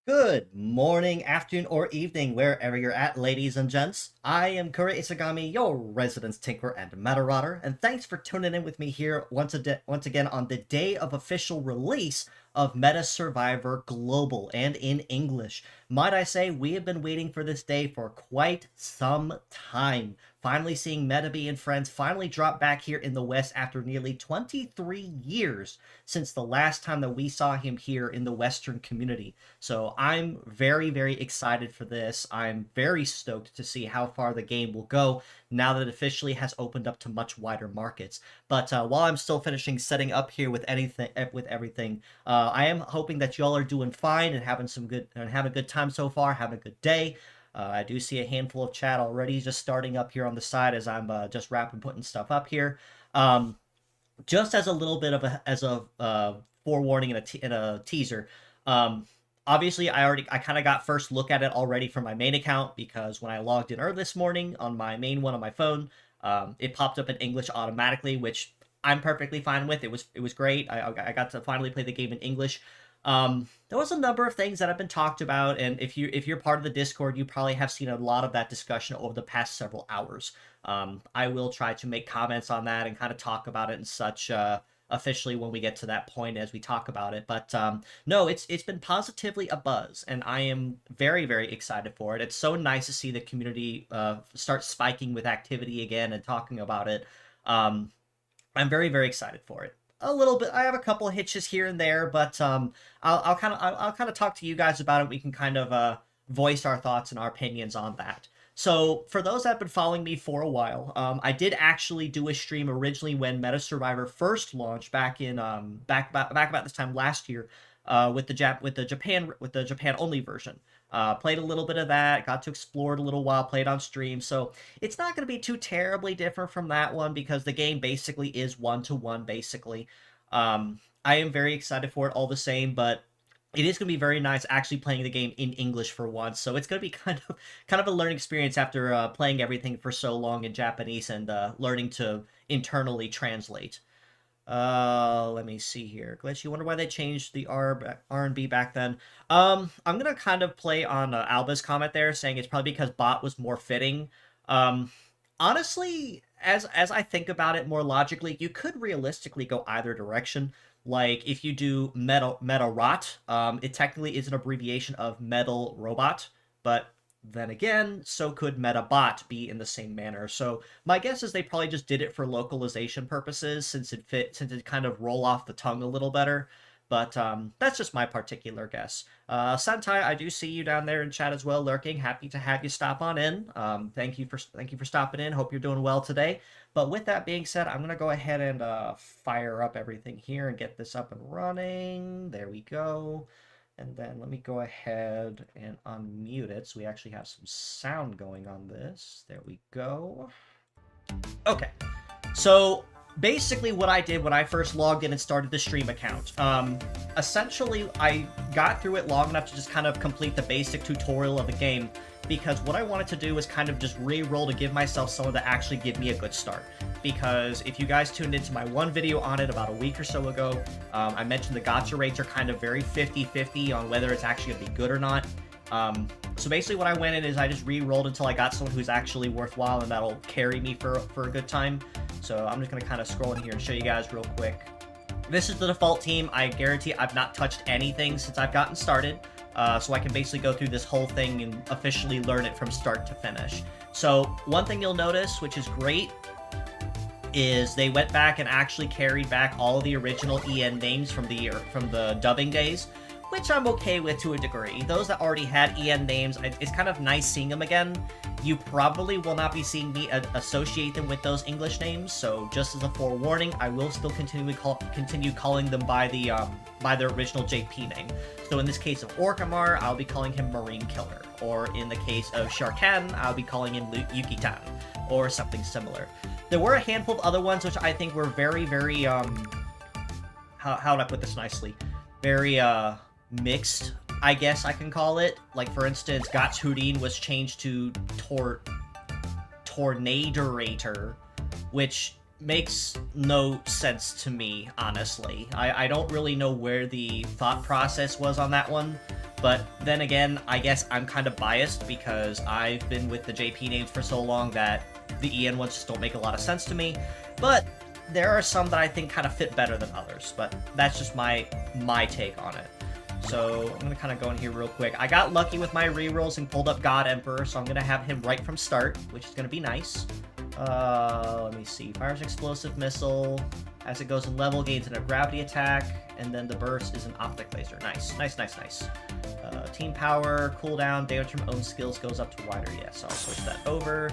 Good morning, afternoon, or evening, wherever you're at, ladies and gents. I am Kura Isagami, your resident tinkerer and Medarotter, and thanks for tuning in with me here once again on the day of official release of Meta Survivor Global and in English. Might I say, we have been waiting for this day for quite some time. Finally seeing Medaby and friends finally drop back here in the West after nearly 23 years since the last time that we saw him here in the Western community. So I'm very, very excited for this. I'm very stoked to see how far the game will go now that it officially has opened up to much wider markets. But while I'm still finishing setting up here with everything, I am hoping that y'all are doing fine and having a good time so far, having a good day. I do see a handful of chat already just starting up here on the side as I'm just putting stuff up here. Just as a little bit of a forewarning and a teaser. Obviously, I kind of got first look at it already from my main account because when I logged in early this morning on my main one on my phone, it popped up in English automatically, which I'm perfectly fine with. It was great. I got to finally play the game in English. There was a number of things that have been talked about, and if you're part of the Discord, you probably have seen a lot of that discussion over the past several hours. I will try to make comments on that and kind of talk about it and such officially when we get to that point as we talk about it. But no, it's been positively a buzz, and I am very, very excited for it. It's so nice to see the community start spiking with activity again and talking about it. I'm very, very excited for it. A little bit. I have a couple of hitches here and there, but I'll kind of talk to you guys about it. We can kind of voice our thoughts and our opinions on that. So for those that have been following me for a while, I did actually do a stream originally when Meta Survivor first launched back in back about this time last year, with the Japan only version. Played a little bit of that, got to explore it a little while, played on stream. So it's not going to be too terribly different from that one because the game basically is one-to-one, basically. I am very excited for it all the same, but it is going to be very nice actually playing the game in English for once. So it's going to be kind of a learning experience after playing everything for so long in Japanese and learning to internally translate. Let me see here. Glitch, you wonder why they changed the R&B back then? I'm gonna kind of play on Alba's comment there, saying it's probably because bot was more fitting. Honestly, as I think about it more logically, you could realistically go either direction. Like if you do Medarot, it technically is an abbreviation of metal robot, but then again, so could Medabot be in the same manner. So my guess is they probably just did it for localization purposes, since it kind of roll off the tongue a little better. But that's just my particular guess. Sentai, I do see you down there in chat as well, lurking. Happy to have you stop on in. Thank you for stopping in. Hope you're doing well today. But with that being said, I'm gonna go ahead and fire up everything here and get this up and running. There we go. And then let me go ahead and unmute it so we actually have some sound going on this. There we go. Okay. So basically what I did when I first logged in and started the stream account, essentially I got through it long enough to just kind of complete the basic tutorial of the game, because what I wanted to do was kind of just re-roll to give myself someone to actually give me a good start. Because if you guys tuned into my one video on it about a week or so ago, I mentioned the gacha rates are kind of very 50-50 on whether it's actually going to be good or not. So basically what I went in is I just re-rolled until I got someone who's actually worthwhile and that'll carry me for a good time. So I'm just going to kind of scroll in here and show you guys real quick. This is the default team. I guarantee I've not touched anything since I've gotten started. So I can basically go through this whole thing and officially learn it from start to finish. So one thing you'll notice, which is great, is they went back and actually carried back all of the original EN names from the dubbing days, which I'm okay with to a degree. Those that already had EN names, it's kind of nice seeing them again. You probably will not be seeing me associate them with those English names, so just as a forewarning, I will still continue calling them by their original JP name. So in this case of Orkamar, I'll be calling him Marine Killer, or in the case of Sharkan, I'll be calling him Yukitan, or something similar. There were a handful of other ones which I think were very, very, how do I put this nicely? Very, mixed, I guess I can call it. Like, for instance, Gatshurin was changed to Tornadorator, which makes no sense to me, honestly. I don't really know where the thought process was on that one, but then again, I guess I'm kind of biased because I've been with the JP names for so long that the EN ones just don't make a lot of sense to me, but there are some that I think kind of fit better than others, but that's just my take on it. So I'm going to kind of go in here real quick. I got lucky with my rerolls and pulled up God Emperor, so I'm going to have him right from start, which is going to be nice. Let me see. Fires explosive missile. As it goes in level, gains a gravity attack, and then the burst is an optic laser. Nice, nice, nice, nice. Team power, cooldown, damage from own skills goes up to wider. Yes, I'll switch that over.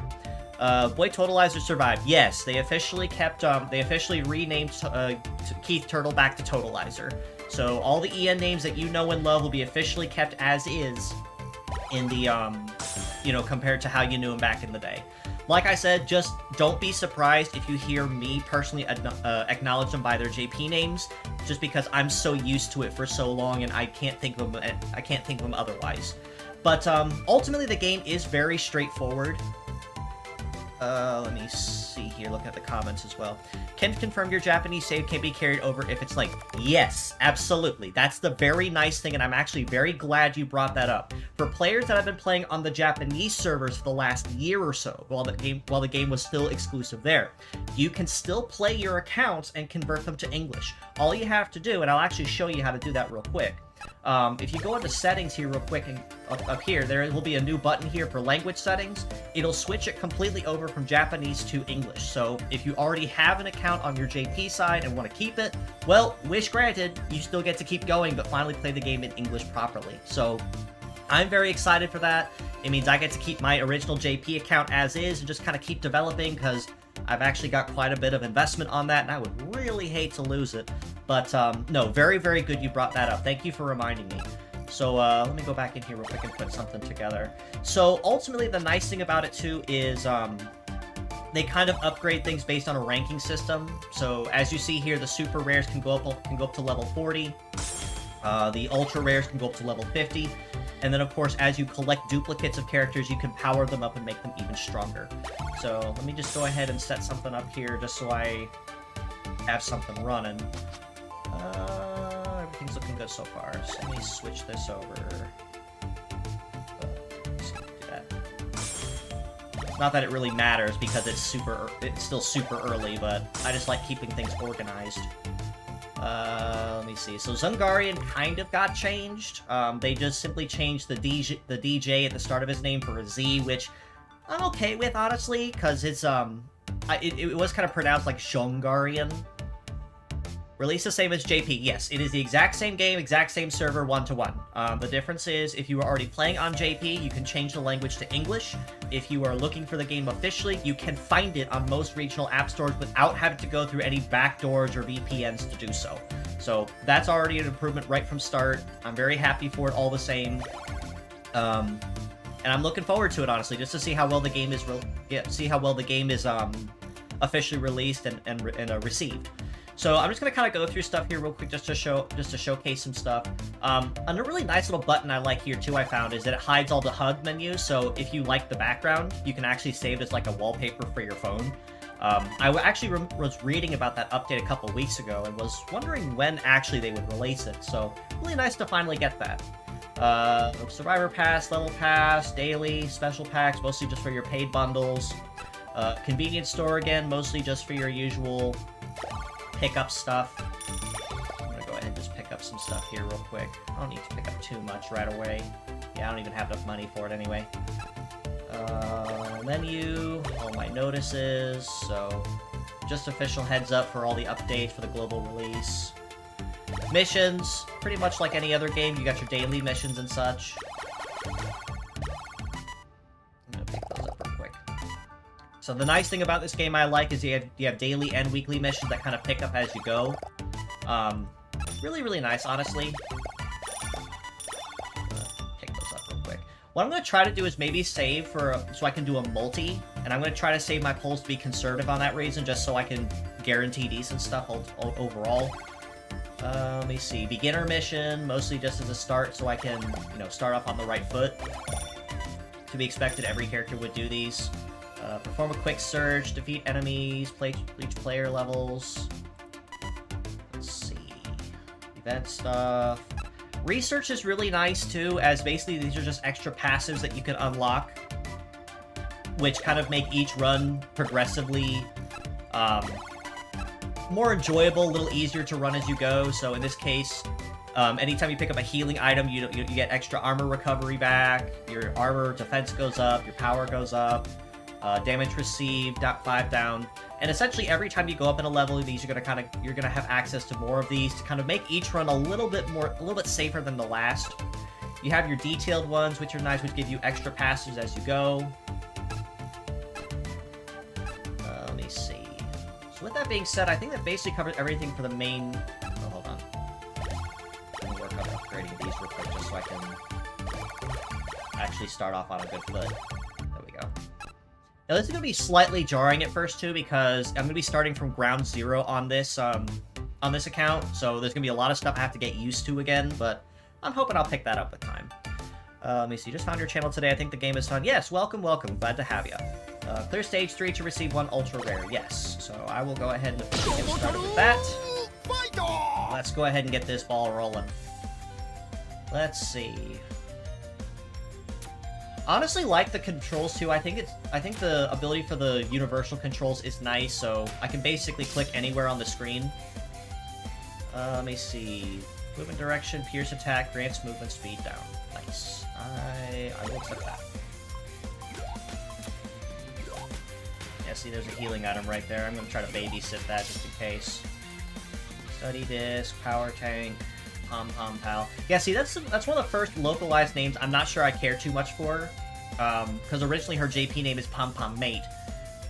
Boy Totalizer survived. Yes, they officially kept, they officially renamed Keith Turtle back to Totalizer. So all the EN names that you know and love will be officially kept as is in the, you know, compared to how you knew him back in the day. Like I said, just don't be surprised if you hear me personally acknowledge them by their JP names, just because I'm so used to it for so long and I can't think of them otherwise. But ultimately, the game is very straightforward. Let me see here, look at the comments as well. Can confirm your Japanese save can be carried over if it's linked. Yes, absolutely. That's the very nice thing, and I'm actually very glad you brought that up. For players that have been playing on the Japanese servers for the last year or so, while the game was still exclusive there, you can still play your accounts and convert them to English. All you have to do, and I'll actually show you how to do that real quick. If you go into settings here real quick, and up here, there will be a new button here for language settings. It'll switch it completely over from Japanese to English. So if you already have an account on your JP side and want to keep it, well, wish granted, you still get to keep going, but finally play the game in English properly. So I'm very excited for that. It means I get to keep my original JP account as is and just kind of keep developing, because I've actually got quite a bit of investment on that, and I would really hate to lose it. But, no, very, very good you brought that up. Thank you for reminding me. So, let me go back in here real quick and put something together. So, ultimately, the nice thing about it, too, is, they kind of upgrade things based on a ranking system. So, as you see here, the super rares can go up to level 40. The ultra rares can go up to level 50. And then, of course, as you collect duplicates of characters, you can power them up and make them even stronger. So, let me just go ahead and set something up here just so I have something running. Everything's looking good so far. So let me switch this over. Let's do that. Not that it really matters because it's still super early, but I just like keeping things organized. Let me see. So Zungarian kind of got changed. They just simply changed the DJ at the start of his name for a Z, which I'm okay with, honestly, because it's it was kind of pronounced like Shongarian. Released the same as JP. Yes, it is the exact same game, exact same server, 1-to-1. The difference is, if you are already playing on JP, you can change the language to English. If you are looking for the game officially, you can find it on most regional app stores without having to go through any backdoors or VPNs to do so. So that's already an improvement right from start. I'm very happy for it all the same. And I'm looking forward to it, honestly, just to see how well the game is officially released and received. So I'm just gonna kind of go through stuff here real quick just to showcase some stuff. A really nice little button I like here too, I found, is that it hides all the HUD menus. So if you like the background, you can actually save it as like a wallpaper for your phone. I actually was reading about that update a couple weeks ago and was wondering when actually they would release it. So really nice to finally get that. Survivor Pass, Level Pass, Daily, Special Packs, mostly just for your paid bundles. Convenience Store again, mostly just for your usual pick up stuff. I'm gonna go ahead and just pick up some stuff here real quick. I don't need to pick up too much right away. Yeah, I don't even have enough money for it anyway. Menu, all my notices, so just official heads up for all the updates for the global release. Missions, pretty much like any other game, you got your daily missions and such. I'm gonna pick those up real quick. So the nice thing about this game I like is you have daily and weekly missions that kind of pick up as you go. Really, really nice, honestly. Pick those up real quick. What I'm going to try to do is maybe save so I can do a multi, and I'm going to try to save my polls to be conservative on that reason, just so I can guarantee decent stuff overall. Let me see. Beginner mission, mostly just as a start, so I can, you know, start off on the right foot. To be expected, every character would do these. Perform a quick search, defeat enemies, reach player levels. Let's see. Event stuff. Research is really nice too, as basically these are just extra passives that you can unlock, which kind of make each run progressively more enjoyable, a little easier to run as you go. So in this case, anytime you pick up a healing item, you get extra armor recovery back, your armor defense goes up, your power goes up, damage received, 5 down. And essentially every time you go up in a level of these, you're gonna have access to more of these to kind of make each run a little bit safer than the last. You have your detailed ones, which are nice, which give you extra passes as you go. Let me see. So with that being said, I think that basically covers everything for the main... Oh, hold on. I'm gonna work on upgrading these real quick just so I can actually start off on a good foot. There we go. Now this is going to be slightly jarring at first too, because I'm going to be starting from ground zero on this account, so there's going to be a lot of stuff I have to get used to again, but I'm hoping I'll pick that up with time. Let me see, just found your channel today, I think the game is fun. Yes, welcome, glad to have you. Clear stage 3 to receive 1 ultra rare, yes. So I will go ahead and get started with that. Let's go ahead and get this ball rolling. Let's see. Honestly, like the controls too. I think the ability for the universal controls is nice, so I can basically click anywhere on the screen. Let me see. Movement direction, pierce attack, grants movement speed down. Nice. I will accept that. Yeah, see, there's a healing item right there. I'm gonna try to babysit that just in case. Study disc, power tank. Pom-Pom Pal. Yeah, see, that's one of the first localized names I'm not sure I care too much for, because originally her JP name is Pom-Pom Mate.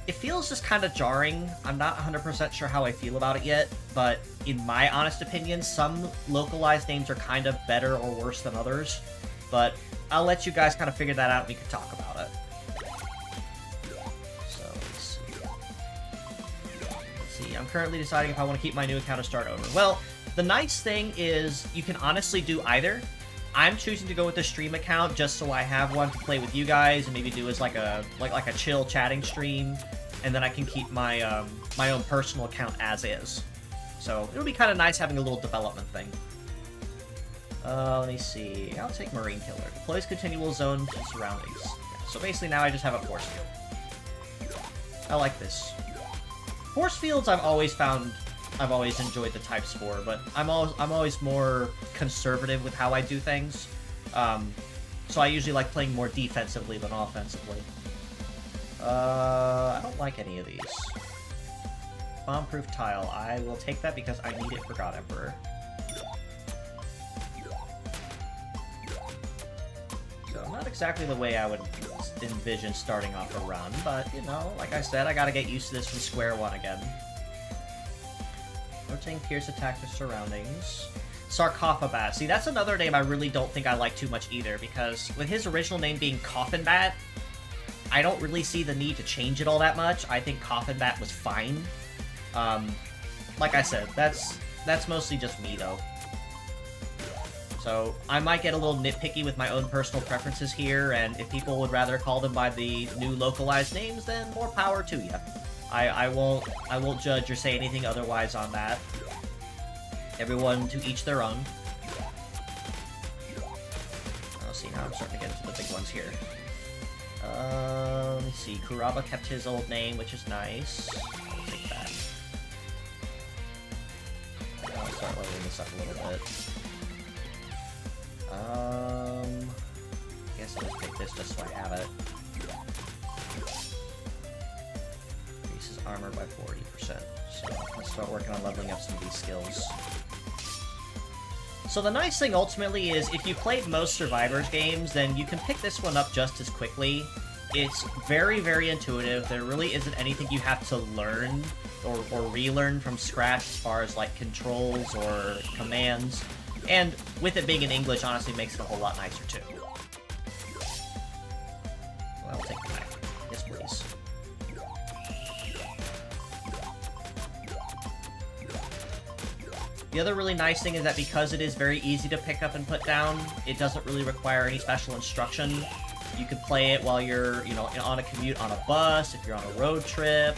It feels just kind of jarring. I'm not 100% sure how I feel about it yet, but in my honest opinion, some localized names are kind of better or worse than others, but I'll let you guys kind of figure that out and we can talk about it. So, let's see. I'm currently deciding if I want to keep my new account or start over. Well, the nice thing is you can honestly do either. I'm choosing to go with the stream account just so I have one to play with you guys and maybe do as like a chill chatting stream, and then I can keep my my own personal account as is. So it'll be kind of nice having a little development thing. Let me see. I'll take Marine Killer. Deploys continual zone to surroundings. Yeah, so basically now I just have a force field. I like this. Force fields I've always enjoyed the types for, but I'm always more conservative with how I do things. So I usually like playing more defensively than offensively. I don't like any of these. Bomb-proof tile. I will take that because I need it for God Emperor. So not exactly the way I would envision starting off a run, but, you know, like I said, I gotta get used to this from square one again. Rotating pierce attack to surroundings. Sarcophabat. See, that's another name I really don't think I like too much either, because with his original name being Coffin Bat, I don't really see the need to change it all that much. I think Coffin Bat was fine. Like I said, that's mostly just me, though. So, I might get a little nitpicky with my own personal preferences here, and if people would rather call them by the new localized names, then more power to you. I won't judge or say anything otherwise on that. Everyone to each their own. Oh, see, now I'm starting to get into the big ones here. Let me see. Kuraba kept his old name, which is nice. I'll take that. I'll start leveling this up a little bit. I guess I'll just take this just so I have it. Increases armor by 40%. So let's start working on leveling up some of these skills. So the nice thing ultimately is if you played most Survivors games, then you can pick this one up just as quickly. It's very, very intuitive. There really isn't anything you have to learn or relearn from scratch as far as like controls or commands. And with it being in English, honestly makes it a whole lot nicer too. Well, I'll take it back. Yes, please. The other really nice thing is that because it is very easy to pick up and put down, it doesn't really require any special instruction. You could play it while you're, you know, on a commute on a bus, if you're on a road trip.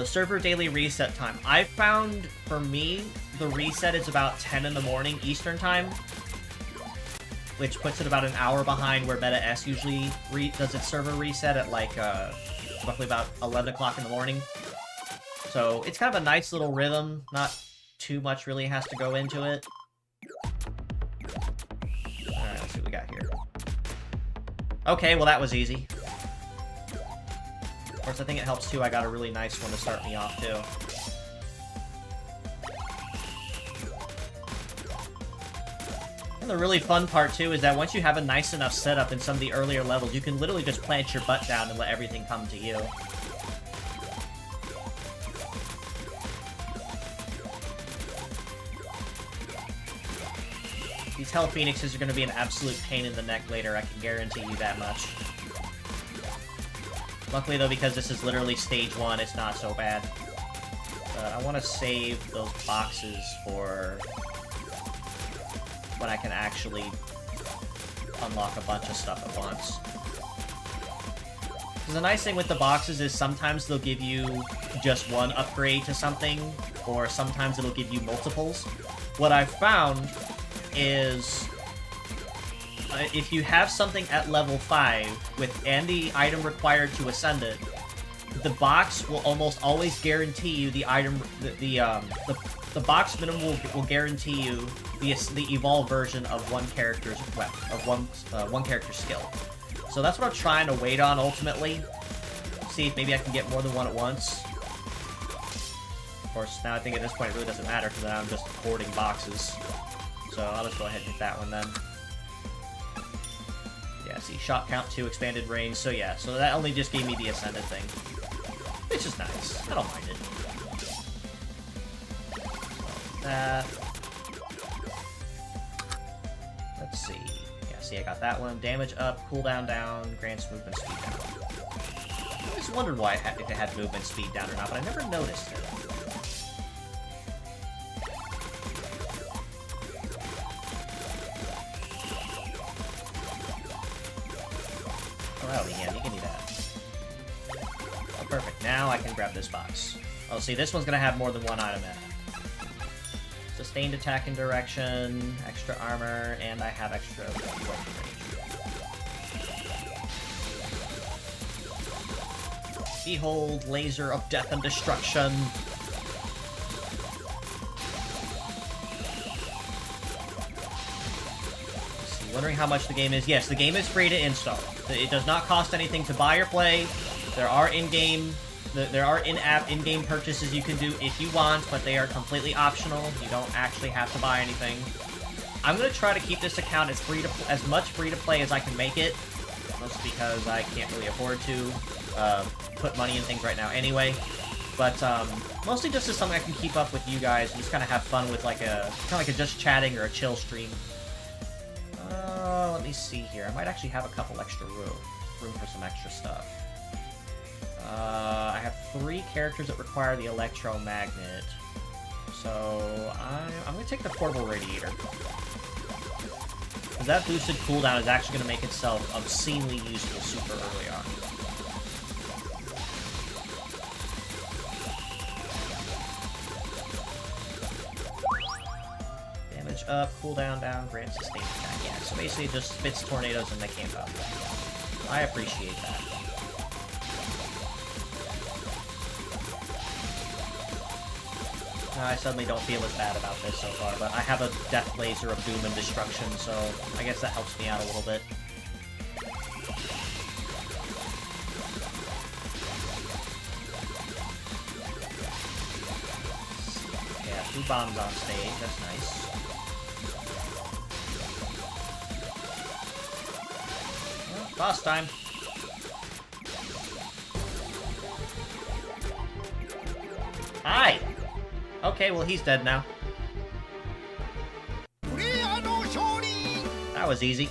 Server daily reset time. I found, for me, the reset is about 10 in the morning Eastern time, which puts it about an hour behind where Meta S usually does its server reset at, like, roughly about 11 o'clock in the morning. So, it's kind of a nice little rhythm. Not too much really has to go into it. Alright, let's see what we got here. Okay, well that was easy. Of course, I think it helps, too. I got a really nice one to start me off, too. And the really fun part, too, is that once you have a nice enough setup in some of the earlier levels, you can literally just plant your butt down and let everything come to you. These Hell Phoenixes are going to be an absolute pain in the neck later, I can guarantee you that much. Luckily, though, because this is literally stage 1, it's not so bad. But I want to save those boxes for when I can actually unlock a bunch of stuff at once. Because the nice thing with the boxes is sometimes they'll give you just one upgrade to something, or sometimes it'll give you multiples. What I've found is if you have something at level 5 and the item required to ascend it, the box will almost always guarantee you the item. The box minimum will guarantee you the evolved version of one character's weapon, of one character's skill. So that's what I'm trying to wait on ultimately. See if maybe I can get more than one at once. Of course, now I think at this point it really doesn't matter because I'm just hoarding boxes. So I'll just go ahead and hit that one then. Yeah, see, shot count 2, expanded range. So yeah, so that only just gave me the ascended thing. Which is nice. I don't mind it. So that. Let's see. Yeah, see, I got that one. Damage up, cooldown down, grants movement speed down. I just wondered why if it had movement speed down or not, but I never noticed it. Oh, yeah, give me that. Oh, perfect. Now I can grab this box. Oh, see, this one's gonna have more than one item in it. Sustained attack and direction, extra armor, and I have extra range. Behold, laser of death and destruction. Wondering how much the game is. Yes, the game is free to install. It does not cost anything to buy or play. There are in-game, there are in-app, in-game purchases you can do if you want, but they are completely optional. You don't actually have to buy anything. I'm gonna try to keep this account as much free to play as I can make it, mostly because I can't really afford to put money in things right now anyway. But mostly just as something I can keep up with you guys and just kind of have fun with, like a just chatting or a chill stream. Let me see here. I might actually have a couple extra room for some extra stuff. I have 3 characters that require the electromagnet. So I'm going to take the portable radiator. Because that boosted cooldown is actually going to make itself obscenely useful super early on. Damage up, cooldown down, grant sustained attack. Yeah, so basically it just spits tornadoes and they can't up. I appreciate that. I suddenly don't feel as bad about this so far, but I have a death laser of doom and destruction, so I guess that helps me out a little bit. Yeah, 2 bombs on stage, that's nice. Well, boss time. Hi! Okay, well he's dead now. That was easy.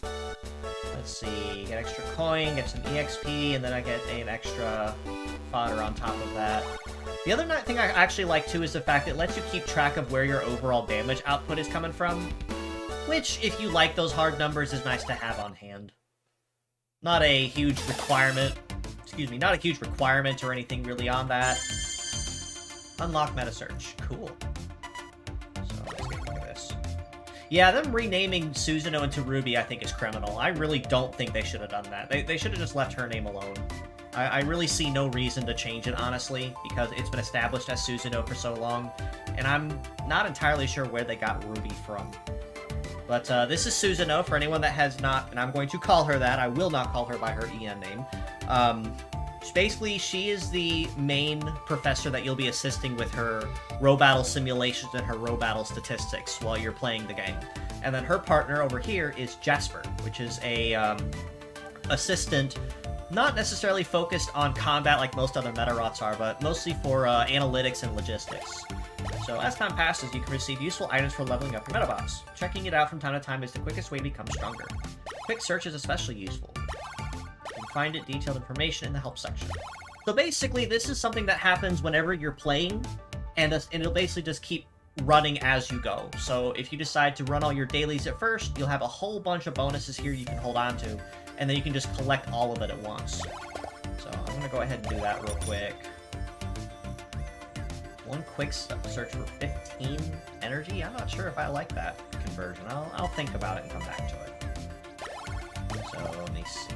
Let's see, get extra coin, get some EXP, and then I get an extra fodder on top of that. The other thing I actually like too is the fact that it lets you keep track of where your overall damage output is coming from. which, if you like those hard numbers, is nice to have on hand. Not a huge requirement. Excuse me, not a huge requirement or anything really on that. Unlock Metasearch. Cool. So, let's take a look at this. Yeah, them renaming Susanoo into Ruby, I think, is criminal. I really don't think they should have done that. They should have just left her name alone. I really see no reason to change it, honestly, because it's been established as Susanoo for so long, and I'm not entirely sure where they got Ruby from. But this is Susanoo, for anyone that has not, and I'm going to call her that. I will not call her by her EN name. Basically, she is the main professor that you'll be assisting with her row battle simulations and her row battle statistics while you're playing the game. And then her partner over here is Jasper, which is a assistant, not necessarily focused on combat like most other Medarots are, but mostly for analytics and logistics. So as time passes, you can receive useful items for leveling up your Medabots. Checking it out from time to time is the quickest way to become stronger. Quick search is especially useful. You can find it detailed information in the help section. So basically, this is something that happens whenever you're playing, and it'll basically just keep running as you go. So if you decide to run all your dailies at first, you'll have a whole bunch of bonuses here you can hold on to, and then you can just collect all of it at once. So I'm going to go ahead and do that real quick. One quick search for 15 energy? I'm not sure if I like that conversion. I'll think about it and come back to it. So let me see.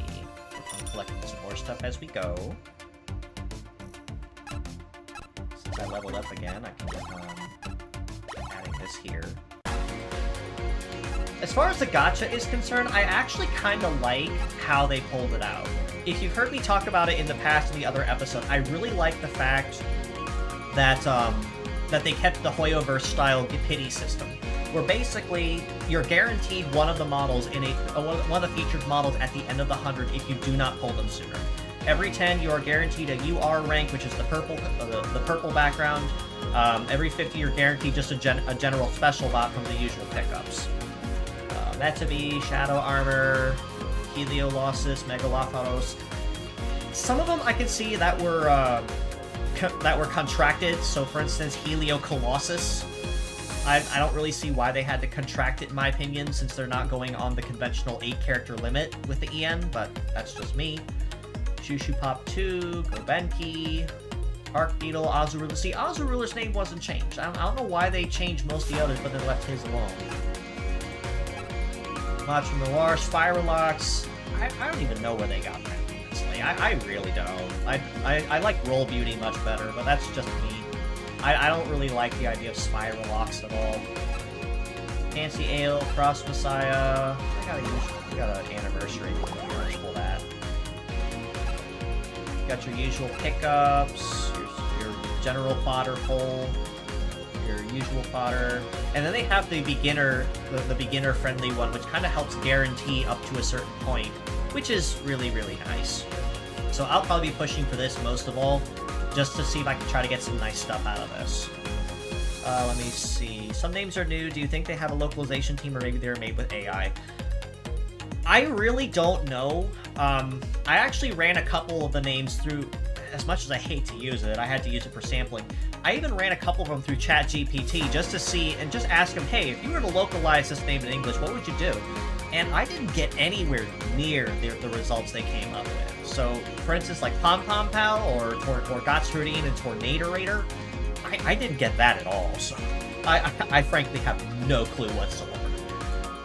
I'm collecting some more stuff as we go. Since I leveled up again, I can work on adding this here. As far as the gacha is concerned, I actually kind of like how they pulled it out. If you've heard me talk about it in the past in the other episode, I really like the fact that that they kept the Hoyoverse-style pity system, where basically you're guaranteed one of the models in one of the featured models at the end of the 100 if you do not pull them sooner. Every 10, you are guaranteed a UR rank, which is the purple background. Every 50, you're guaranteed just a general special bot from the usual pickups. Metabe, Shadow Armor, Heliolossus, Megalophoros. Some of them I can see that were contracted. So, for instance, Heliocolossus. I don't really see why they had to contract it, in my opinion, since they're not going on the conventional 8-character limit with the EN, but that's just me. Shushu Pop 2, Gobenki, Arc Beetle, Azurula. See, Azurula's name wasn't changed. I don't know why they changed most of the others, but then left his alone. Macho Noir, Spiralox. I don't even know where they got that, honestly. I really don't. I like Roll Beauty much better, but that's just me. I don't really like the idea of Spiralox at all. Fancy Ale, Cross Messiah. I got an anniversary. Let's pull that. Got your usual pickups, your general fodder pull, your usual fodder, and then they have the beginner friendly one, which kind of helps guarantee up to a certain point, which is really, really nice. So I'll probably be pushing for this most of all, just to see if I can try to get some nice stuff out of this. Let me see. Some names are new. Do you think they have a localization team, or maybe they're made with AI? I really don't know. I actually ran a couple of the names through, as much as I hate to use it, I had to use it for sampling. I even ran a couple of them through ChatGPT just to see, and just ask them, hey, if you were to localize this name in English, what would you do? And I didn't get anywhere near the results they came up with. So, for instance, like Pom Pom Pal or Gotsrudine and Tornadorator, I didn't get that at all. So, I frankly have no clue whatsoever.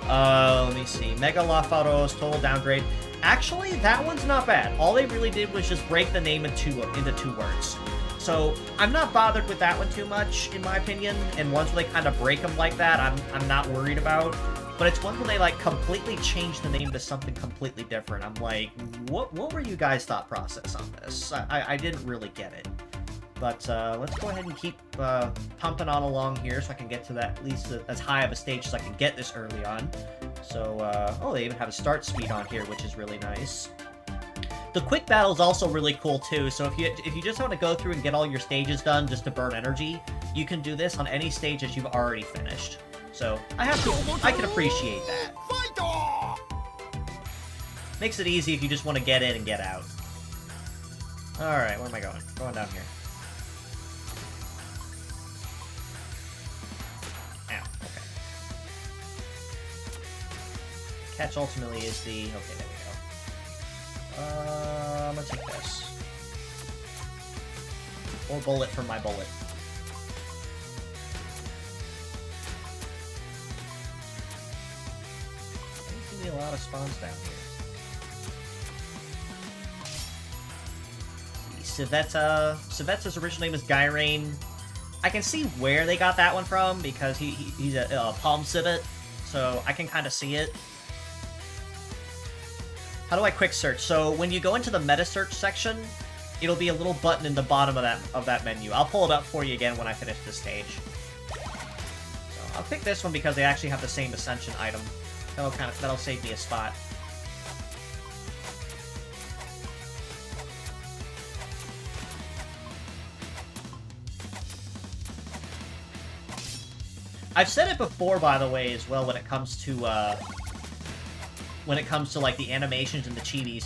Let me see. Megalophoros, total downgrade. Actually, that one's not bad. All they really did was just break the name into two words. So I'm not bothered with that one too much, in my opinion. And ones where they kind of break them like that, I'm not worried about. But it's ones where they like completely change the name to something completely different. I'm like, what were you guys' thought process on this? I didn't really get it. But let's go ahead and keep pumping on along here so I can get to that, at least as high of a stage as I can get this early on. So, oh, they even have a start speed on here, which is really nice. The quick battle is also really cool too, so if you just want to go through and get all your stages done just to burn energy, you can do this on any stage that you've already finished. So, I can appreciate that. Makes it easy if you just want to get in and get out. Alright, where am I going? Going down here. Ow, okay. catch ultimately is the... Okay, there we go. I'm gonna take this. Or bullet for my bullet. There's gonna be a lot of spawns down here. Civet's original name is Gyrain. I can see where they got that one from, because he's a palm civet, so I can kind of see it. How do I quick search? So when you go into the Metasearch section, it'll be a little button in the bottom of that menu. I'll pull it up for you again when I finish this stage. So I'll pick this one because they actually have the same Ascension item. That'll save me a spot. I've said it before, by the way, as well, when it comes to like the animations and the chibis.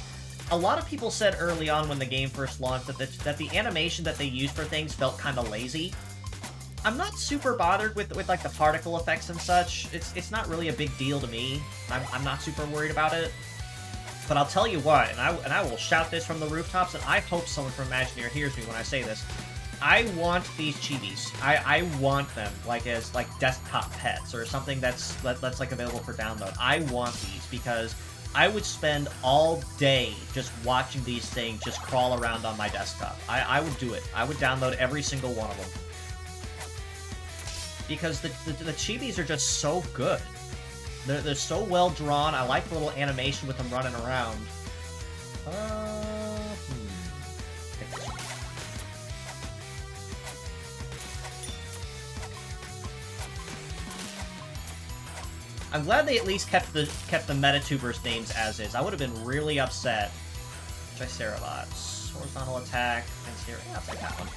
A lot of people said early on when the game first launched that the animation that they used for things felt kind of lazy. I'm not super bothered with like the particle effects and such. It's not really a big deal to me. I'm not super worried about it. But I'll tell you what, and I will shout this from the rooftops, and I hope someone from Imagineer hears me when I say this. I want these chibis. I want them as desktop pets or something that's like available for download. I want these because I would spend all day just watching these things just crawl around on my desktop. I would do it. I would download every single one of them. Because the chibis are just so good. They're so well drawn. I like the little animation with them running around. I'm glad they at least kept the Metatubers names as is. I would have been really upset. Triceratops, horizontal attack, and yeah, I'll take that one.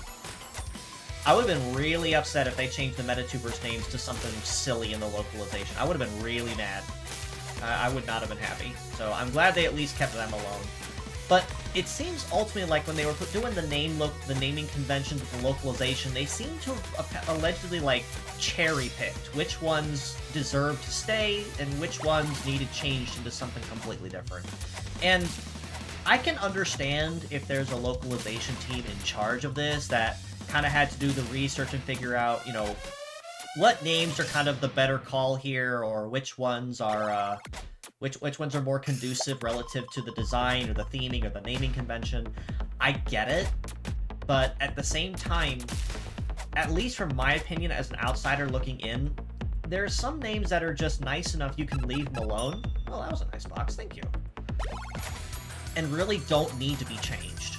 I would have been really upset if they changed the Metatubers names to something silly in the localization. I would have been really mad. I would not have been happy. So I'm glad they at least kept them alone. But it seems ultimately like when they were doing the naming conventions with the localization, they seem to have allegedly cherry-picked which ones deserved to stay and which ones needed changed into something completely different. And I can understand if there's a localization team in charge of this that kind of had to do the research and figure out, what names are kind of the better call here, or which ones are which ones are more conducive relative to the design or the theming or the naming convention. I get it, but at the same time, at least from my opinion as an outsider looking in, there are some names that are just nice enough you can leave them alone. Oh, that was a nice box, thank you. And really don't need to be changed.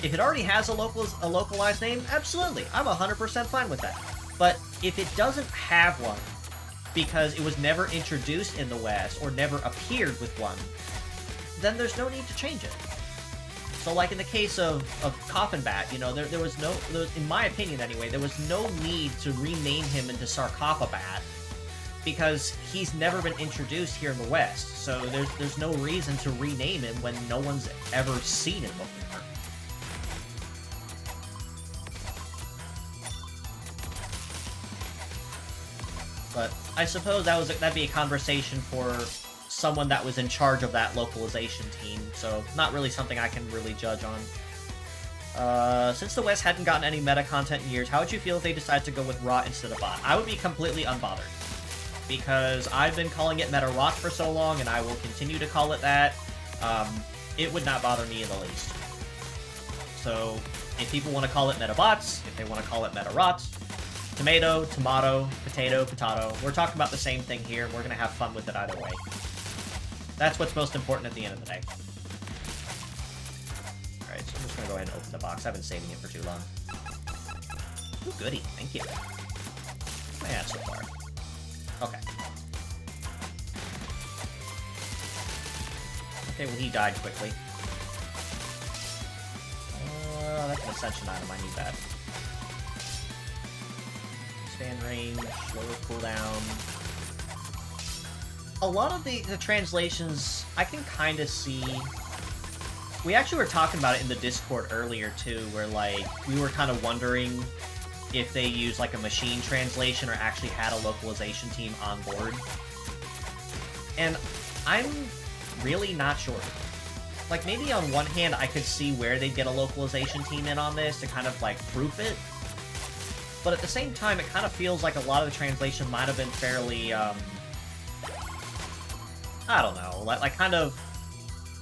If it already has a localized name, absolutely, I'm 100% fine with that. But if it doesn't have one, because it was never introduced in the West or never appeared with one, then there's no need to change it. So like in the case of Coffin Bat, there was no, in my opinion anyway, there was no need to rename him into Sarcophabat because he's never been introduced here in the West. So there's no reason to rename him when no one's ever seen him before. But I suppose that'd be a conversation for someone that was in charge of that localization team, so not really something I can really judge on. Since the West hadn't gotten any meta content in years, how would you feel if they decided to go with Rot instead of Bot? I would be completely unbothered, because I've been calling it Medarot for so long, and I will continue to call it that. It would not bother me in the least. So, if people want to call it Medabots, if they want to call it Medarot, tomato, potato, we're talking about the same thing here, and we're going to have fun with it either way. That's what's most important at the end of the day. Alright, so I'm just going to go ahead and open the box. I've been saving it for too long. Ooh, goody. Thank you. What am I at so far? Okay. Okay, well, he died quickly. That's an Ascension item. I need that. Expand range, lower cooldown. A lot of the translations, I can kind of see... We actually were talking about it in the Discord earlier, too, where, we were kind of wondering if they used, a machine translation or actually had a localization team on board. And I'm really not sure. Like, maybe on one hand, I could see where they'd get a localization team in on this to kind of, like, proof it. But at the same time, it kind of feels like a lot of the translation might have been fairly, I don't know, like kind of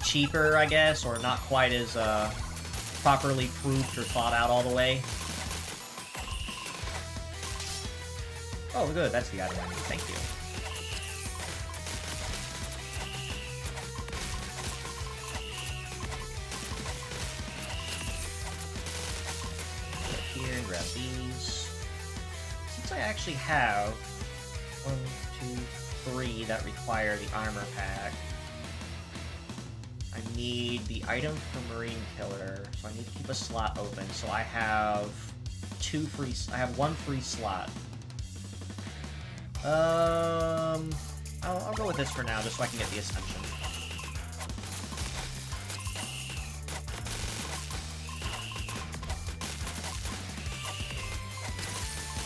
cheaper, I guess, or not quite as, properly proofed or thought out all the way. Oh, good, that's the item I need, thank you. Here and grab these. Since I actually have 1, 2, 3 that require the armor pack, I need the item for Marine Killer, so I need to keep a slot open. So I have I have 1 free slot. I'll go with this for now, just so I can get the Ascension.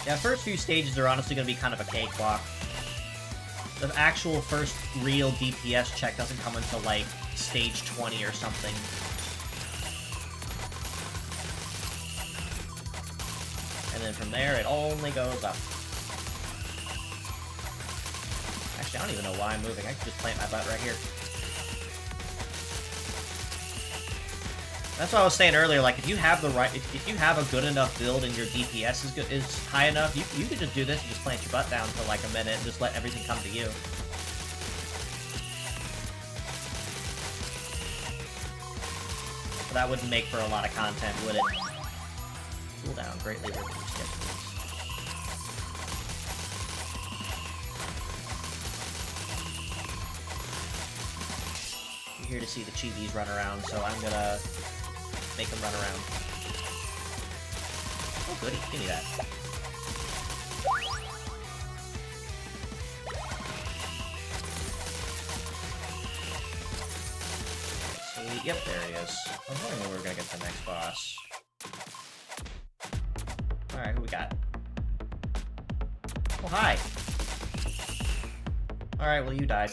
Yeah, first few stages are honestly going to be kind of a cakewalk. The actual first real DPS check doesn't come until, like, stage 20 or something. And then from there, it only goes up. Actually, I don't even know why I'm moving. I can just plant my butt right here. That's what I was saying earlier, like, if you have the right, if you have a good enough build and your DPS is high enough, you could just do this and just plant your butt down for like a minute and just let everything come to you. But that wouldn't make for a lot of content, would it? Cooldown greatly reduced. Yes, please. You're here to see the chibis run around, so I'm gonna make them run around. Oh, goody. Give me that. Sweet. Yep, there he is. I was wondering when we were gonna get to the next boss. Alright, who we got? Oh, hi! Alright, well, you died.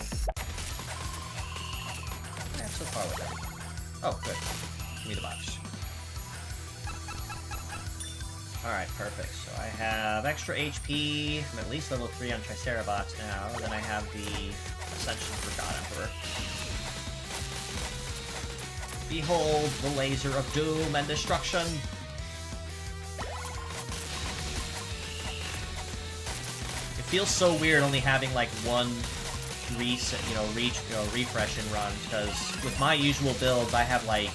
Yeah, so far with it. Oh, good. Give me the box. Alright, perfect. So I have extra HP. I'm at least level 3 on Triceratops now. And then I have the Ascension for God Emperor. Behold the laser of doom and destruction! It feels so weird only having like one refresh and run, because with my usual builds I have like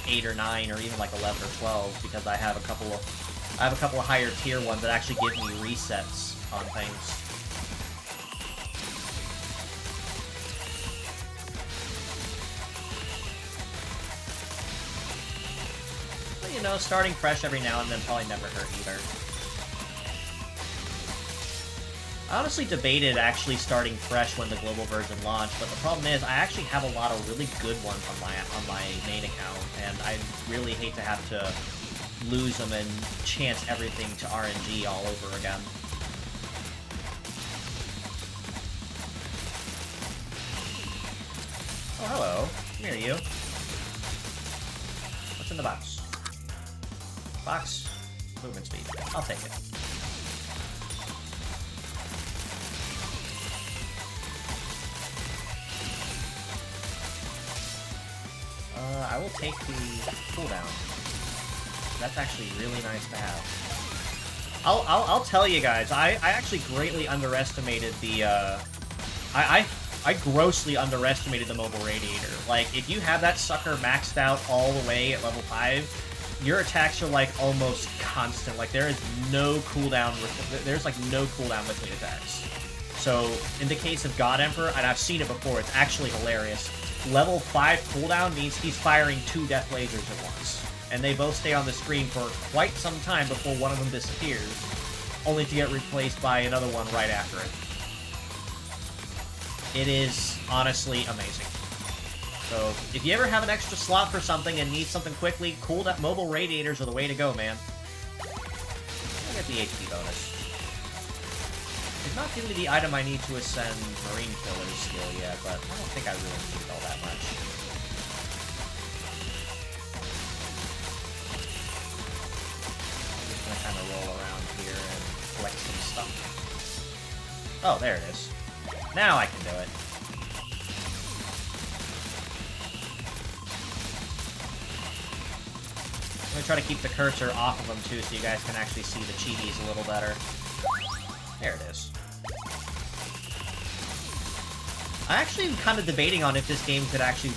8 or 9 or even like 11 or 12, because I have a couple of higher tier ones that actually give me resets on things. But you know, starting fresh every now and then probably never hurt either. I honestly debated actually starting fresh when the global version launched, but the problem is I actually have a lot of really good ones on my main account, and I really hate to have to lose them and chance everything to RNG all over again. Oh, hello. Come here, you. What's in the box? Box? Movement speed. I'll take it. I will take the cooldown. That's actually really nice to have. I'll tell you guys, I actually greatly underestimated the, I grossly underestimated the mobile radiator. Like, if you have that sucker maxed out all the way at level 5, your attacks are like almost constant. Like, there is no cooldown, there's like no cooldown between attacks. So, in the case of God Emperor, and I've seen it before, it's actually hilarious. Level 5 cooldown means he's firing 2 death lasers at once. And they both stay on the screen for quite some time before one of them disappears, only to get replaced by another one right after it. It is honestly amazing. So, if you ever have an extra slot for something and need something quickly, cooldown mobile radiators are the way to go, man. I'll get the HP bonus. Did not give me the item I need to ascend Marine Killer's skill yet, but I don't think I really need all that much. I'm just gonna kind of roll around here and collect some stuff. Oh, there it is. Now I can do it. I'm gonna try to keep the cursor off of them too, so you guys can actually see the chibi's a little better. There it is. I'm actually kind of debating on if this game would actually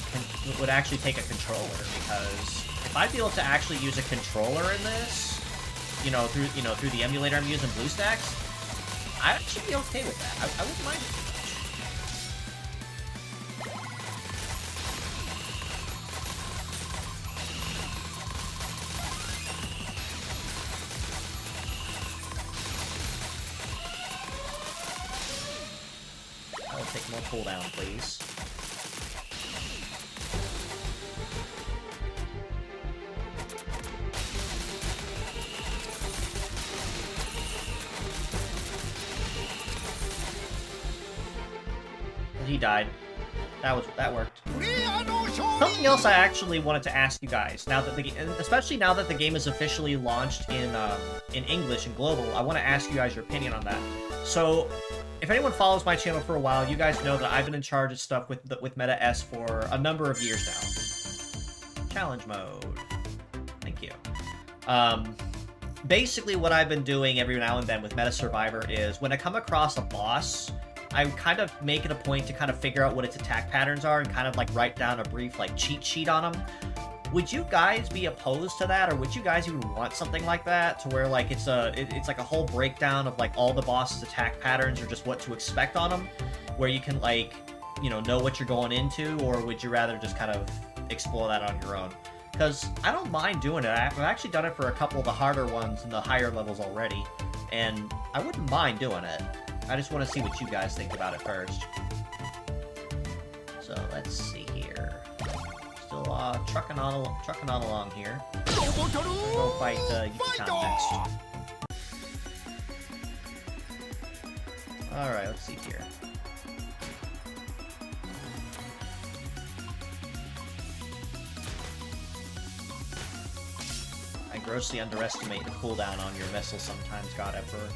take a controller, because if I'd be able to actually use a controller in this, through the emulator I'm using, BlueStacks, I'd actually be okay with that. I wouldn't mind it too much. I will take more cooldown, please. He died. That worked. Something else I actually wanted to ask you guys, now that especially now that the game is officially launched in English and global, I want to ask you guys your opinion on that. So, if anyone follows my channel for a while, you guys know that I've been in charge of stuff with Meta S for a number of years now. Challenge mode. Thank you. Basically, what I've been doing every now and then with Meta Survivor is when I come across a boss, I kind of make it a point to kind of figure out what its attack patterns are and kind of like write down a brief like cheat sheet on them. Would you guys be opposed to that, or would you guys even want something like that, to where like it's like a whole breakdown of like all the boss's attack patterns or just what to expect on them, where you can like, know what you're going into, or would you rather just kind of explore that on your own? Because I don't mind doing it. I've actually done it for a couple of the harder ones and the higher levels already, and I wouldn't mind doing it. I just want to see what you guys think about it first. So let's see here. Still trucking on along here. Go fight Yukicon next. All right, let's see here. I grossly underestimate the cooldown on your missile sometimes, God Emperor.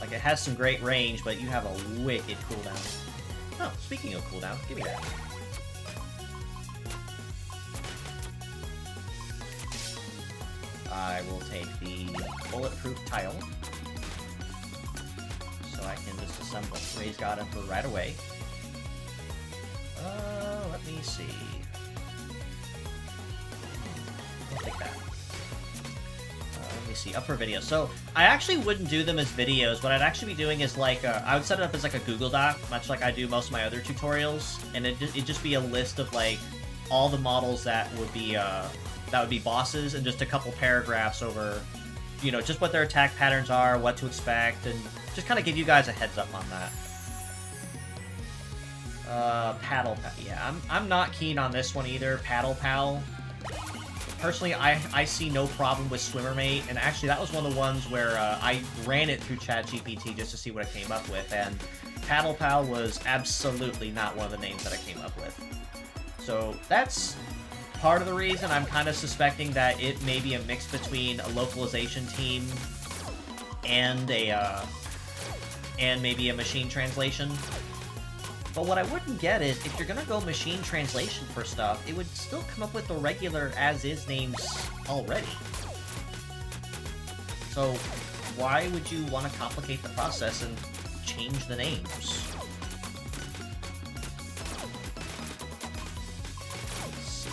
Like, it has some great range, but you have a wicked cooldown. Oh, speaking of cooldown, give me that. I will take the bulletproof tile, so I can just assemble Raise God Emperor right away. Let me see. I'll take that. Let me see, up for video. So, I actually wouldn't do them as videos. What I'd actually be doing is like, I would set it up as like a Google Doc, much like I do most of my other tutorials, and it'd just be a list of like all the models that would be bosses, and just a couple paragraphs over, just what their attack patterns are, what to expect, and just kind of give you guys a heads up on that. Yeah, I'm not keen on this one either, Paddle Pal. Personally, I see no problem with Swimmermate, and actually that was one of the ones where I ran it through ChatGPT just to see what I came up with, and Paddle Pal was absolutely not one of the names that I came up with. So that's part of the reason I'm kind of suspecting that it may be a mix between a localization team and maybe a machine translation. But what I wouldn't get is, if you're gonna go machine translation for stuff, it would still come up with the regular as-is names already. So why would you want to complicate the process and change the names? Let's see.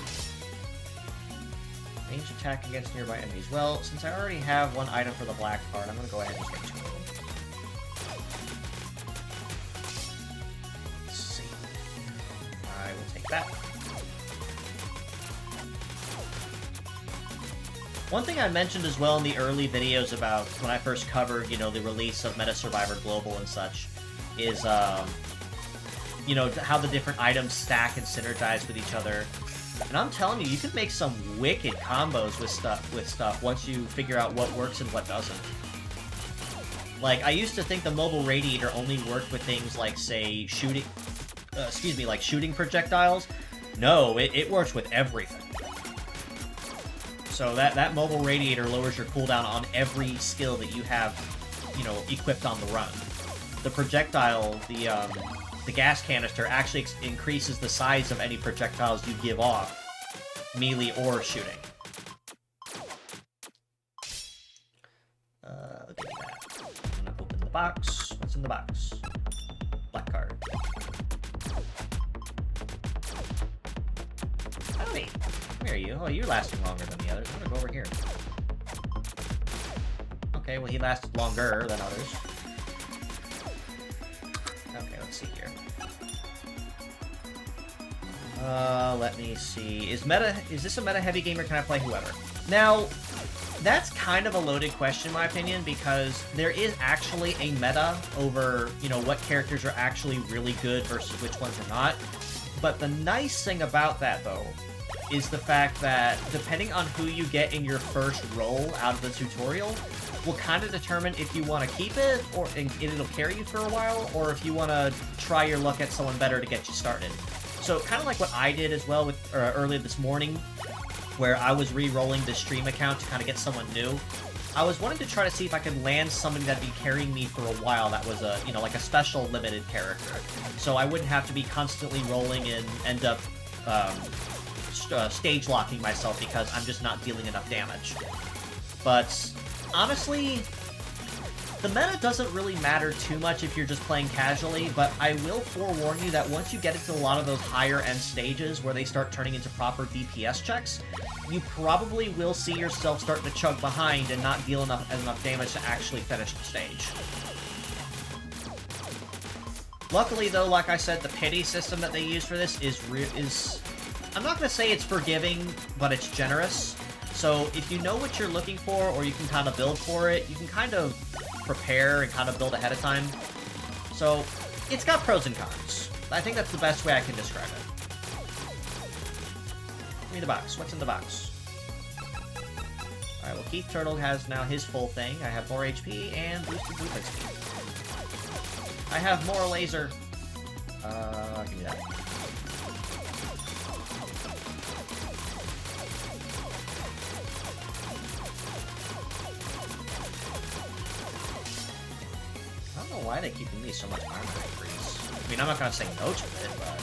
Range attack against nearby enemies. Well, since I already have one item for the black card, I'm gonna go ahead and just get two of them. That. One thing I mentioned as well in the early videos about when I first covered, the release of Meta Survivor Global and such, is, how the different items stack and synergize with each other. And I'm telling you, you can make some wicked combos with stuff once you figure out what works and what doesn't. Like, I used to think the mobile radiator only worked with things like, say, shooting... like shooting projectiles. No, it works with everything. So that mobile radiator lowers your cooldown on every skill that you have, you know, equipped on the run. The projectile, the gas canister actually increases the size of any projectiles you give off, melee or shooting. Give me that. I'm gonna open the box. What's in the box? Black card. Howdy. Come here, you. Oh, you're lasting longer than the others. I'm gonna go over here. Okay, well, he lasted longer than others. Okay, let's see here. Let me see. Is this a meta-heavy game, or can I play whoever? Now, that's kind of a loaded question, in my opinion, because there is actually a meta over, you know, what characters are actually really good versus which ones are not. But the nice thing about that, though, is the fact that depending on who you get in your first roll out of the tutorial will kind of determine if you want to keep it, or it'll carry you for a while, or if you want to try your luck at someone better to get you started. So kind of like what I did as well with earlier this morning, where I was re-rolling the stream account to kind of get someone new. I was wanting to try to see if I could land somebody that'd be carrying me for a while that was a, you know, like a special limited character. So I wouldn't have to be constantly rolling and end up stage locking myself because I'm just not dealing enough damage. But honestly, the meta doesn't really matter too much if you're just playing casually, but I will forewarn you that once you get into a lot of those higher end stages where they start turning into proper DPS checks, you probably will see yourself starting to chug behind and not deal enough damage to actually finish the stage. Luckily, though, like I said, the pity system that they use for this is I'm not going to say it's forgiving, but it's generous. So if you know what you're looking for, or you can kind of build for it, you can kind of prepare and kind of build ahead of time. So it's got pros and cons. I think that's the best way I can describe it. Give me the box. What's in the box? Alright, well, Keith Turtle has now his full thing. I have more HP and boosted movement speed. I have more laser. Give me that. I don't know why they're keeping me so much armor increase. I mean, I'm not gonna say no to it, but...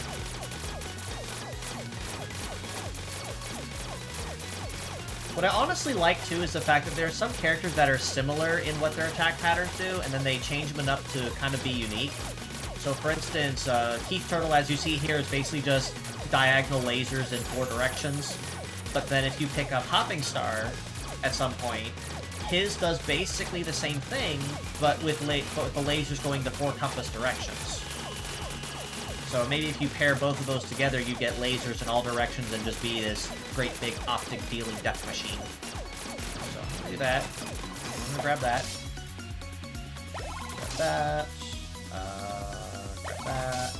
What I honestly like, too, is the fact that there are some characters that are similar in what their attack patterns do, and then they change them enough to kind of be unique. So, for instance, Keith Turtle, as you see here, is basically just diagonal lasers in 4 directions. But then if you pick up Hopping Star at some point, his does basically the same thing, but with the lasers going the 4 compass directions. So maybe if you pair both of those together, you get lasers in all directions and just be this great big optic dealing death machine. So I'm gonna do that. I'm gonna grab that. Grab that. Grab that.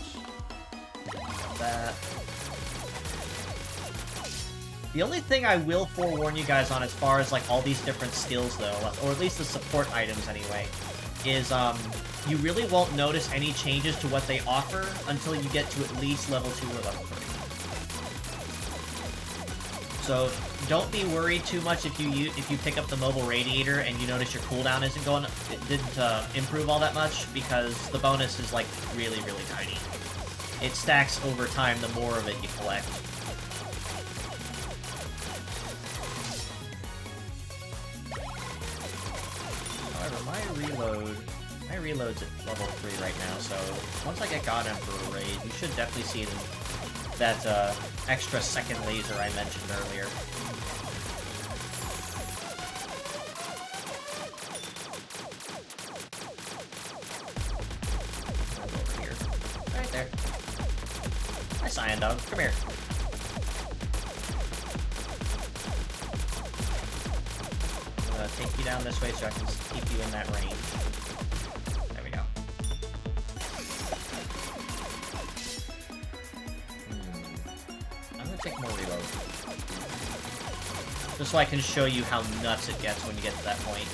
Grab that. The only thing I will forewarn you guys on as far as like all these different skills though, or at least the support items anyway, is you really won't notice any changes to what they offer until you get to at least level 2 or level 3. So don't be worried too much if you pick up the mobile radiator and you notice your cooldown didn't improve all that much, because the bonus is like really, really tiny. It stacks over time the more of it you collect. However, my reload's at level 3 right now, so once I get God Emperor raid, you should definitely see that extra second laser I mentioned earlier. Over here. Right there. Hi, Cyan Dog. Come here. I'm gonna take you down this way so I can keep you in that range. There we go. I'm gonna take more reload. Just so I can show you how nuts it gets when you get to that point.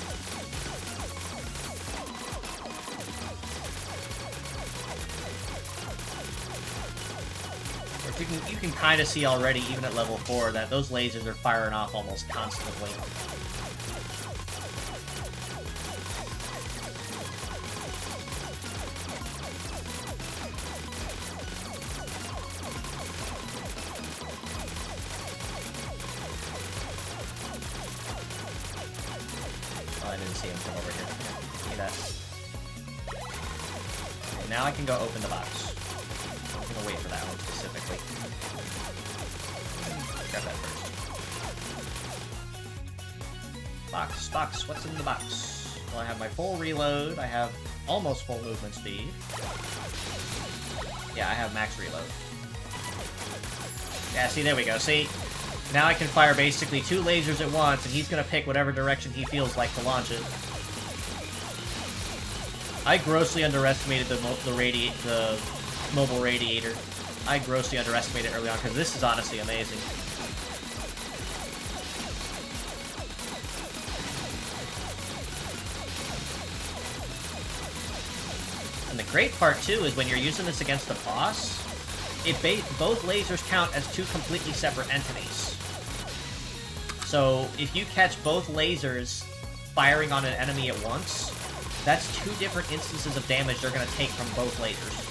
You can kind of see already, even at level 4, that those lasers are firing off almost constantly. Oh, I didn't see him from over here. See that? Okay, now I can go open the box. I'm gonna wait for that one specifically. Grab that first. Box. What's in the box? Well, I have my full reload. I have almost full movement speed. Yeah, I have max reload. Yeah, see, there we go. See? Now I can fire basically 2 lasers at once, and he's gonna pick whatever direction he feels like to launch it. I grossly underestimated the mobile radiator. I grossly underestimated it early on, because this is honestly amazing. And the great part, too, is when you're using this against the boss, both lasers count as 2 completely separate entities. So, if you catch both lasers firing on an enemy at once, that's 2 different instances of damage they're going to take from both lasers.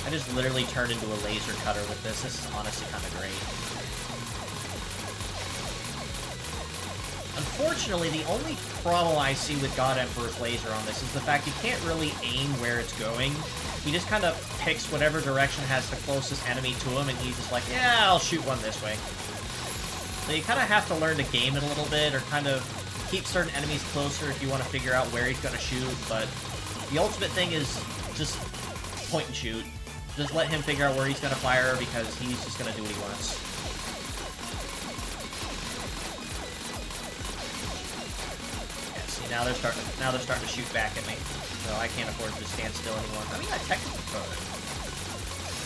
I just literally turned into a laser cutter with this. This is honestly kind of great. Unfortunately, the only problem I see with God Emperor's laser on this is the fact he can't really aim where it's going. He just kind of picks whatever direction has the closest enemy to him, and he's just like, yeah, I'll shoot one this way. So you kind of have to learn to game it a little bit, or kind of keep certain enemies closer if you want to figure out where he's going to shoot, but the ultimate thing is just point and shoot. Just let him figure out where he's going to fire, because he's just going to do what he wants. Now they're starting to shoot back at me, so I can't afford to stand still anymore. I mean, I technically could.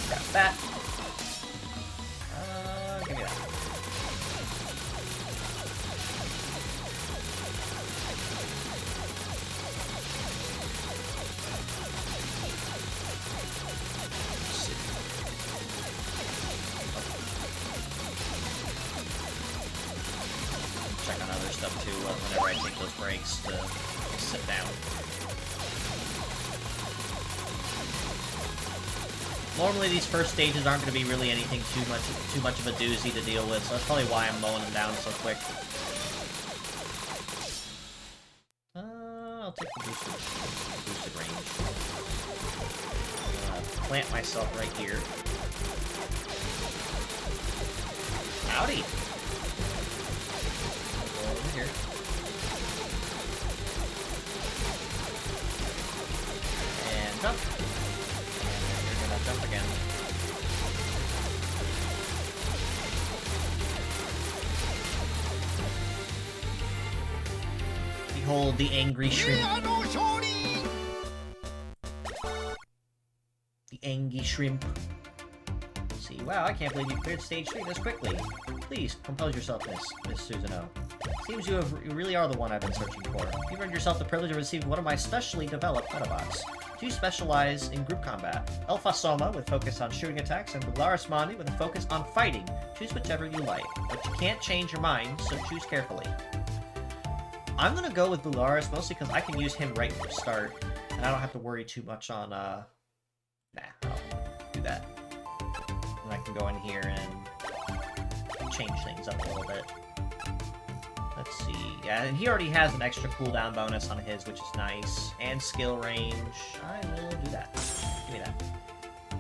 Grab that. Give me that. Check on other stuff too, whenever I take those breaks to sit down. Normally these first stages aren't going to be really anything too much of a doozy to deal with, so that's probably why I'm mowing them down so quick. I'll take the boosted range. Plant myself right here. Howdy! Over here. And jump. And you're gonna jump again. Behold the angry shrimp. The angry shrimp. Let's see. Wow, I can't believe you cleared stage 3 this quickly. Please, compose yourself, Miss Susanoo. Seems you really are the one I've been searching for. You've earned yourself the privilege of receiving one of my specially developed Medabots. 2 specialize in group combat. Alpha Soma with focus on shooting attacks, and Bularis Mondi with a focus on fighting. Choose whichever you like, but you can't change your mind, so choose carefully. I'm gonna go with Bularis, mostly because I can use him right from the start, and I don't have to worry too much on, I'll do that. And I can go in here and change things up a little bit. Let's see. Yeah, and he already has an extra cooldown bonus on his, which is nice. And skill range. I will do that. Give me that. I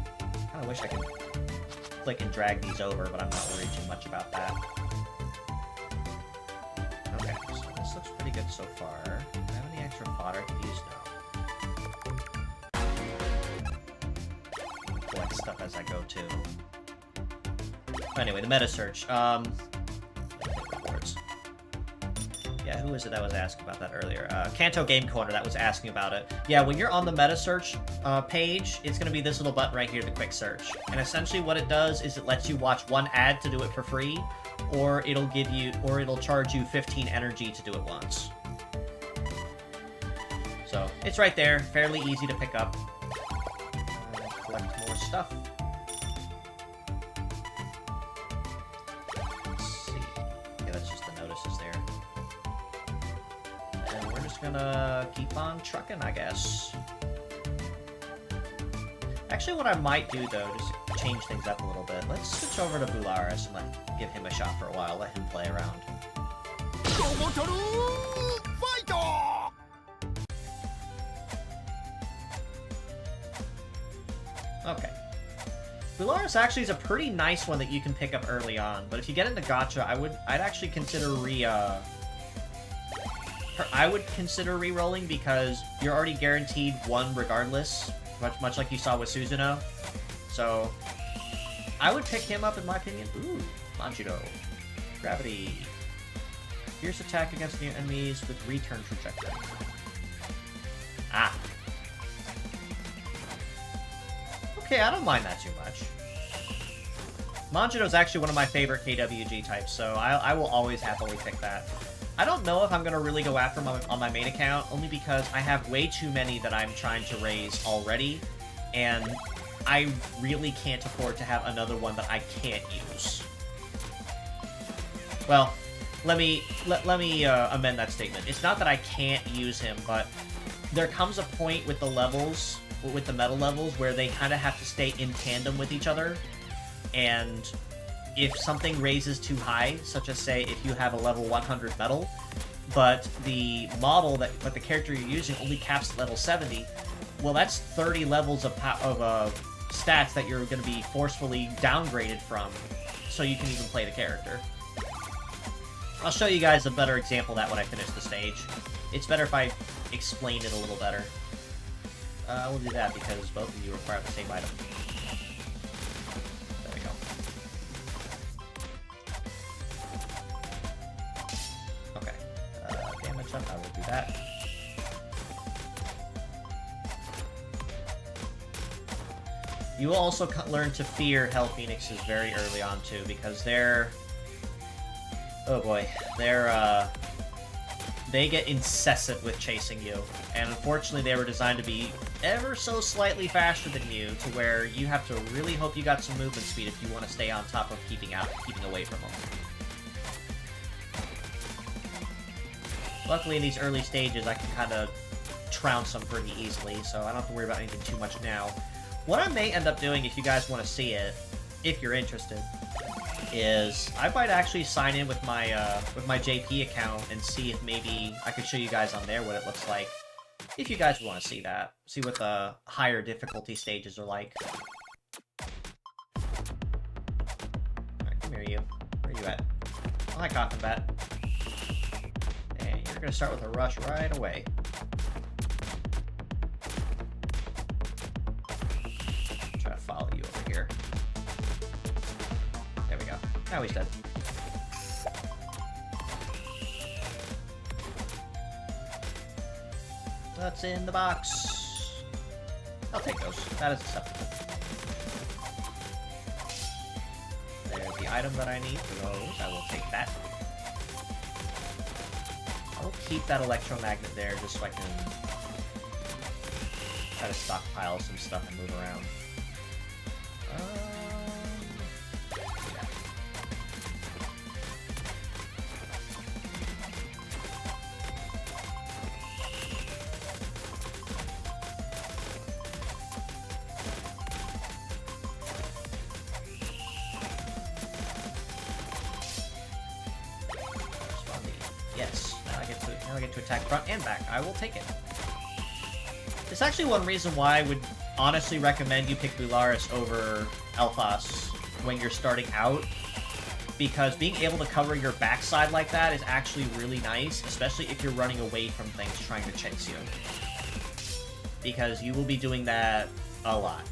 kinda wish I could click and drag these over, but I'm not worried too much about that. Okay, so this looks pretty good so far. Do I have any extra fodder to use now? Collect stuff as I go too. Anyway, the Metasearch. Yeah, who was it that was asking about that earlier? Kanto Game Corner that was asking about it. Yeah, when you're on the Metasearch page, it's going to be this little button right here, the quick search. And essentially what it does is it lets you watch one ad to do it for free, or it'll charge you 15 energy to do it once. So, it's right there, fairly easy to pick up. Collect more stuff. Let's see. Okay, that's just the notices there. And we're just gonna keep on trucking, I guess. Actually, what I might do, though, just to change things up a little bit, let's switch over to Bularis and give him a shot for a while, let him play around. Okay. Bularis actually is a pretty nice one that you can pick up early on, but if you get into gacha, I'd actually consider I would consider re-rolling because you're already guaranteed one regardless, much like you saw with Suzuno. So I would pick him up in my opinion. Ooh, Manjiro. Gravity. Fierce attack against near enemies with return trajectory. Ah. Okay, I don't mind that too much. Manjiro's actually one of my favorite KWG types, so I will always happily pick that. I don't know if I'm going to really go after him on my main account, only because I have way too many that I'm trying to raise already, and I really can't afford to have another one that I can't use. Well, let me amend that statement. It's not that I can't use him, but there comes a point with the levels, with the metal levels, where they kind of have to stay in tandem with each other, and if something raises too high, such as, say, if you have a level 100 metal, but the model but the character you're using only caps at level 70, well, that's 30 levels of stats that you're going to be forcefully downgraded from, so you can even play the character. I'll show you guys a better example of that when I finish the stage. It's better if I explain it a little better. We'll do that because both of you require the same item. There we go. Okay. Damage up, I will do that. You will also learn to fear Hell Phoenixes very early on, too, because they're... Oh boy. They get incessant with chasing you, and unfortunately they were designed to be ever so slightly faster than you, to where you have to really hope you got some movement speed if you want to stay on top of keeping away from them. Luckily in these early stages I can kind of trounce them pretty easily, so I don't have to worry about anything too much now. What I may end up doing, if you guys want to see it, if you're interested, is I might actually sign in with my JP account and see if maybe I could show you guys on there what it looks like. If you guys want to see that. See what the higher difficulty stages are like. Alright, come here, you. Where are you at? Oh, hi, Coffin Bat. And you're gonna start with a rush right away. Try to follow you over here. There we go. Now he's dead. What's in the box? I'll take those. That is acceptable. There's the item that I need for those. I will take that. I will keep that electromagnet there just so I can try to stockpile some stuff and move around. Yes, now I get to attack front and back. I will take it. It's actually one reason why I would honestly recommend you pick Bularis over Elphas when you're starting out, because being able to cover your backside like that is actually really nice, especially if you're running away from things trying to chase you. Because you will be doing that a lot.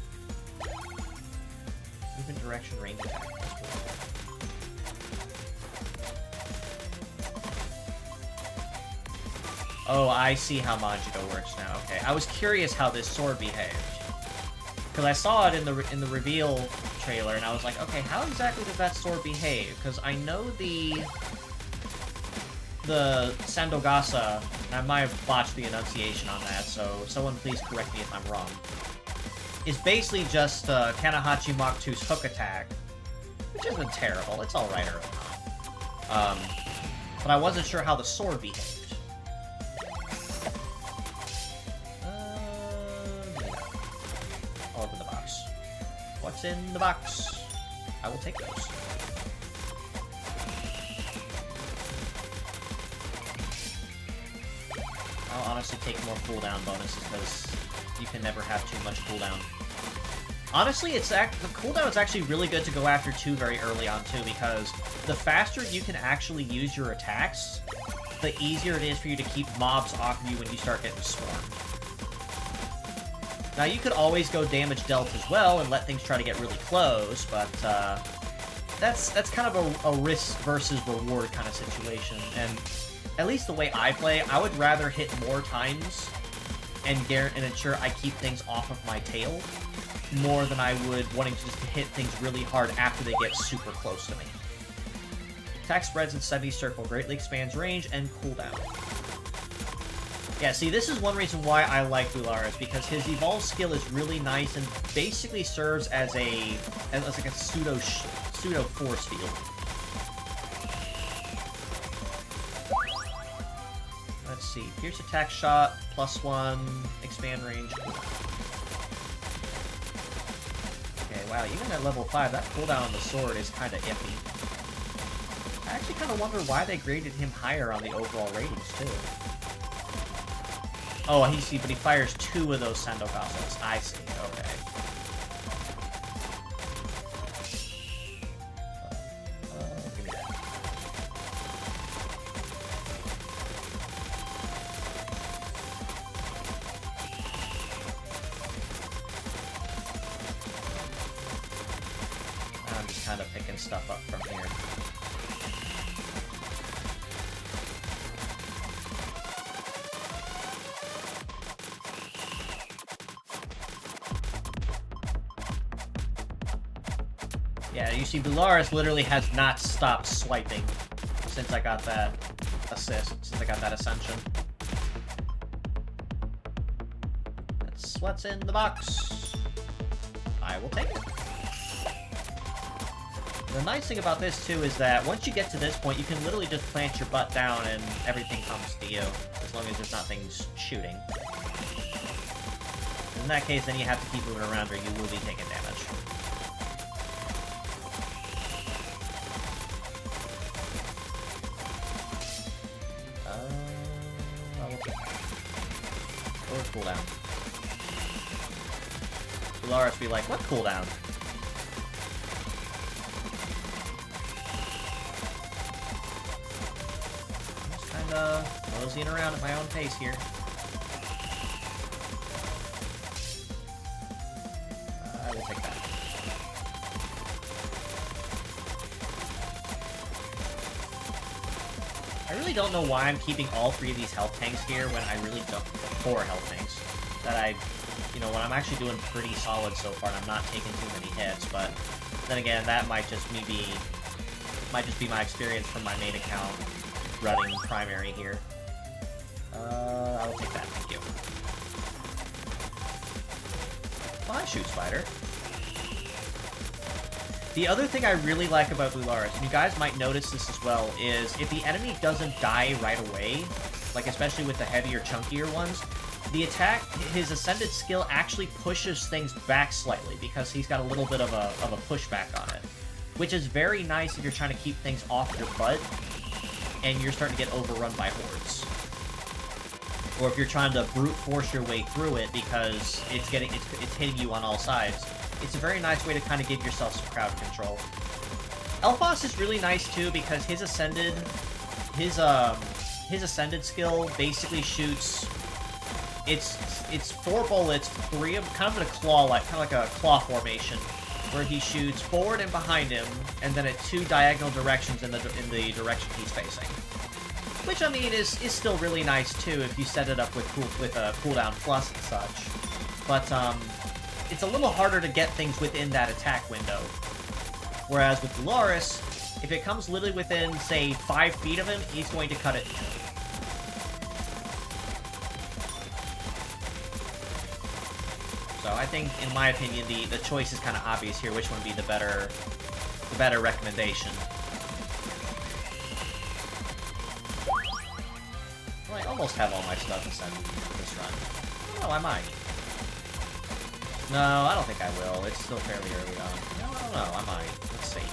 Movement direction, range attack. Oh, I see how Manjito works now. Okay, I was curious how this sword behaved. Because I saw it in the reveal trailer, and I was like, okay, how exactly does that sword behave? Because I know the Sandogasa, and I might have botched the enunciation on that, so someone please correct me if I'm wrong, is basically just Kanahachi Mach 2's hook attack, which isn't terrible. It's alright early on. But I wasn't sure how the sword behaved. I'll open the box. What's in the box? I will take those. I'll honestly take more cooldown bonuses, because you can never have too much cooldown. Honestly, the cooldown is actually really good to go after 2 very early on, too, because the faster you can actually use your attacks, the easier it is for you to keep mobs off of you when you start getting swarmed. Now, you could always go damage dealt as well and let things try to get really close, but that's kind of a risk versus reward kind of situation, and at least the way I play, I would rather hit more times and ensure I keep things off of my tail more than I would wanting to just hit things really hard after they get super close to me. Attack spreads in semicircle, greatly expands range and cooldown. Yeah, see, this is one reason why I like Bularis, because his evolve skill is really nice and basically serves as like a pseudo force field. Let's see, pierce attack shot, +1, expand range. Okay, wow, even at level 5, that cooldown on the sword is kind of iffy. I actually kind of wonder why they graded him higher on the overall ratings, too. Oh, but he fires 2 of those Sandogasas. I see, okay. Give me that. I'm just kind of picking stuff up from here. Yeah, you see, Bularis literally has not stopped swiping since I got that assist, since I got that ascension. That's what's in the box. I will take it. The nice thing about this, too, is that once you get to this point, you can literally just plant your butt down and everything comes to you, as long as there's nothing shooting. In that case, then you have to keep moving around or you will be taking damage. Or cooldown. Bularis be like, what cooldown? I'm just kinda moseying around at my own pace here. I will take that. I really don't know why I'm keeping all 3 of these health tanks here when I really don't. 4 health tanks. That when I'm actually doing pretty solid so far and I'm not taking too many hits, but then again, that might just be my experience from my main account running primary here. I will take that, thank you. Fly shoot spider. The other thing I really like about Bularis, and you guys might notice this as well, is if the enemy doesn't die right away, like especially with the heavier, chunkier ones, the attack, his Ascended skill actually pushes things back slightly, because he's got a little bit of a pushback on it. Which is very nice if you're trying to keep things off your butt, and you're starting to get overrun by hordes. Or if you're trying to brute force your way through it because it's hitting you on all sides. It's a very nice way to kind of give yourself some crowd control. Elphos is really nice too because his Ascended skill basically shoots. It's 4 bullets, 3 of kind of in a kind of like a claw formation, where he shoots forward and behind him, and then at 2 diagonal directions in the direction he's facing. Which, I mean, is still really nice, too, if you set it up with a cooldown plus and such. But, it's a little harder to get things within that attack window. Whereas with Dolores, if it comes literally within, say, 5 feet of him, he's going to cut it. So I think, in my opinion, the choice is kind of obvious here, which one would be the better recommendation. Well, I almost have all my stuff ascended this run. Oh, I might. No, I don't think I will. It's still fairly early on. No, I don't know. I might. Let's see.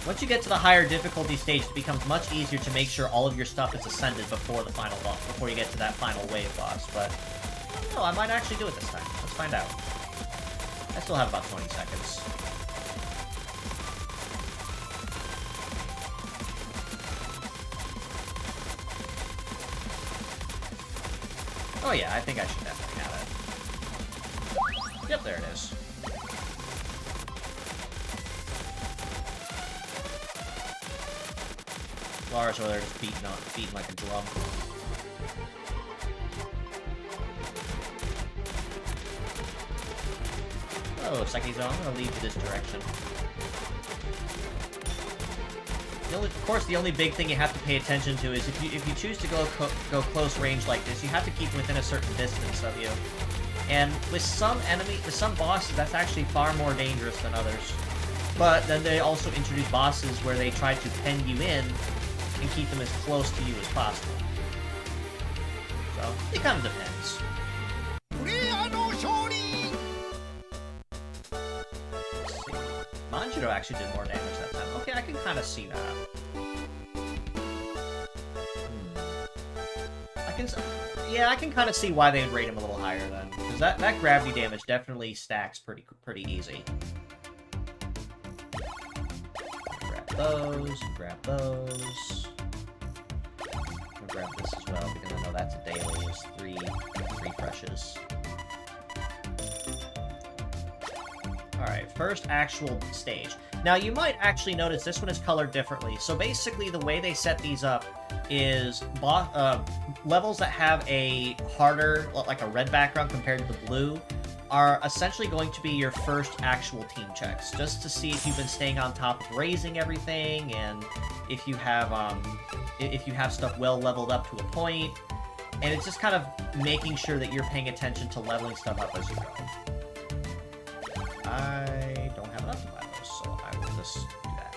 Once you get to the higher difficulty stage, it becomes much easier to make sure all of your stuff is ascended before the final boss, before you get to that final wave boss, but... No, I might actually do it this time. Let's find out. I still have about 20 seconds. Oh yeah, I think I should definitely have it. Yep, there it is. Lars over there just beating like a drum. Oh, Seki Zone, I'm gonna leave you this direction. Of course, the only big thing you have to pay attention to is if you choose to go close range like this, you have to keep within a certain distance of you. And with some bosses, that's actually far more dangerous than others. But then they also introduce bosses where they try to pen you in and keep them as close to you as possible. So, it kind of depends. Manjiro actually did more damage that time. Okay, I can kind of see that. I can kind of see why they would rate him a little higher then, because that gravity damage definitely stacks pretty easy. Grab those. I'm gonna grab this as well because I know that's a daily. It's three refreshes. Alright, first actual stage. Now, you might actually notice this one is colored differently. So basically, the way they set these up is levels that have a harder, like a red background compared to the blue, are essentially going to be your first actual team checks, just to see if you've been staying on top of raising everything, and if you have stuff well leveled up to a point, and it's just kind of making sure that you're paying attention to leveling stuff up as you go. I don't have enough to buy those, so I will just do that.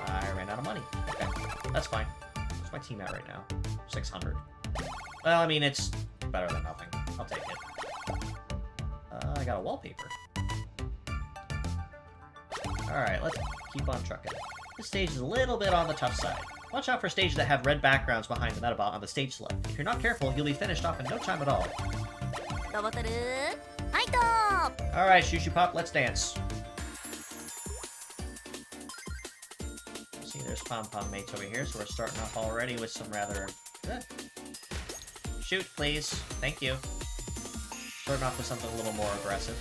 I ran out of money. Okay, that's fine. What's my team at right now? 600. Well, I mean, it's better than nothing. I'll take it. I got a wallpaper. Alright, let's keep on trucking. This stage is a little bit on the tough side. Watch out for stages that have red backgrounds behind the Medabot on the stage select. If you're not careful, you'll be finished off in no time at all. Alright, Shushu Pop, let's dance. See, there's pom-pom mates over here, so we're starting off already with some rather... Shoot, please. Thank you. Starting off with something a little more aggressive.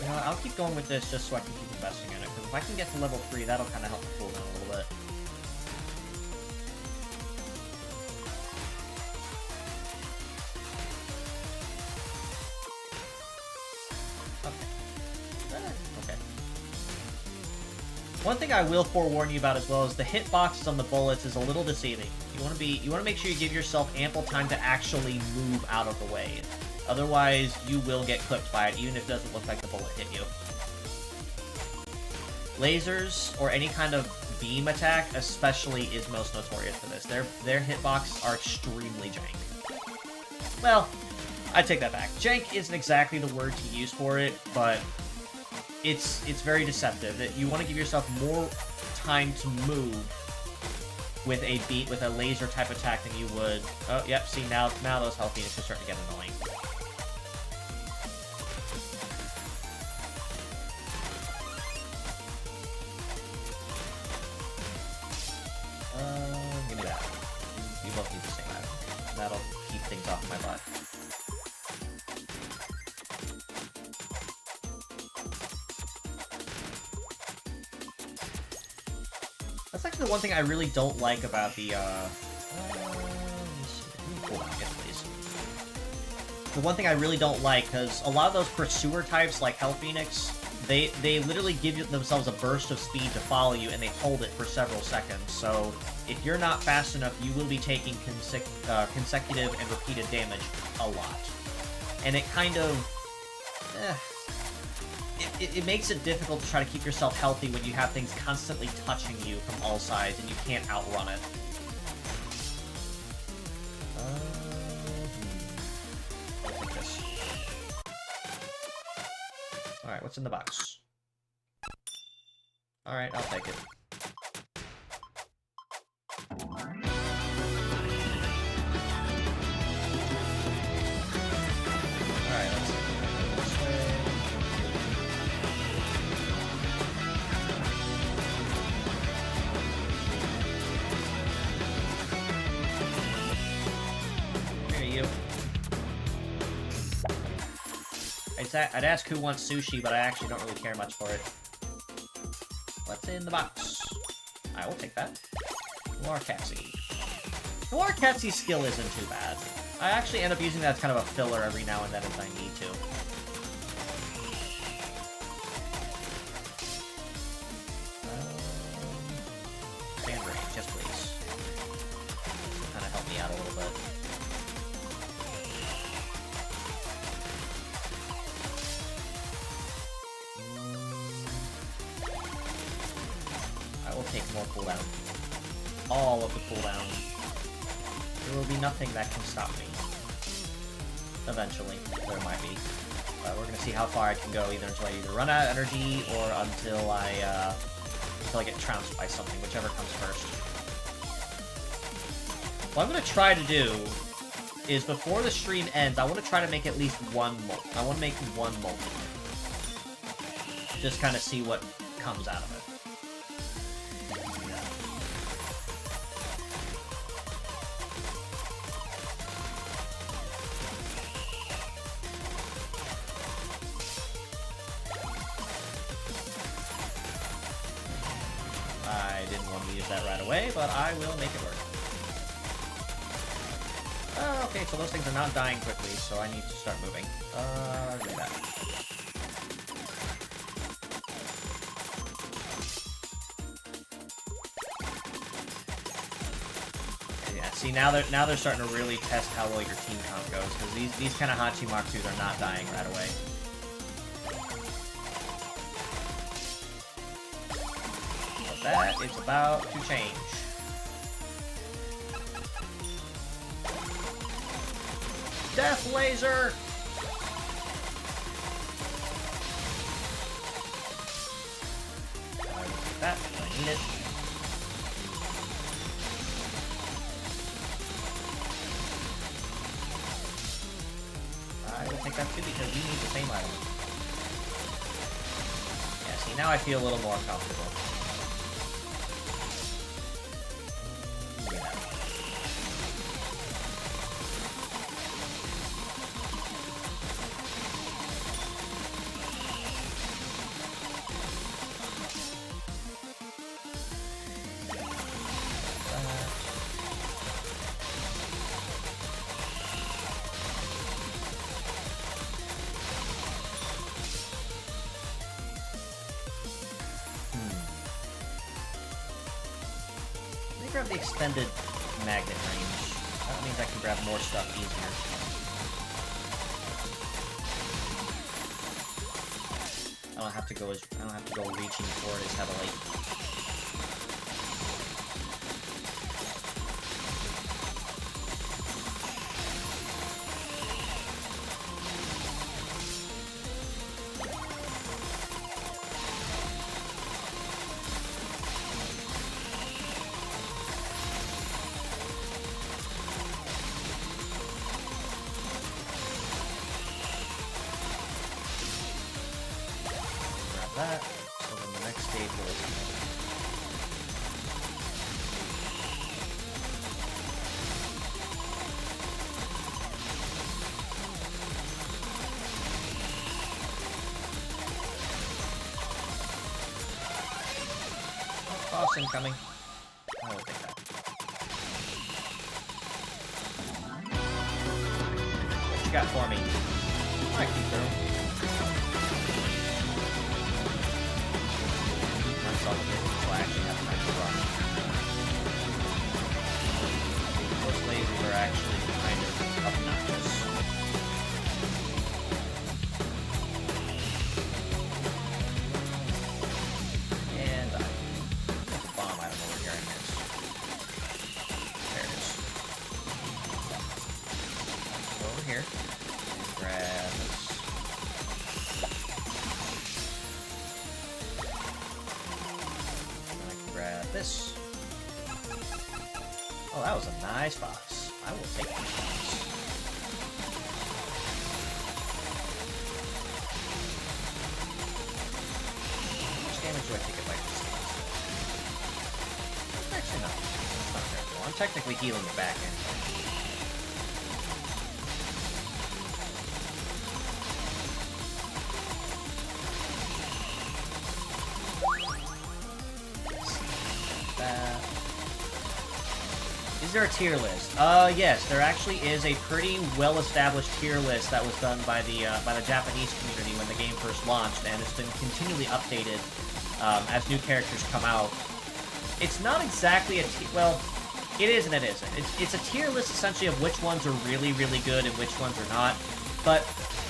You know, I'll keep going with this just so I can keep investing in it, because if I can get to level 3, that'll kind of help me cool down a little bit. Okay. One thing I will forewarn you about as well is the hitboxes on the bullets is a little deceiving. You want to make sure you give yourself ample time to actually move out of the way. Otherwise, you will get clipped by it, even if it doesn't look like the bullet hit you. Lasers, or any kind of beam attack, especially, is most notorious for this. Their hitboxes are extremely jank. Well, I take that back. Jank isn't exactly the word to use for it, but it's very deceptive. You want to give yourself more time to move with a laser type attack than you would. Oh, yep. See, now those health units are starting to get annoying. Give me that. You both need the same item. That'll keep things off my butt. That's actually the one thing I really don't like about the, let me see. Let me pull that again, please. The one thing I really don't like, because a lot of those pursuer types, like Hell Phoenix, they literally give themselves a burst of speed to follow you, and they hold it for several seconds, so if you're not fast enough, you will be taking consecutive and repeated damage a lot. And it kind of... It makes it difficult to try to keep yourself healthy when you have things constantly touching you from all sides and you can't outrun it. I'll take this. Alright, what's in the box? Alright, I'll take it. Alright, let's see. This way. I'd ask who wants sushi, but I actually don't really care much for it. What's in the box? I will take that. Larkatsi. The Larkatsi skill isn't too bad. I actually end up using that as kind of a filler every now and then if I need to. Band range, yes please. Kind of help me out a little bit. I will take more cooldown. All of the cooldown. There will be nothing that can stop me. Eventually, there might be. But we're gonna see how far I can go, either until I run out of energy, or until I get trounced by something, whichever comes first. What I'm gonna try to do is, before the stream ends, I want to try to make at least one molt. I want to make one multi. Just kind of see what comes out of it. I didn't want to use that right away, but I will make it work. Okay, so those things are not dying quickly, so I need to start moving. Do that. Yeah, see, now they're starting to really test how well your team comp goes, because these kind of Hachimatsus are not dying right away. That is about to change. Death laser! I will take that, I need it. I will take that too because we need the same item. Yeah, see, now I feel a little more comfortable. Grab the extended magnet range. That means I can grab more stuff easier. I don't have to go reaching for it as heavily. That, so then the next stage will come. boss incoming. I will take that. What you got for me? Alright, keep through. Myself a bit, so I actually have time to run. Those lasers are actually kind of obnoxious. And there's a bomb, I don't know where hearing is. There it is. Go over here. Grab this. And I can grab this. Oh, that was a nice box. I will take this box. How much damage do I take if I just actually not. That's not terrible. I'm technically healing the back end. Is there a tier list? Yes, there actually is a pretty well-established tier list that was done by the Japanese community when the game first launched, and it's been continually updated as new characters come out. It's not exactly a tier... Well, it is and it isn't. It's a tier list, essentially, of which ones are really, really good and which ones are not. But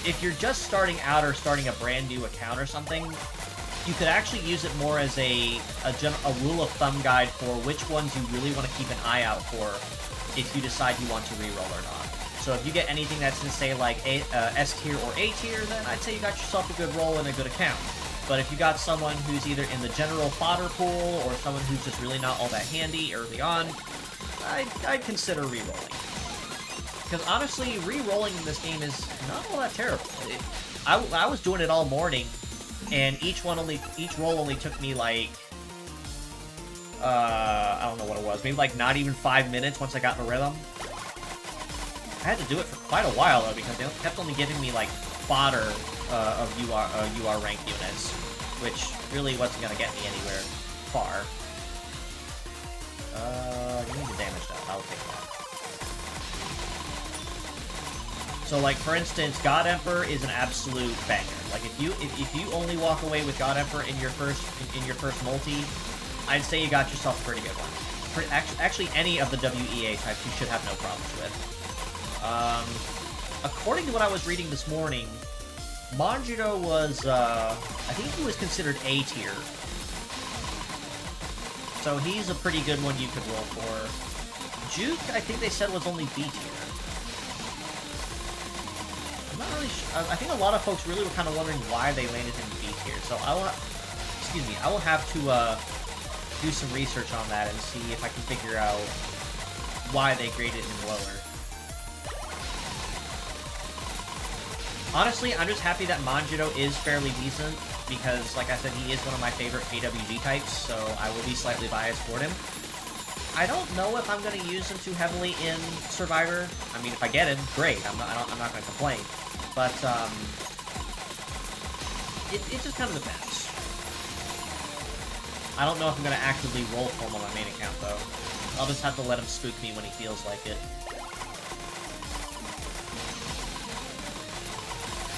if you're just starting out or starting a brand new account or something, you could actually use it more as a rule of thumb guide for which ones you really want to keep an eye out for if you decide you want to reroll or not. So if you get anything that's in, say, like S tier or A tier, then I'd say you got yourself a good roll and a good account. But if you got someone who's either in the general fodder pool or someone who's just really not all that handy early on, I'd consider rerolling. Because honestly, rerolling in this game is not all that terrible. I was doing it all morning, and each roll only took me like, I don't know what it was, maybe like not even 5 minutes once I got in the rhythm. I had to do it for quite a while though, because they kept only giving me like fodder of UR rank units, which really wasn't going to get me anywhere far. You need to damage that, I'll take that. So, like, for instance, God Emperor is an absolute banger. Like, if you only walk away with God Emperor in your first multi, I'd say you got yourself a pretty good one. Actually, any of the WEA types you should have no problems with. According to what I was reading this morning, Manjiro was, I think he was considered A tier. So he's a pretty good one you could roll for. Juke, I think they said was only B tier. I'm not really sure. I think a lot of folks really were kind of wondering why they landed in B tier. So I will have to do some research on that and see if I can figure out why they graded him lower. Honestly, I'm just happy that Manjiro is fairly decent, because, like I said, he is one of my favorite KWG types, so I will be slightly biased toward him. I don't know if I'm going to use him too heavily in Survivor. I mean, if I get him, great. I'm not going to complain. But, it just kind of depends. I don't know if I'm going to actively roll for him on my main account, though. I'll just have to let him spook me when he feels like it.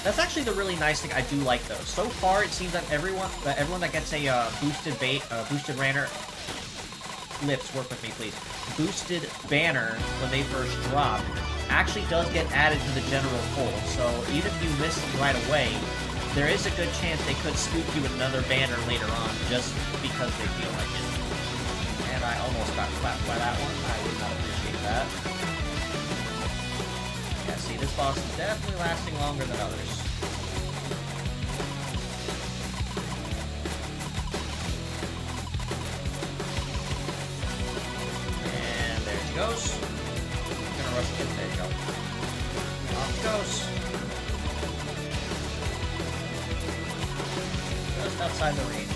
That's actually the really nice thing I do like, though. So far, it seems that everyone that gets a boosted banner, lips, work with me, please. Boosted banner when they first drop actually does get added to the general pool. So even if you miss them right away, there is a good chance they could spook you with another banner later on, just because they feel like it. And I almost got clapped by that one. I would not appreciate that. Yeah, see, this boss is definitely lasting longer than others. And there she goes. I'm gonna rush it. There you go. Off it goes. Just outside the range.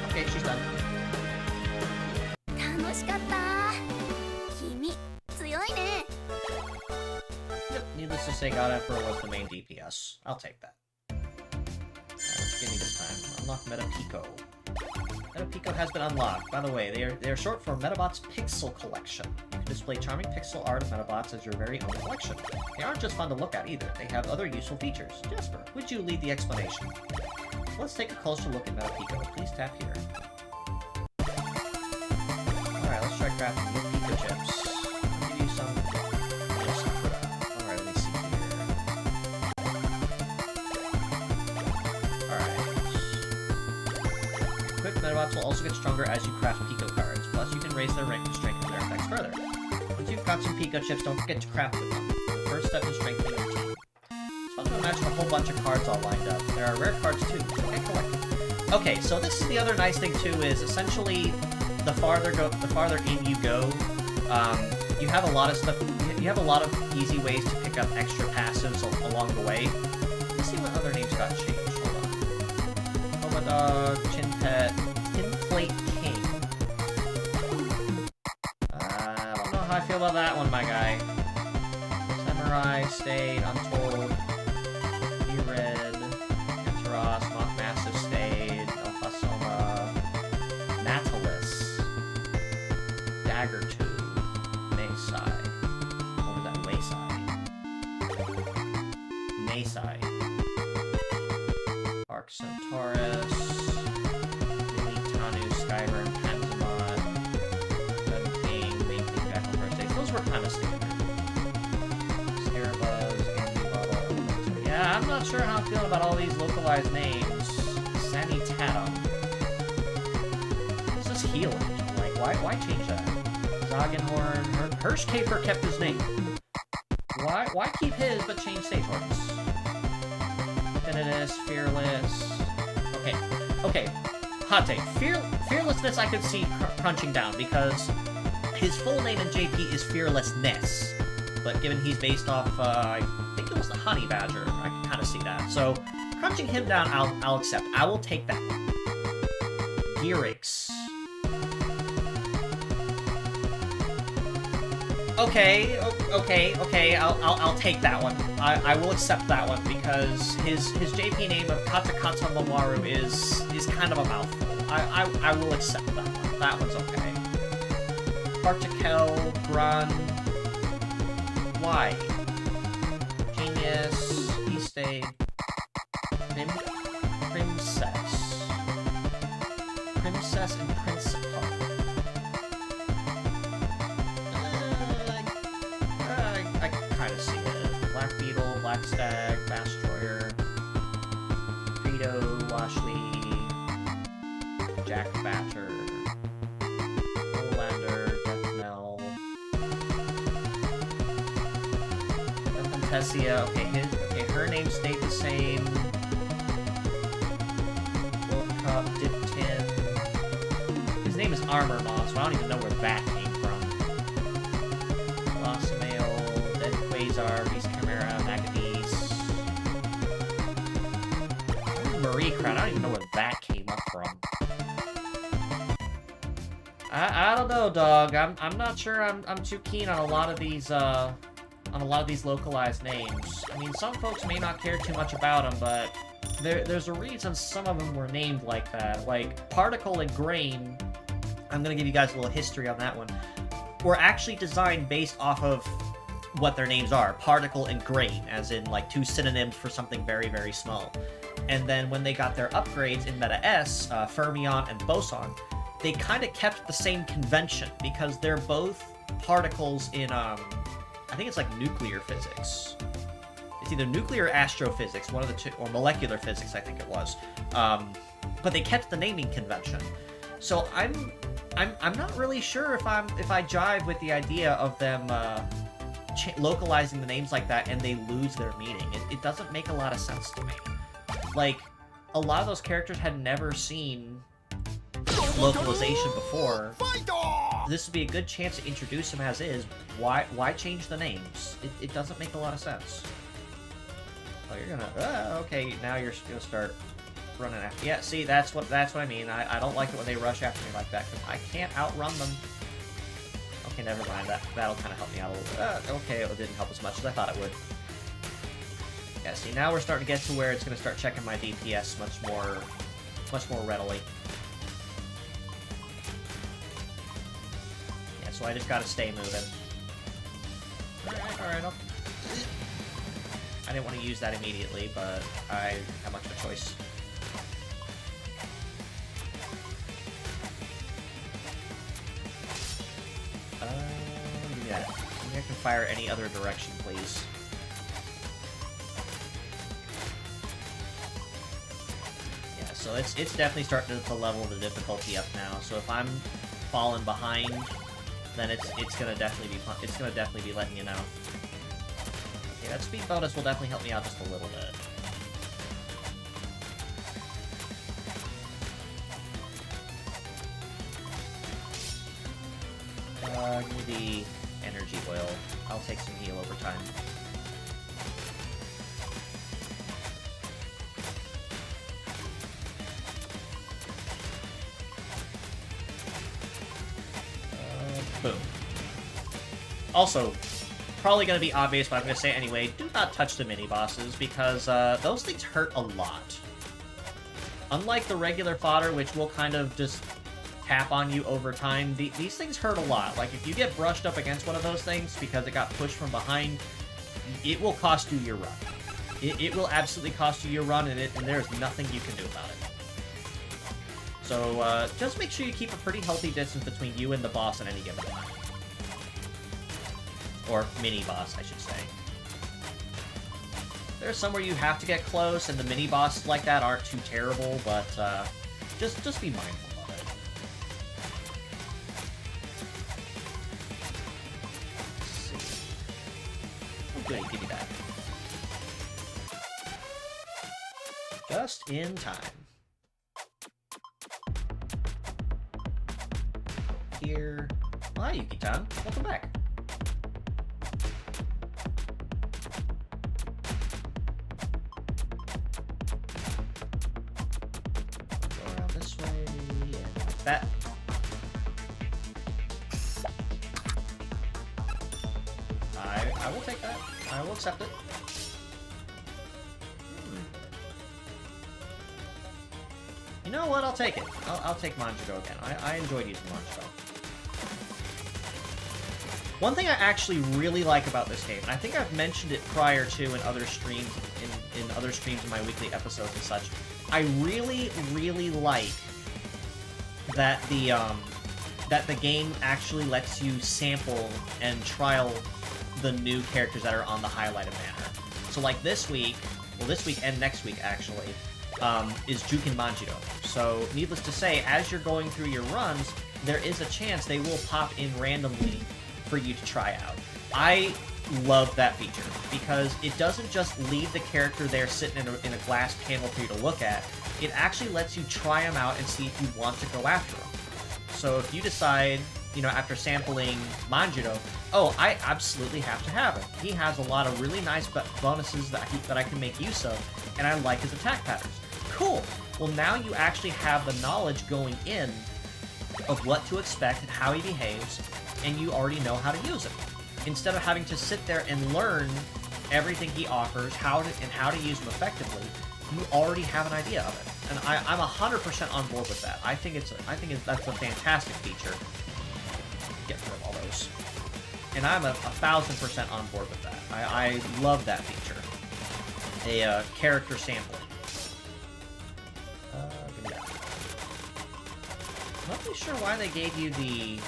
Okay, she's done. 楽しかった君 say God Emperor was the main DPS. I'll take that. Alright, give me this time. Unlock Metapico. Metapico has been unlocked. By the way, they are short for Medabots Pixel Collection. You can display charming pixel art of Medabots as your very own collection. They aren't just fun to look at either. They have other useful features. Jasper, would you lead the explanation? Let's take a closer look at Metapico. Please tap here. Alright, let's try crafting with Pico chips. I'll give you some... Alright, let me see here. Alright. Equipped Medabots will also get stronger as you craft Pico cards. Plus, you can raise their rank to strengthen their effects further. Once you've got some Pico chips, don't forget to craft with them. The first step is strengthening your team. It's fun to imagine a whole bunch of cards all lined up. There are rare cards too, so get collected. Okay, so this is the other nice thing too, is essentially the farther in you go, you have a lot of stuff. You have a lot of easy ways to pick up extra passives along the way. Let's see what other names got changed. Hold on. Coma Dog, Chin Pet, Tinplate King. I don't know how I feel about that one, my guy. Samurai, Stayed, Untold, E-Red, Enteros, Mock Massive Stayed, Alphasoma, Natalis, Daggertooth, Mayside. What was that? Mayside. Arc Centaurus, Militanu, Skyrim, Panzamon, Gun King, Making Jackal First Days. Those were kind of standard. Yeah, I'm not sure how I'm feeling about all these localized names. Sanitatum. It's just healing. Like, why change that? Zoggenhorn. Hirschkafer kept his name. Why keep his but change Sagehorns? Infinitus, Fearless. Okay. Hot take. Fearlessness I could see crunching down because his full name in JP is Fearlessness. But given he's based off, I think it was the Honey Badger, I can kind of see that. So, crunching him down, I'll accept. I will take that one. Gearix. Okay, I'll take that one. I will accept that one because his JP name of Katakata Mawaru is kind of a mouthful. I will accept that one. That one's okay. Partikel, Grun. Why? Genius, he stayed. Princess and Principal. I kind of see it. Black Beetle, Black Stag, Bastroyer, Frito, Washley, Jack Batcher, Olander, Deathnell. Tessia, okay, her name stayed the same. World Cup, Diptin. His name is Armor Moss, so I don't even know where that came from. Blossomale, Dead Quasar, Beast Chimera, Magadis. Marie Crown, I don't even know where that came up from. I don't know, dog. I'm not sure I'm too keen on a lot of these localized names. I mean, some folks may not care too much about them, but there's a reason some of them were named like that. Like, Particle and Grain, I'm gonna give you guys a little history on that one, were actually designed based off of what their names are. Particle and Grain, as in, like, two synonyms for something very, very small. And then when they got their upgrades in Meta S, Fermion and Boson, they kind of kept the same convention, because they're both particles in, I think it's like nuclear physics. It's either nuclear or astrophysics, one of the two, or molecular physics, I think it was. But they kept the naming convention. So I'm not really sure if I jive with the idea of them localizing the names like that and they lose their meaning. It doesn't make a lot of sense to me. Like, a lot of those characters had never seen localization before. This would be a good chance to introduce them as is. Why change the names? It doesn't make a lot of sense. Oh, you're gonna... okay, now you're gonna start running after... Yeah, see, that's what I mean. I don't like it when they rush after me like that, because I can't outrun them. Okay, never mind. That'll kind of help me out a little bit. Okay, it didn't help as much as I thought it would. Yeah, see, now we're starting to get to where it's going to start checking my DPS much more readily. Yeah, so I just gotta stay moving. Alright, I didn't want to use that immediately, but I have much of a choice. Give me that. Maybe I can fire any other direction, please. Yeah, so it's definitely starting to level the difficulty up now. So if I'm falling behind, then it's gonna definitely be letting you know. Okay, that speed bonus will definitely help me out just a little bit. Give me the energy oil. I'll take some heal over time. Boom. Also, probably going to be obvious, but I'm going to say it anyway, do not touch the mini-bosses, because those things hurt a lot. Unlike the regular fodder, which will kind of just tap on you over time, these things hurt a lot. Like, if you get brushed up against one of those things because it got pushed from behind, it will cost you your run. It will absolutely cost you your run, and there's nothing you can do about it. So, just make sure you keep a pretty healthy distance between you and the boss at any given time. Or mini-boss, I should say. There's some where you have to get close, and the mini-bosses like that aren't too terrible, but, just be mindful of it. Let's see. Oh, good, give me that. Just in time. Here. Well, hi, Yuki-chan. Welcome back. Go around this way, and like that. I will take that. I will accept it. You know what? I'll take it. I'll take Manjiro again. I enjoyed using Manjiro. One thing I actually really like about this game, and I think I've mentioned it prior to in other streams, in other streams in my weekly episodes and such, I really, really like that the game actually lets you sample and trial the new characters that are on the highlighted banner. So like this week and next week actually, is Jukin Manjiro. So, needless to say, as you're going through your runs, there is a chance they will pop in randomly for you to try out. I love that feature, because it doesn't just leave the character there sitting in a glass panel for you to look at, it actually lets you try them out and see if you want to go after them. So if you decide, you know, after sampling Manjiro, oh, I absolutely have to have him. He has a lot of really nice bonuses that I can make use of, and I like his attack patterns. Cool. Well, now you actually have the knowledge going in of what to expect and how he behaves, and you already know how to use him. Instead of having to sit there and learn everything he offers, how to use him effectively, you already have an idea of it. And I'm 100% on board with that. I think that's a fantastic feature. Get rid of all those. And I'm 1,000% on board with that. I love that feature. A character sampling. Give me that. I'm not really sure why they gave you the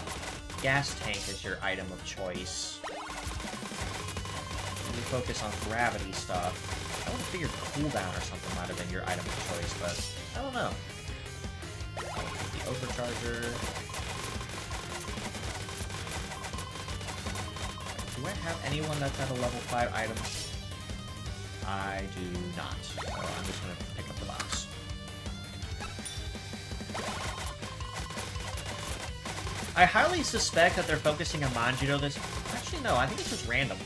gas tank as your item of choice. You focus on gravity stuff. I would have figured cooldown or something might have been your item of choice, but I don't know. The overcharger. Do I have anyone that's at a level 5 item? I do not. So I'm just going to pick up the box. I highly suspect that they're focusing on Manjiro this... Actually, no, I think it's just random.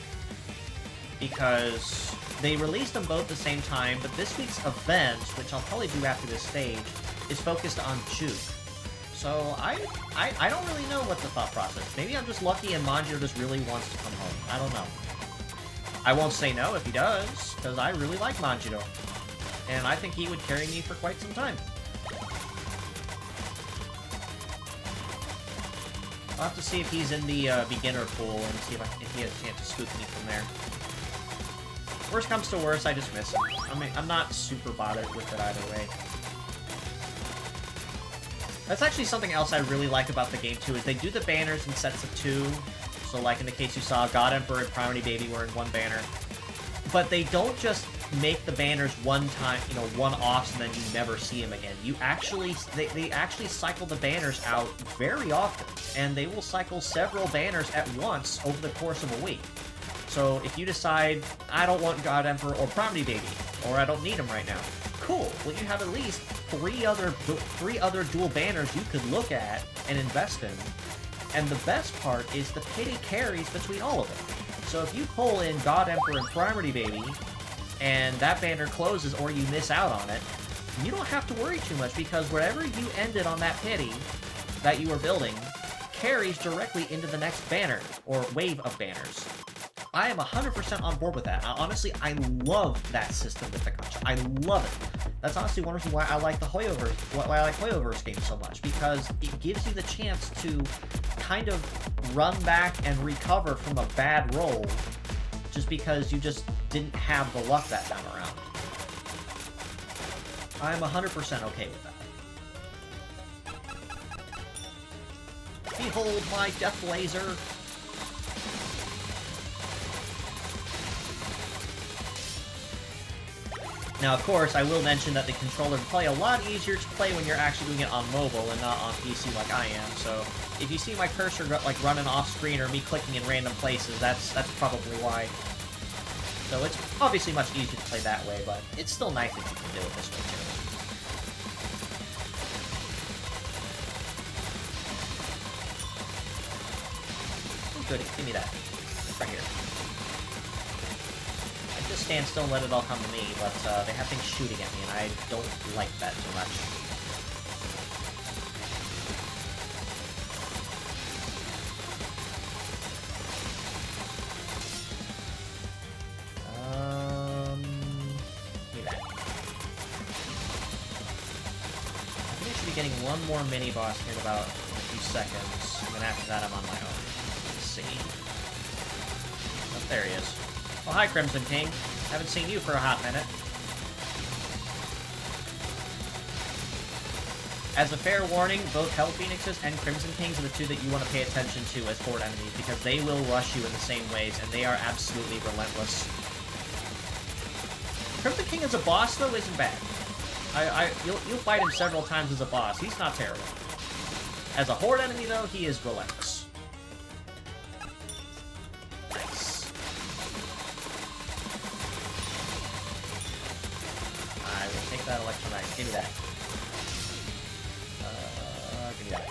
Because they released them both at the same time, but this week's event, which I'll probably do after this stage, is focused on Juke. So I don't really know what the thought process. Maybe I'm just lucky and Manjiro just really wants to come home. I don't know. I won't say no if he does, because I really like Manjiro. And I think he would carry me for quite some time. I'll have to see if he's in the beginner pool and see if he has a chance to scoop me from there. Worst comes to worst, I just miss him. I mean, I'm not super bothered with it either way. That's actually something else I really like about the game, too, is they do the banners in sets of 2. So, like in the case you saw, God Emperor and Priority Baby were in one banner. But they don't just make the banners one time, you know, one-offs, and then you never see them again. You actually, they actually cycle the banners out very often, and they will cycle several banners at once over the course of a week. So if you decide, I don't want God Emperor or Priority Baby, or I don't need them right now, cool. Well, you have at least three other dual banners you could look at and invest in. And the best part is the pity carries between all of them. So if you pull in God Emperor and Priority Baby, and that banner closes or you miss out on it, you don't have to worry too much, because wherever you ended on that pity that you were building carries directly into the next banner, or wave of banners. I am 100% on board with that. Honestly, I love that system with the gacha. I love it. That's honestly one reason why I like the Hoyoverse, why I like Hoyoverse games so much, because it gives you the chance to kind of run back and recover from a bad roll, just because you just didn't have the luck that time around. I'm 100% okay with that. Behold my death laser! Now, of course, I will mention that the controller is probably a lot easier to play when you're actually doing it on mobile and not on PC like I am, so if you see my cursor like running off screen or me clicking in random places, that's probably why. So it's obviously much easier to play that way, but it's still nice that you can do it this way too. Oh, goody, give me that. Right here. Just stand still and let it all come to me, but they have things shooting at me, and I don't like that too much. Give me that. I think I should be getting one more mini-boss here in about a few seconds, and then after that I'm on my own. Let's see. Oh, there he is. Well, hi, Crimson King. Haven't seen you for a hot minute. As a fair warning, both Hell Phoenixes and Crimson Kings are the two that you want to pay attention to as horde enemies, because they will rush you in the same ways, and they are absolutely relentless. Crimson King as a boss, though, isn't bad. You'll fight him several times as a boss. He's not terrible. As a horde enemy, though, he is relentless. Take that electromagnet. Give me that. Give me that.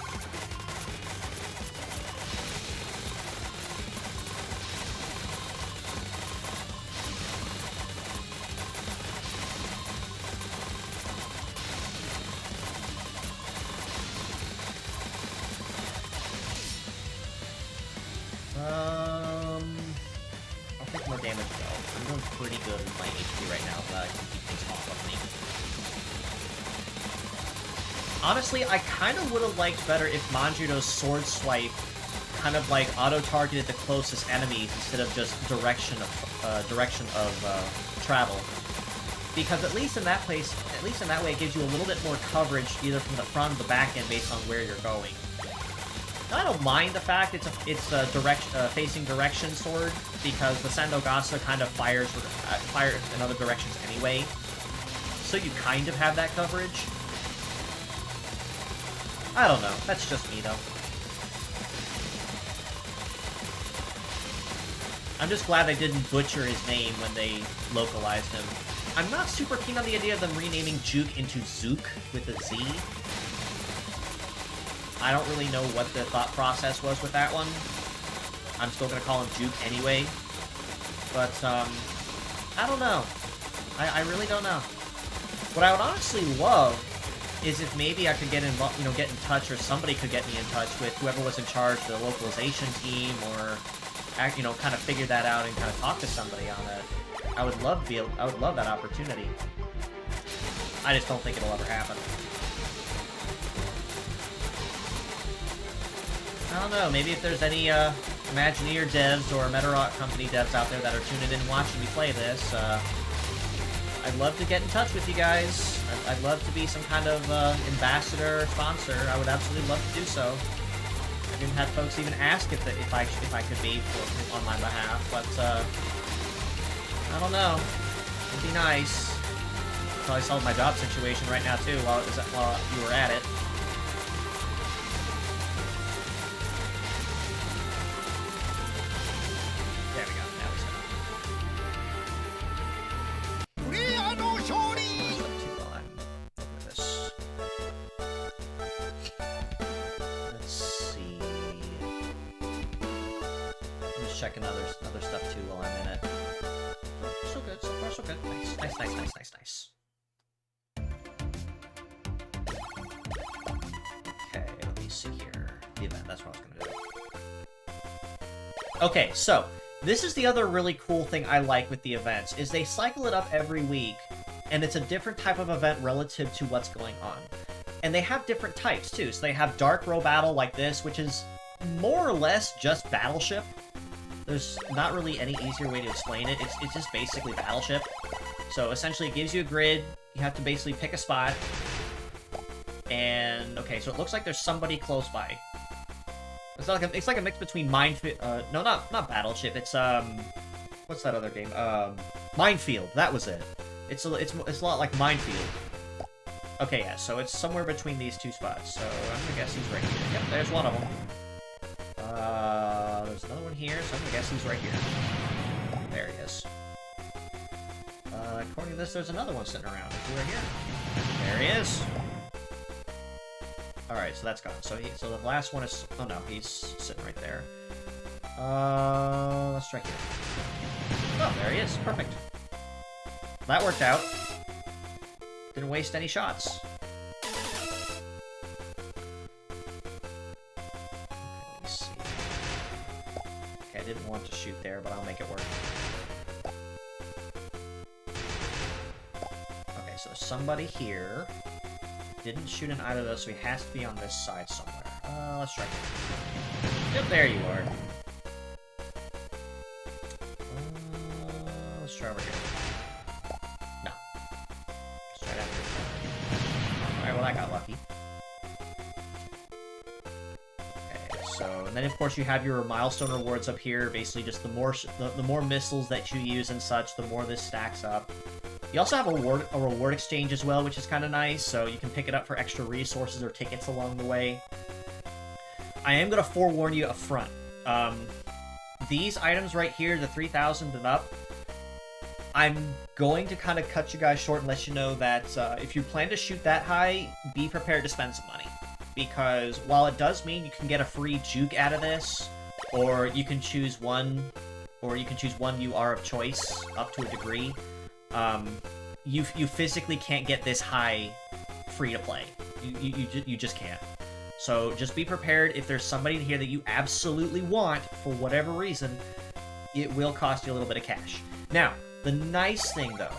I'll take more damage though. I'm doing pretty good with my HP right now, so I can keep things off of me. Honestly, I kind of would have liked better if Manjiro's sword swipe kind of like auto-targeted the closest enemies instead of just direction of travel. Because at least in that way, it gives you a little bit more coverage either from the front or the back end based on where you're going. Now, I don't mind the fact it's a facing direction sword, because the Sandogasa kind of fires in other directions anyway. So you kind of have that coverage. I don't know. That's just me, though. I'm just glad they didn't butcher his name when they localized him. I'm not super keen on the idea of them renaming Juke into Zook with a Z. I don't really know what the thought process was with that one. I'm still gonna call him Juke anyway. But, I don't know. I really don't know. What I would honestly love is if maybe I could get involved, get in touch, or somebody could get me in touch with whoever was in charge of the localization team, or you know, kind of figure that out and kind of talk to somebody on it. I would love that opportunity. I just don't think it'll ever happen. I don't know, maybe if there's any Imagineer devs or Medarot company devs out there that are tuning in and watching me play this, I'd love to get in touch with you guys. I'd love to be some kind of ambassador or sponsor. I would absolutely love to do so. I've even had folks even ask if I could be on my behalf, but I don't know. It'd be nice. Probably solve my job situation right now too while you were at it. There we go. Now we set up. Let's see. I'm just checking other stuff too while I'm in it. So good. So far, so good. Nice. Nice. Okay, let me see here. The event, that's what I was gonna do. Okay, so this is the other really cool thing I like with the events, is they cycle it up every week, and it's a different type of event relative to what's going on. And they have different types, too. So they have Dark Row Battle like this, which is more or less just Battleship. There's not really any easier way to explain it. It's just basically Battleship. So essentially it gives you a grid, you have to basically pick a spot, and okay, so it looks like there's somebody close by. It's like a mix between Minefield, no, not Battleship, it's what's that other game? Minefield, that was it. It's a lot like Minefield. Okay, yeah, so it's somewhere between these two spots, so I'm gonna guess he's right here. Yep, there's one of them. There's another one here, so I'm gonna guess he's right here. There he is. According to this, there's another one sitting around. Is he right here? There he is. Alright, so that's gone. So the last one is... Oh no, he's sitting right there. Let's try here. Oh, there he is. Perfect. That worked out. Didn't waste any shots. Okay, let me see. Okay, I didn't want to shoot there, but I'll make it work. Okay, so somebody here didn't shoot in either of those, so he has to be on this side somewhere. Let's try here. Yep, there you are. Let's try over here. No. Let's try down here. Alright, well that got lucky. Okay, so, and then of course you have your milestone rewards up here, basically just the more missiles that you use and such, the more this stacks up. You also have a reward exchange as well, which is kind of nice, so you can pick it up for extra resources or tickets along the way. I am going to forewarn you up front. These items right here, the 3,000 and up, I'm going to kind of cut you guys short and let you know that if you plan to shoot that high, be prepared to spend some money. Because while it does mean you can get a free juke out of this, or you can choose one UR of choice up to a degree, you physically can't get this high free to play. You just can't. So just be prepared. If there's somebody here that you absolutely want for whatever reason, it will cost you a little bit of cash. Now, the nice thing though,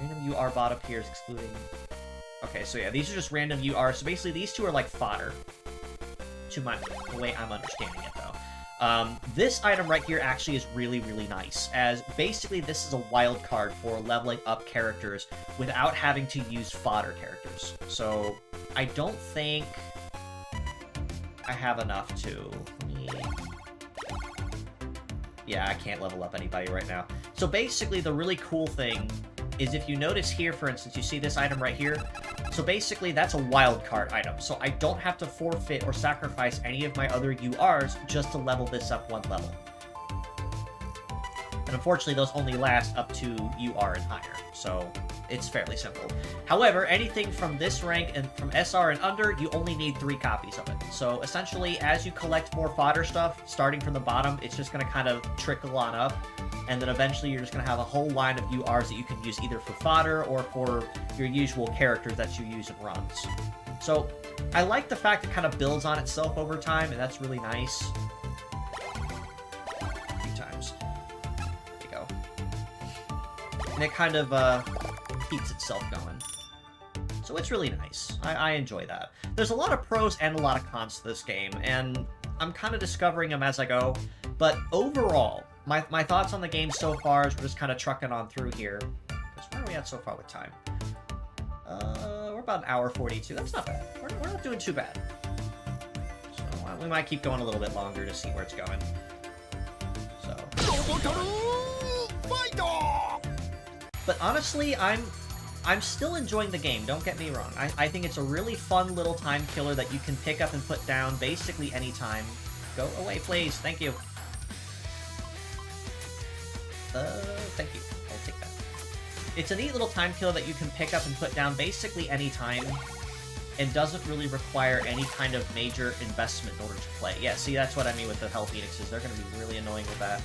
random UR bot up here is excluding. Okay, so yeah, these are just random UR. So basically, these two are like fodder, to the way I'm understanding it though. This item right here actually is really, really nice, as basically this is a wild card for leveling up characters without having to use fodder characters. So I don't think I have enough to... Yeah, I can't level up anybody right now. So basically the really cool thing is if you notice here, for instance, you see this item right here? So basically that's a wild card item. So I don't have to forfeit or sacrifice any of my other URs just to level this up one level. And unfortunately those only last up to UR and higher. So it's fairly simple. However, anything from this rank and from SR and under, you only need 3 copies of it. So essentially, as you collect more fodder stuff, starting from the bottom, it's just going to kind of trickle on up. And then eventually you're just going to have a whole line of URs that you can use either for fodder or for your usual characters that you use in runs. So I like the fact it kind of builds on itself over time, and that's really nice. and it kind of keeps itself going. So it's really nice. I enjoy that. There's a lot of pros and a lot of cons to this game, and I'm kind of discovering them as I go. But overall, my thoughts on the game so far is we're just kind of trucking on through here. Where are we at so far with time? We're about an hour 42. That's not bad. We're not doing too bad. So we might keep going a little bit longer to see where it's going. So. But honestly, I'm still enjoying the game, don't get me wrong. I think it's a really fun little time killer that you can pick up and put down basically anytime. Go away, please. Thank you. Thank you. I'll take that. It's a neat little time killer that you can pick up and put down basically anytime, and doesn't really require any kind of major investment in order to play. Yeah, see, that's what I mean with the Hell Phoenixes. They're going to be really annoying with that.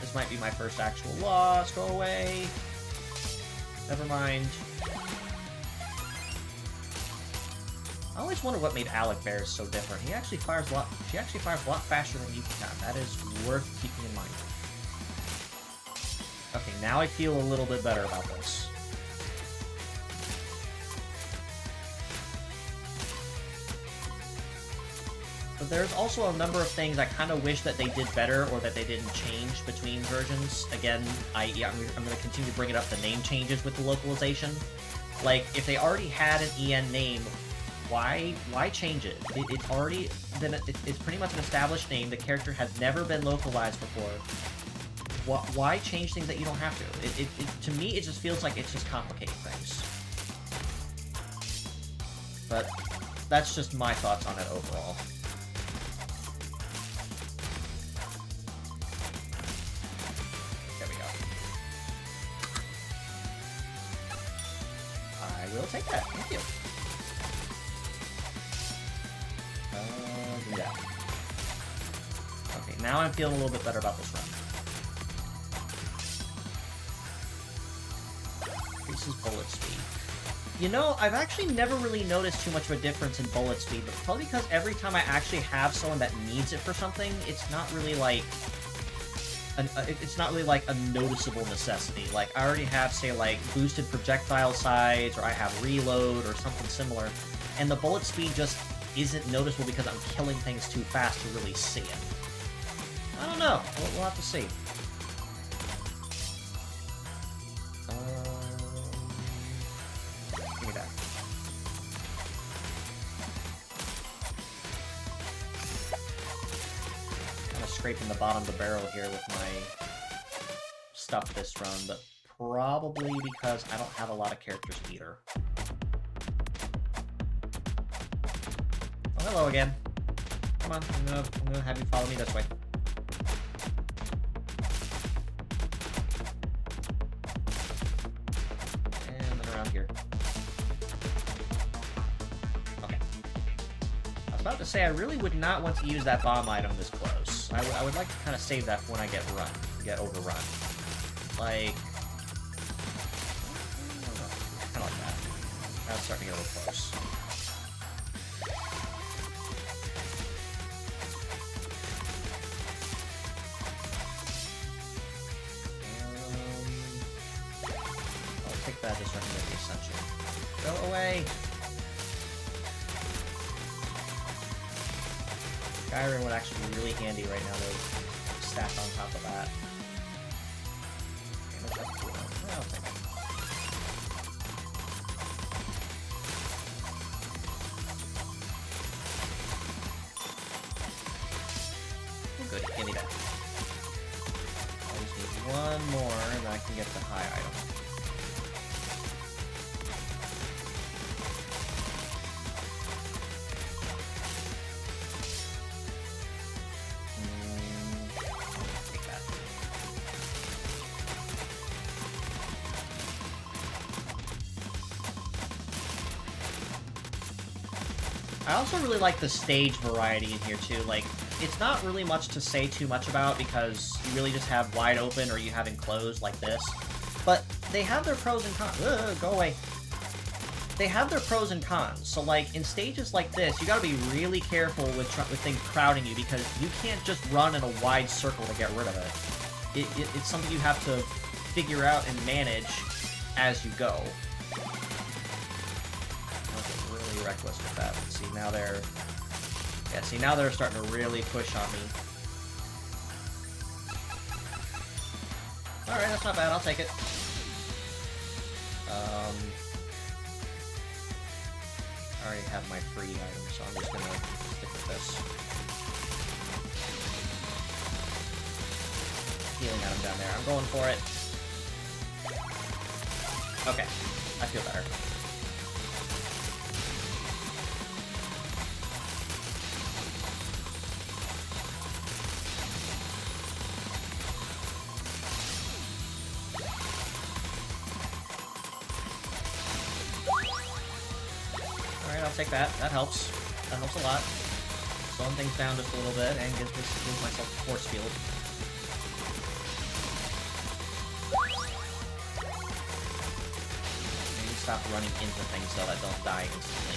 This might be my first actual loss. Go away. Never mind. I always wonder what made Alec Bear so different. She actually fires a lot faster than you can. That is worth keeping in mind. Okay, now I feel a little bit better about this. But there's also a number of things I kind of wish that they did better or that they didn't change between versions. Again, I'm going to continue to bring it up, the name changes with the localization. Like, if they already had an EN name, why change it? It's already been, it's pretty much an established name. The character has never been localized before. Why change things that you don't have to? To me, it just feels like it's just complicating things. But that's just my thoughts on it overall. There we go. I will take that. Thank you. Do that. Okay, now I'm feeling a little bit better about this run. Increases bullet speed. You know, I've actually never really noticed too much of a difference in bullet speed, but probably because every time I actually have someone that needs it for something, it's not really like a noticeable necessity. Like, I already have, say, like, boosted projectile size, or I have reload, or something similar, and the bullet speed just isn't noticeable because I'm killing things too fast to really see it. I don't know. We'll have to see. Give me that. Kind of scraping the bottom of the barrel here with my stuff this run, but probably because I don't have a lot of characters either. Oh, hello again. Come on, I'm gonna have you follow me this way. And then around here. Okay. I was about to say, I really would not want to use that bomb item this close. I would like to kind of save that for when I get overrun. Like... kind of like that. That's starting to get a little close. That just so I can get the Ascension. Go away! Skyrim would actually be really handy right now to stack on top of that. I'll take it. Good, give me that. I just need one more and then I can get the high item. I also really like the stage variety in here too. Like, it's not really much to say too much about because you really just have wide open or you have enclosed like this. But they have their pros and cons. Go away. They have their pros and cons. So like in stages like this, you gotta be really careful with things crowding you because you can't just run in a wide circle to get rid of it. It's something you have to figure out and manage as you go. I'll get really reckless with that. See, now they're... Yeah, see, now they're starting to really push on me. Alright, that's not bad. I'll take it. I already have my free item, so I'm just gonna stick with this. Healing item down there. I'm going for it. Okay. I feel better. Take that. That helps. That helps a lot. Slowing things down just a little bit and gives myself force field. Maybe stop running into things so that don't die instantly.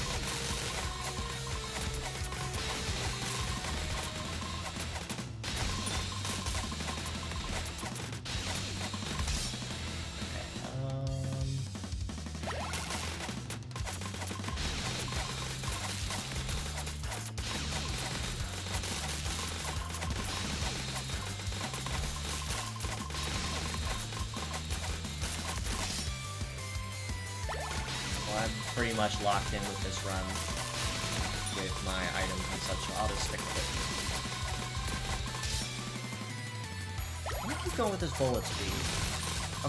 Pretty much locked in with this run with my items and such, so I'll just stick with it. I'm gonna keep going with this bullet speed.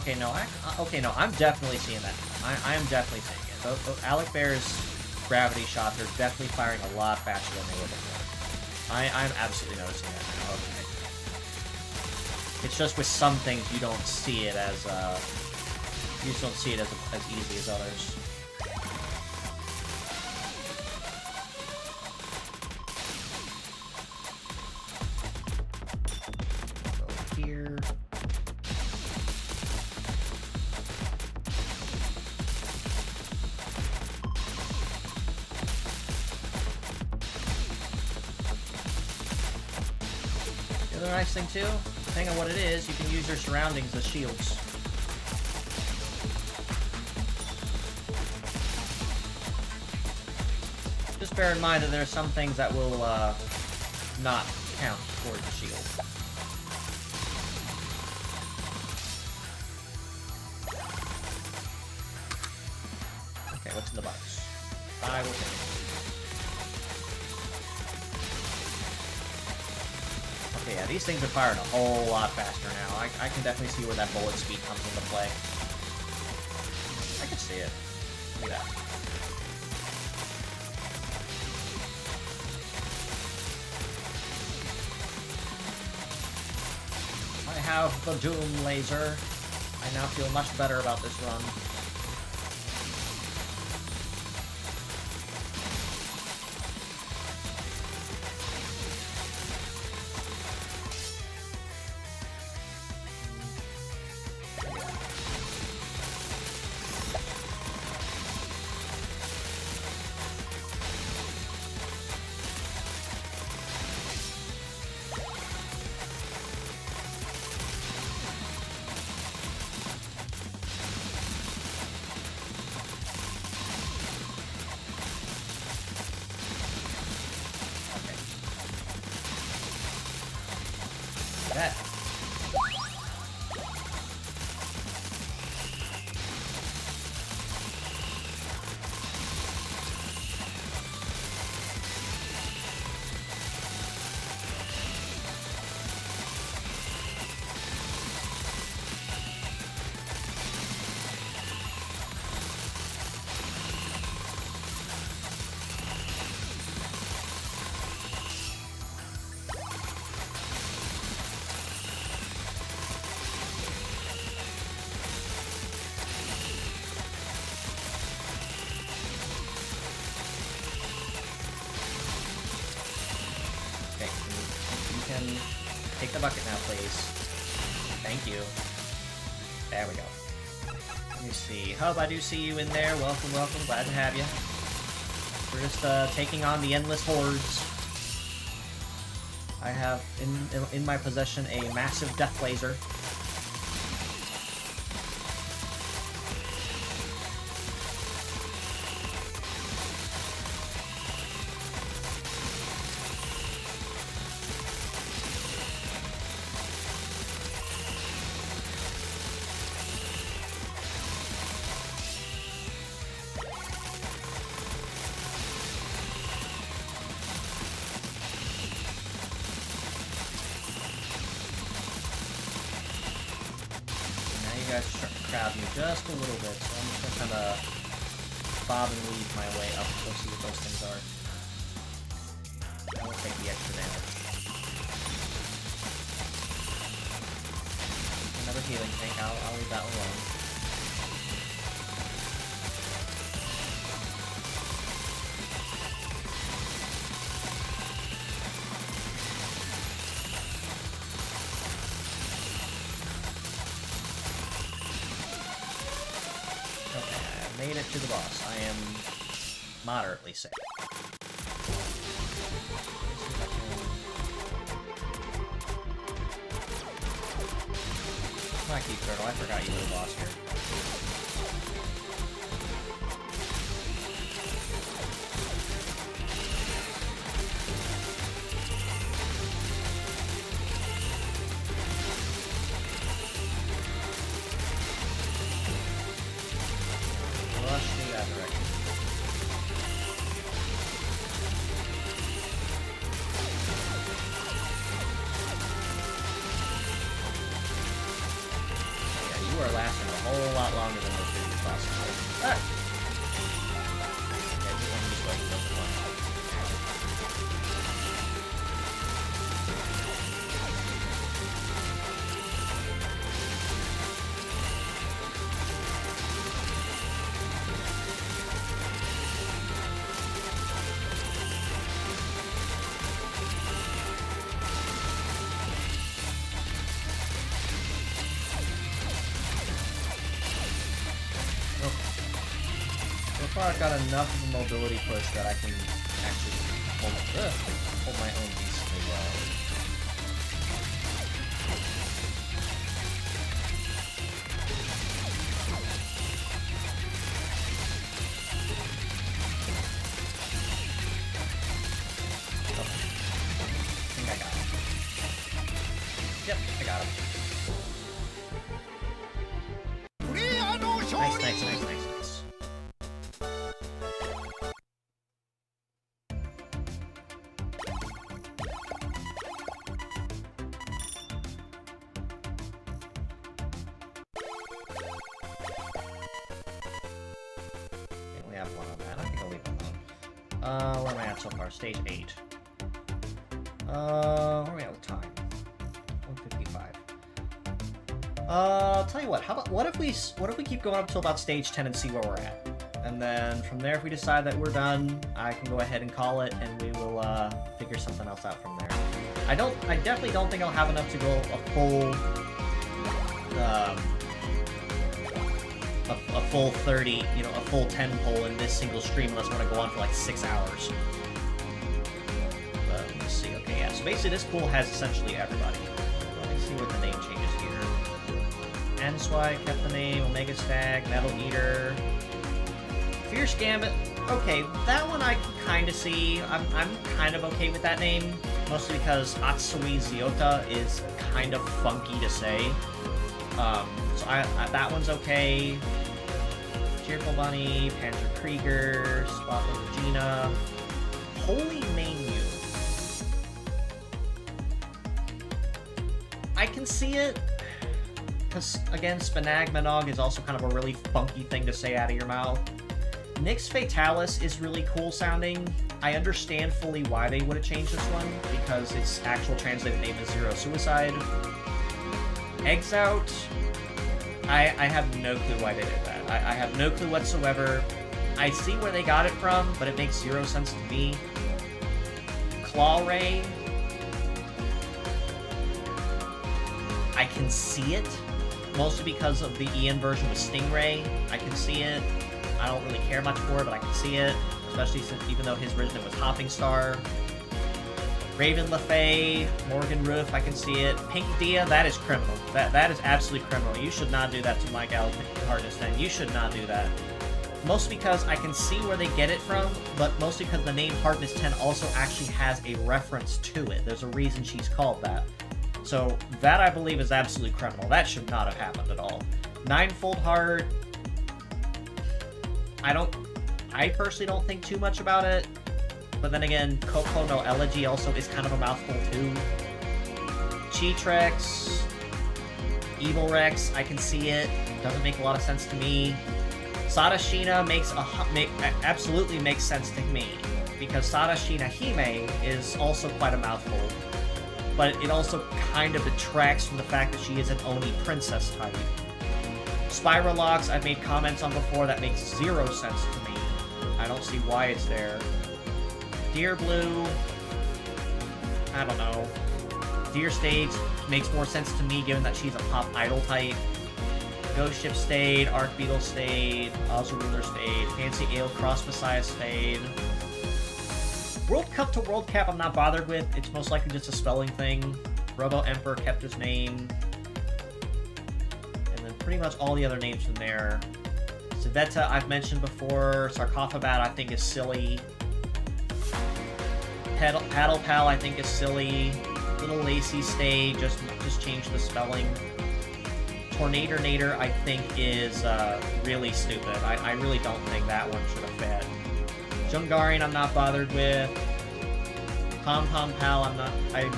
Okay, no, I'm definitely seeing that. I am definitely seeing it. Alec Bear's gravity shots are definitely firing a lot faster than they were before. I'm absolutely noticing that now. Okay. It's just with some things you don't see it as you just don't see it as easy as others. Here. The other nice thing too, depending on what it is, you can use your surroundings as shields. Just bear in mind that there are some things that will not count towards the shield. What's in the box? I will take it. Okay, yeah, these things are firing a whole lot faster now. I can definitely see where that bullet speed comes into play. I can see it. Look at that. I have the Doom Laser. I now feel much better about this run. That. Take the bucket now, please. Thank you. There we go. Let me see. Hub, I do see you in there. Welcome, welcome. Glad to have you. We're just taking on the endless hordes. I have in my possession a massive death laser. crowd me just a little bit, so I'm just gonna kind of bob and weave my way up to go see what those things are. I will take the extra damage. Another healing tank, I'll leave that alone. Made it to the boss. I am moderately safe. Come on, Keep Turtle. I forgot you were the boss here. I've got enough of a mobility push that I can actually hold my own decently well. Okay. I think I got him. Yep, I got him. Nice. Where am I at so far? Stage 8. Where are we at with time? 1:55. I'll tell you what. How about what if we keep going up till about stage 10 and see where we're at, and then from there, if we decide that we're done, I can go ahead and call it, and we will figure something else out from there. I definitely don't think I'll have enough to go a full 30, a full 10 poll in this single stream unless I want to go on for like 6 hours. But let me see. Okay, yeah. So basically, this pool has essentially everybody. Let me see what the name changes here. Enswite kept the name. Omega Stag, Metal Eater, Fierce Gambit. Okay, that one I can kind of see. I'm kind of okay with that name, mostly because Atsui Ziota is kind of funky to say. So that one's okay. Cheerful Bunny, Panzer Krieger, Spotlight Regina. Holy Menu. I can see it, because, again, Spanagmanog is also kind of a really funky thing to say out of your mouth. Nyx Fatalis is really cool sounding. I understand fully why they would have changed this one, because its actual translated name is Zero Suicide. Eggs Out, I have no clue why they did that. I have no clue whatsoever. I see where they got it from, but it makes zero sense to me. Claw Ray, I can see it, mostly because of the Ian version with Stingray. I can see it. I don't really care much for it, but I can see it, especially since even though his original was Hopping Star. Raven LaFay, Morgan Roof, I can see it. Pink Dia, that is criminal. That is absolutely criminal. You should not do that to my gal Hardness then. You should not do that. Mostly because I can see where they get it from, but mostly because the name Hardness 10 also actually has a reference to it. There's a reason she's called that. So that, I believe, is absolutely criminal. That should not have happened at all. Ninefold Heart, I personally don't think too much about it. But then again, Coco no Elegy also is kind of a mouthful too. Cheatrex, Evil Rex, I can see it. doesn't make a lot of sense to me. Sadashina absolutely makes sense to me, because Sadashina Hime is also quite a mouthful, but it also kind of detracts from the fact that she is an Oni princess type. Spiralox, I've made comments on before, that makes zero sense to me. I don't see why it's there. Deer Blue, I don't know. Deer Stage makes more sense to me given that she's a pop idol type. Ghost Ship Stayed, Arc Beetle Stayed, Ozaruler Stayed, Fancy Ale Cross Messiah Stayed. World Cup to World Cap I'm not bothered with, it's most likely just a spelling thing. Robo Emperor kept his name. And then pretty much all the other names from there. Civetta I've mentioned before, Sarcophabat I think is silly. Paddle Pal I think is silly. Little Lacy Stay, just change the spelling. Tornador I think is really stupid. I really don't think that one should have fed. Jungarian I'm not bothered with. Pom Pom Pal I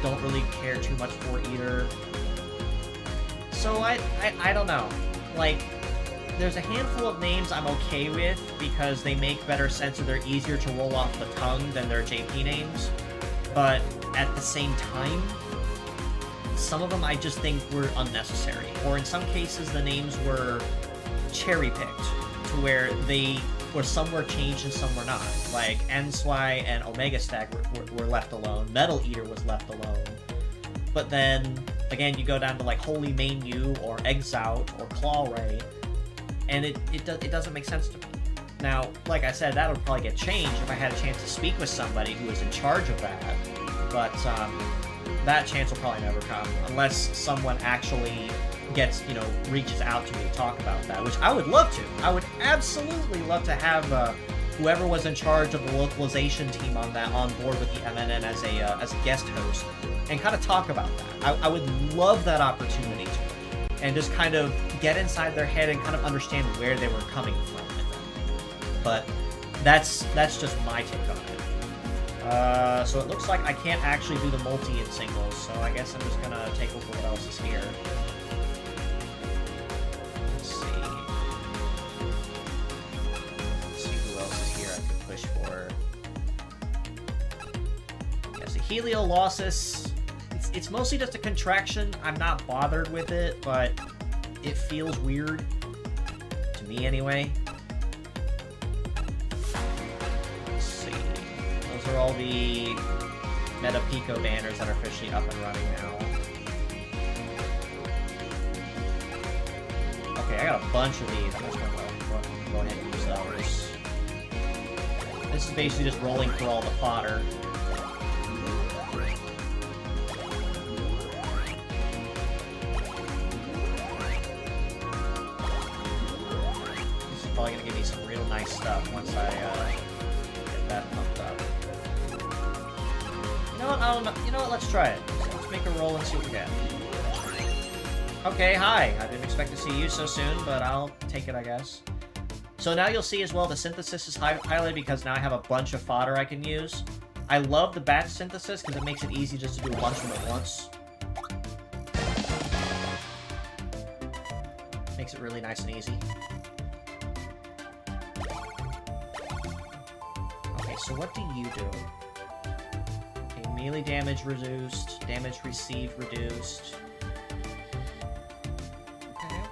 don't really care too much for either. So I don't know. Like, there's a handful of names I'm okay with because they make better sense or they're easier to roll off the tongue than their JP names. But at the same time, some of them I just think were unnecessary. Or in some cases, the names were cherry-picked to where some were changed and some were not. Like, Enswy and Omega Stack were left alone. Metal Eater was left alone. But then, again, you go down to like Holy Main U or Exout or Claw Ray, and it doesn't make sense to me. Now, like I said, that would probably get changed if I had a chance to speak with somebody who was in charge of that. But that chance will probably never come unless someone actually reaches out to me to talk about that, which I would love to. I would absolutely love to have whoever was in charge of the localization team on board with the MNN as a guest host and kind of talk about that. I would love that opportunity to, and just kind of get inside their head and kind of understand where they were coming from with it. But that's just my take on it. So it looks like I can't actually do the multi in singles, so I guess I'm just gonna take a look at what else is here. Let's see who else is here I could push for. Yeah, so Heliolausus, it's mostly just a contraction. I'm not bothered with it, but it feels weird. To me, anyway. Those are all the Meta Pico banners that are officially up and running now. Okay, I got a bunch of these. I'm just gonna go ahead and use those. This is basically just rolling through all the fodder. This is probably gonna give me some real nice stuff once I get that pumped up. You know what? I don't know. You know what? Let's try it. Let's make a roll and see what we get. Okay, hi. I didn't expect to see you so soon, but I'll take it, I guess. So now you'll see as well the synthesis is highlighted because now I have a bunch of fodder I can use. I love the batch synthesis because it makes it easy just to do a bunch of them at once. Makes it really nice and easy. Okay, so what do you do? Okay, melee damage reduced, damage received reduced.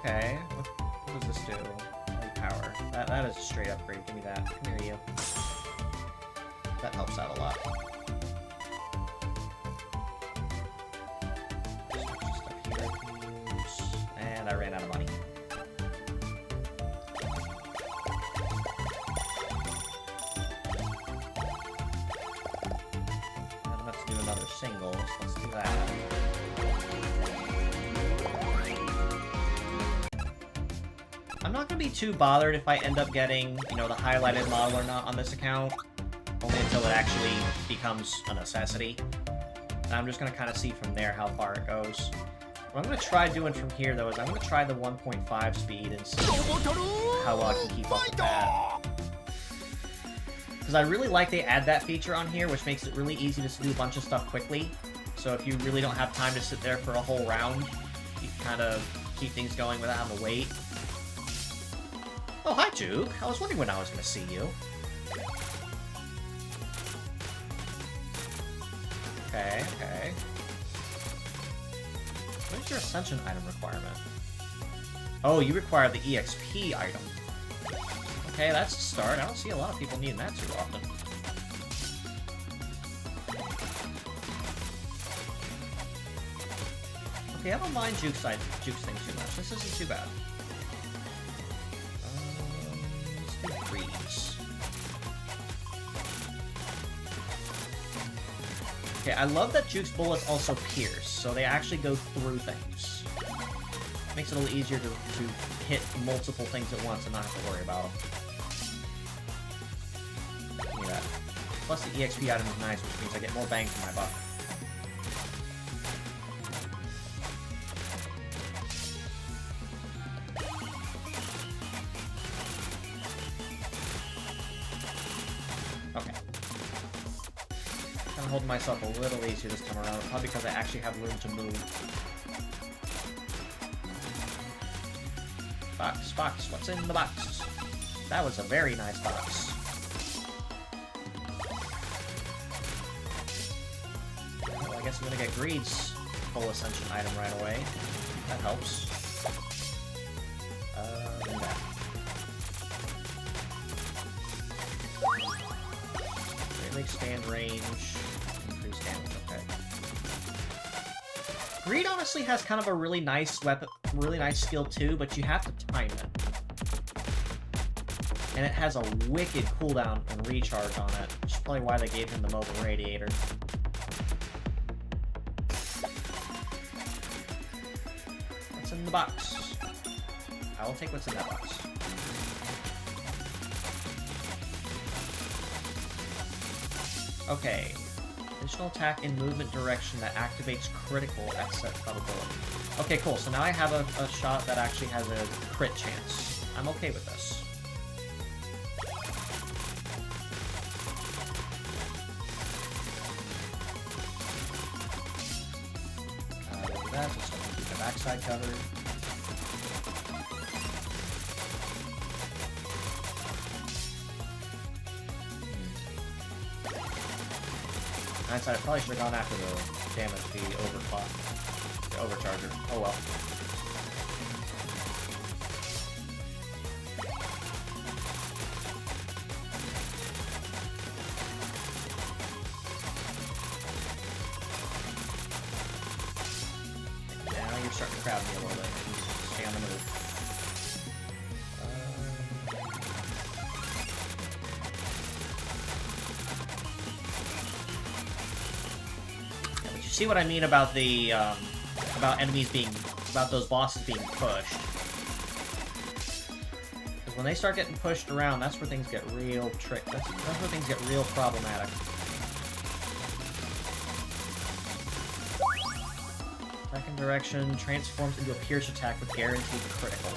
Okay, what does this do? Holy power. That is a straight upgrade. Give me that. Come here, you. That helps out a lot. Stuff here I can use. And I ran out of money. I'm about to do another single, so let's do that. I'm not going to be too bothered if I end up getting, you know, the highlighted model or not on this account, only until it actually becomes a necessity. And I'm just going to kind of see from there how far it goes. What I'm going to try doing from here, though, is I'm going to try the 1.5 speed and see how well I can keep up with that. Because I really like they add that feature on here, which makes it really easy to do a bunch of stuff quickly. So if you really don't have time to sit there for a whole round, you kind of keep things going without having to wait. Oh, hi, Juke. I was wondering when I was going to see you. Okay, okay. What is your Ascension item requirement? Oh, you require the EXP item. Okay, that's a start. I don't see a lot of people needing that too often. Okay, I don't mind Juke's thing too much. This isn't too bad. Let's do Greaves. Okay, I love that Juke's bullets also pierce, so they actually go through things. Makes it a little easier to hit multiple things at once and not have to worry about them. Give me that. Plus the EXP item is nice, which means I get more bang for my buck. Holding myself a little easier this time around, probably because I actually have room to move. Box, box, what's in the box? That was a very nice box. Well, I guess I'm gonna get Greed's full Ascension item right away. That helps. That. Greatly expand range. Okay. Greed honestly has kind of a really nice weapon, really nice skill too, but you have to time it. And it has a wicked cooldown and recharge on it, which is probably why they gave him the mobile radiator. What's in the box? I will take what's in that box. Okay. Additional attack in movement direction that activates critical at set probability. Okay, cool. So now I have a shot that actually has a crit chance. I'm okay with this. We'll do that just so I can keep my backside covered. Hindsight, I probably should have gone after the damage, the overcharger. Oh well. Now you're starting to crowd me a little bit. Stay on the move. See what I mean about the about enemies being about those bosses being pushed. Because when they start getting pushed around, that's where things get real tricky. That's where things get real problematic. Second direction transforms into a pierce attack with guaranteed critical.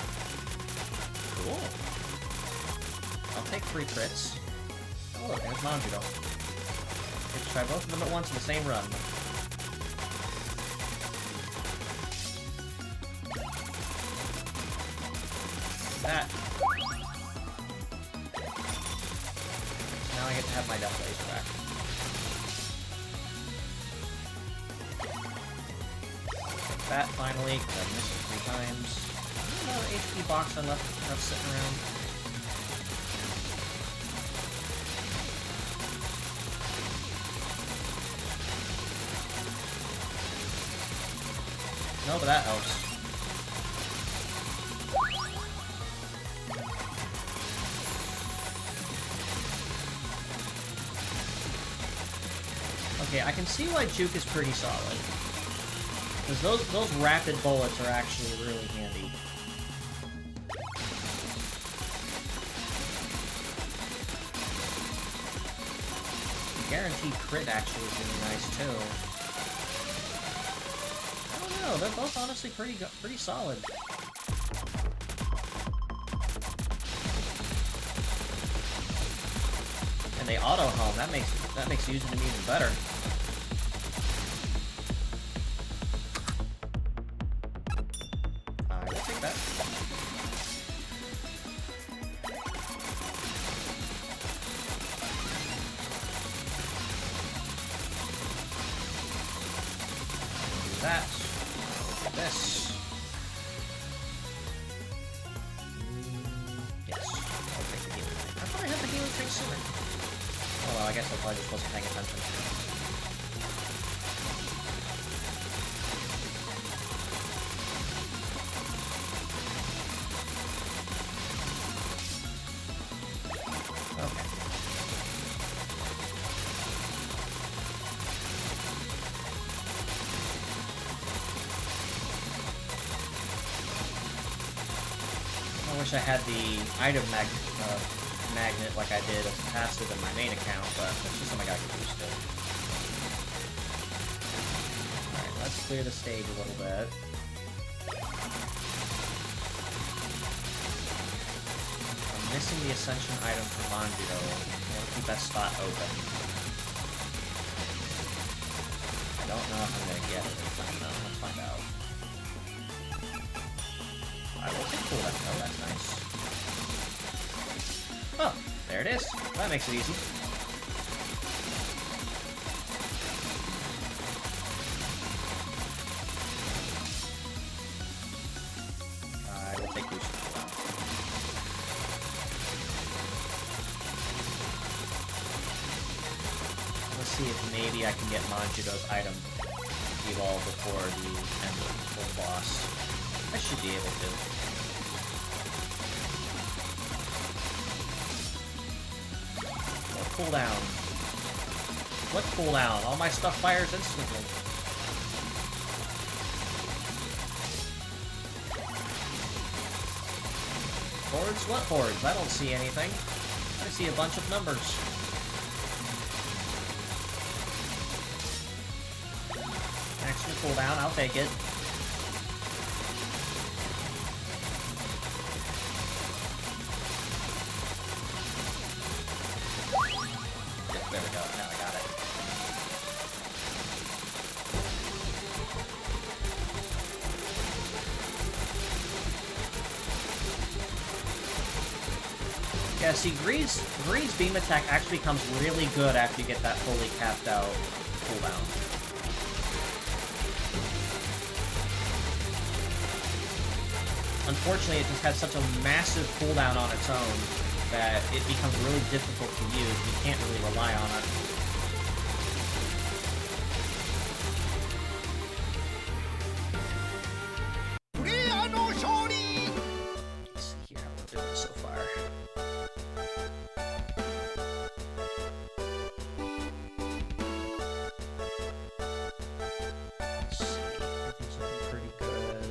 Cool. I'll take 3 crits. Oh look, there's Manjiro. Let's try both of them at once in the same run. That. Now I get to have my Death Laser back. Take that finally, because I missed it 3 times. Another HP box I left sitting around. No, but that helps. Okay, I can see why Juke is pretty solid. Because those rapid bullets are actually really handy. The guaranteed crit actually is really nice too. I don't know, they're both honestly pretty solid. And they auto home, that makes using them even better. I that. This. Yes. I'll take the healing tank. I thought I had the healing tank sooner. Oh well, I guess I probably just wasn't paying attention. I wish I had the item magnet like I did as passive in my main account, but that's just something I got used to. Alright, let's clear the stage a little bit. I'm missing the Ascension item for Manjiro. I want to keep that spot open. I don't know if I'm going to get it in time, though. Let's find out. I will take cooldown. Oh, that's nice. Oh, there it is. That makes it easy. I will take boost cooldown. Let's see if maybe I can get Manjiro's item evolved before the end of the full boss. I should be able to. Cooldown. What cooldown? All my stuff fires instantly. Hordes? What hordes? I don't see anything. I see a bunch of numbers. Extra cooldown, I'll take it. There we go, now I got it. Yeah, see, Greed's beam attack actually becomes really good after you get that fully capped out cooldown. Unfortunately, it just has such a massive cooldown on its own that it becomes really difficult to use. You can't really rely on it. Let's see here how we're doing so far. Let's see, everything's looking pretty good.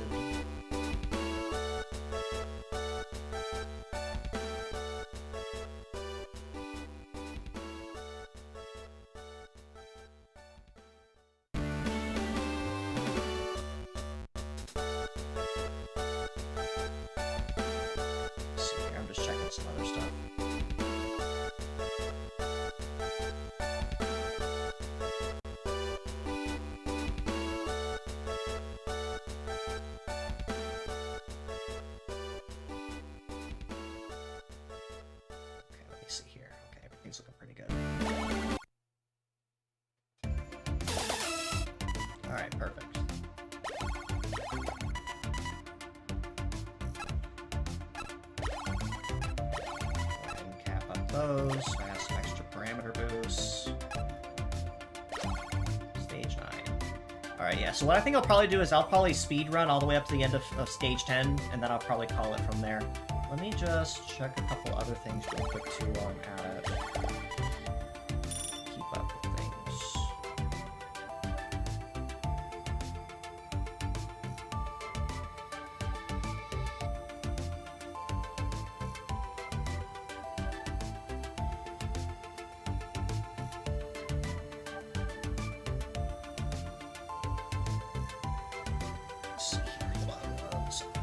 Let's see here, I'm just checking some other stuff. Okay, let me see here. Okay, everything's looking pretty good. Alright, perfect. Go ahead and cap up those. I have some extra parameter boosts. Stage 9. Alright, yeah, so what I think I'll probably do is I'll probably speed run all the way up to the end of stage 10, and then I'll probably call it from there. Let me just check a couple other things real quick too while I'm at it. Keep up with things. Let's see here. Hold on one second.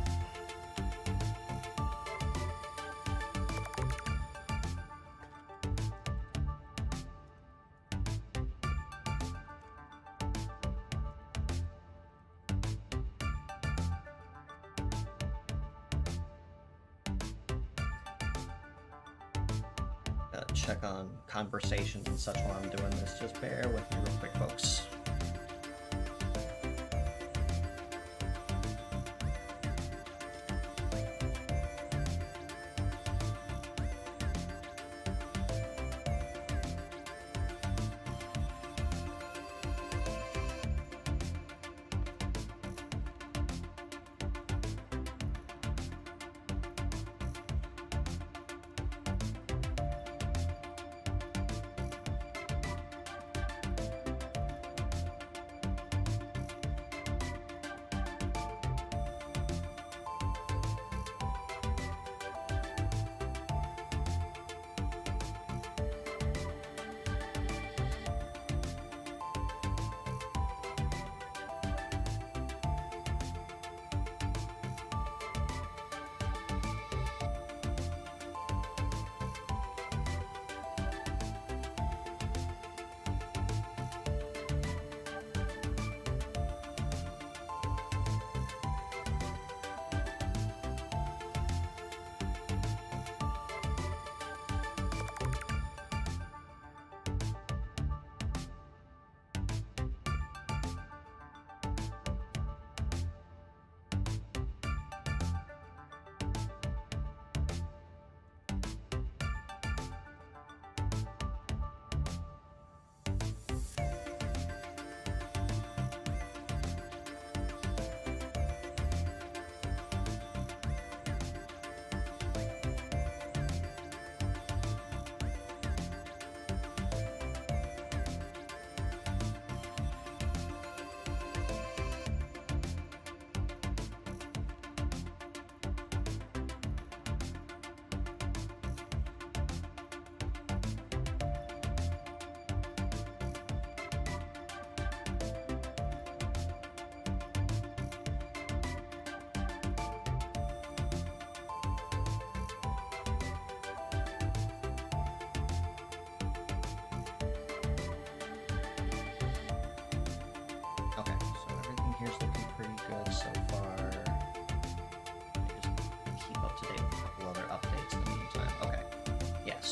Check on conversations and such while I'm doing this. Just bear with me real quick, folks.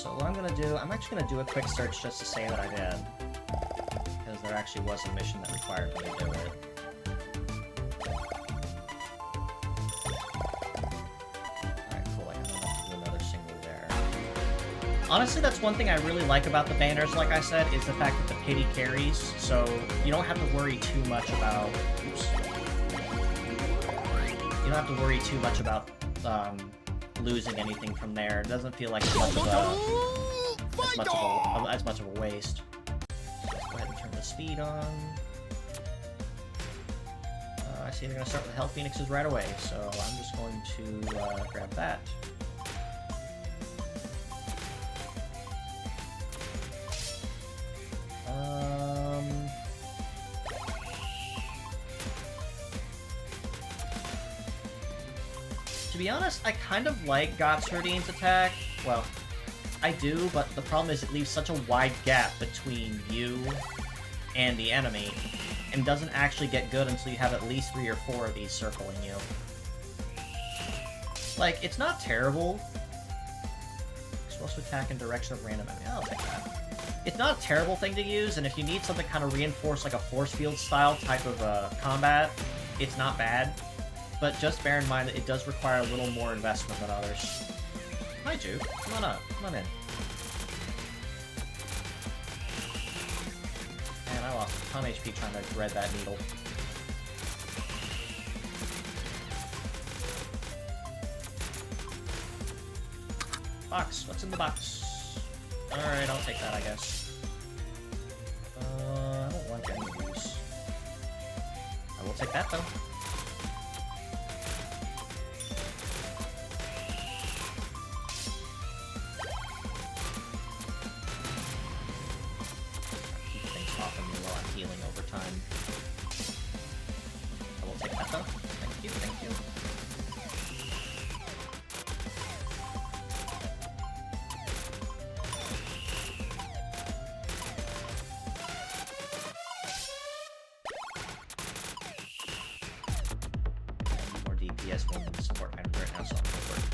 So what I'm gonna do, I'm actually gonna do a quick search just to say that I did. Because there actually was a mission that required me to do it. Alright, cool, I don't have to do another single there. Honestly, that's one thing I really like about the banners, like I said, is the fact that the pity carries, so you don't have to worry too much about... Oops. You don't have to worry too much about, losing anything from there. It doesn't feel like as much of a waste. Let's go ahead and turn the speed on. I see they're going to start with Hell Phoenixes right away, so I'm just going to grab that. To be honest, I kind of like Gottschalk's attack. Well, I do, but the problem is it leaves such a wide gap between you and the enemy, and doesn't actually get good until you have at least 3 or 4 of these circling you. Like, it's not terrible. You're supposed to attack in direction of random enemy. I'll take that. It's not a terrible thing to use, and if you need something kind of reinforced, like a force field style type of combat, it's not bad. But just bear in mind that it does require a little more investment than others. Hi, Juke. Come on up. Come on in. Man, I lost a ton of HP trying to thread that needle. Box. What's in the box? Alright, I'll take that, I guess. I don't want any of these. I will take that, though. DPS one support item right now, so I'm going for it.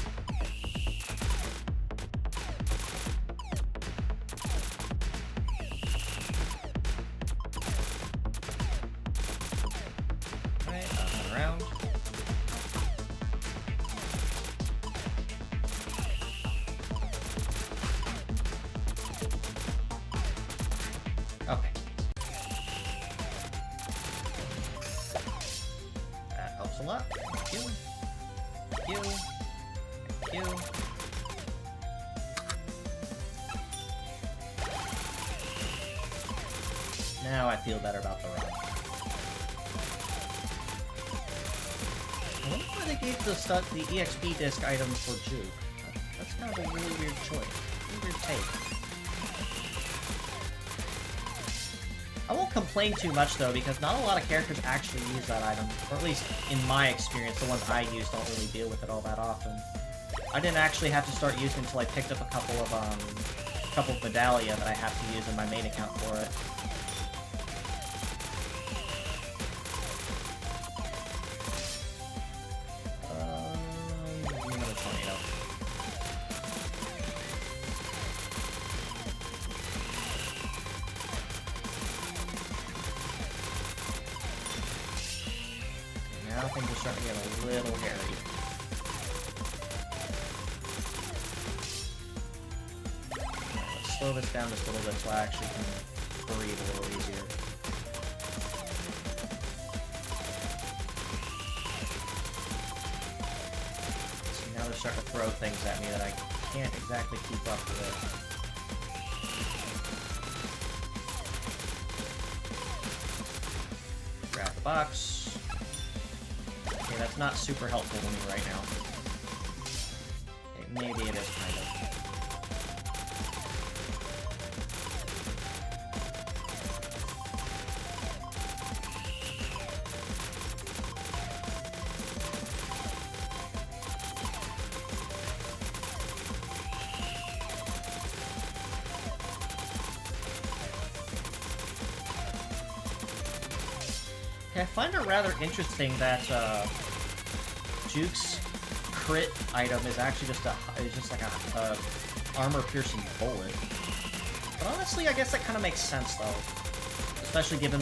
Alright, around. Okay. That helps a lot. Thank you. Thank you. Thank you. Now I feel better about the run. I wonder why they gave the EXP disc item for Juke. That's kind of a really weird choice. Really weird take. I won't complain too much, though, because not a lot of characters actually use that item. Or at least, in my experience, the ones I use don't really deal with it all that often. I didn't actually have to start using it until I picked up a couple of medallia that I have to use in my main account for it. Another tornado. Now things are starting to get a little hairy. Let's slow this down just a little bit so I actually can breathe a little easier. See, now they're starting to throw things at me that I can't exactly keep up with. Grab the box. Okay, that's not super helpful to me right now. Okay, maybe it is kind of. Okay, I find it rather interesting that Juke's crit item is actually just like a armor-piercing bullet. But honestly, I guess that kind of makes sense, though. Especially given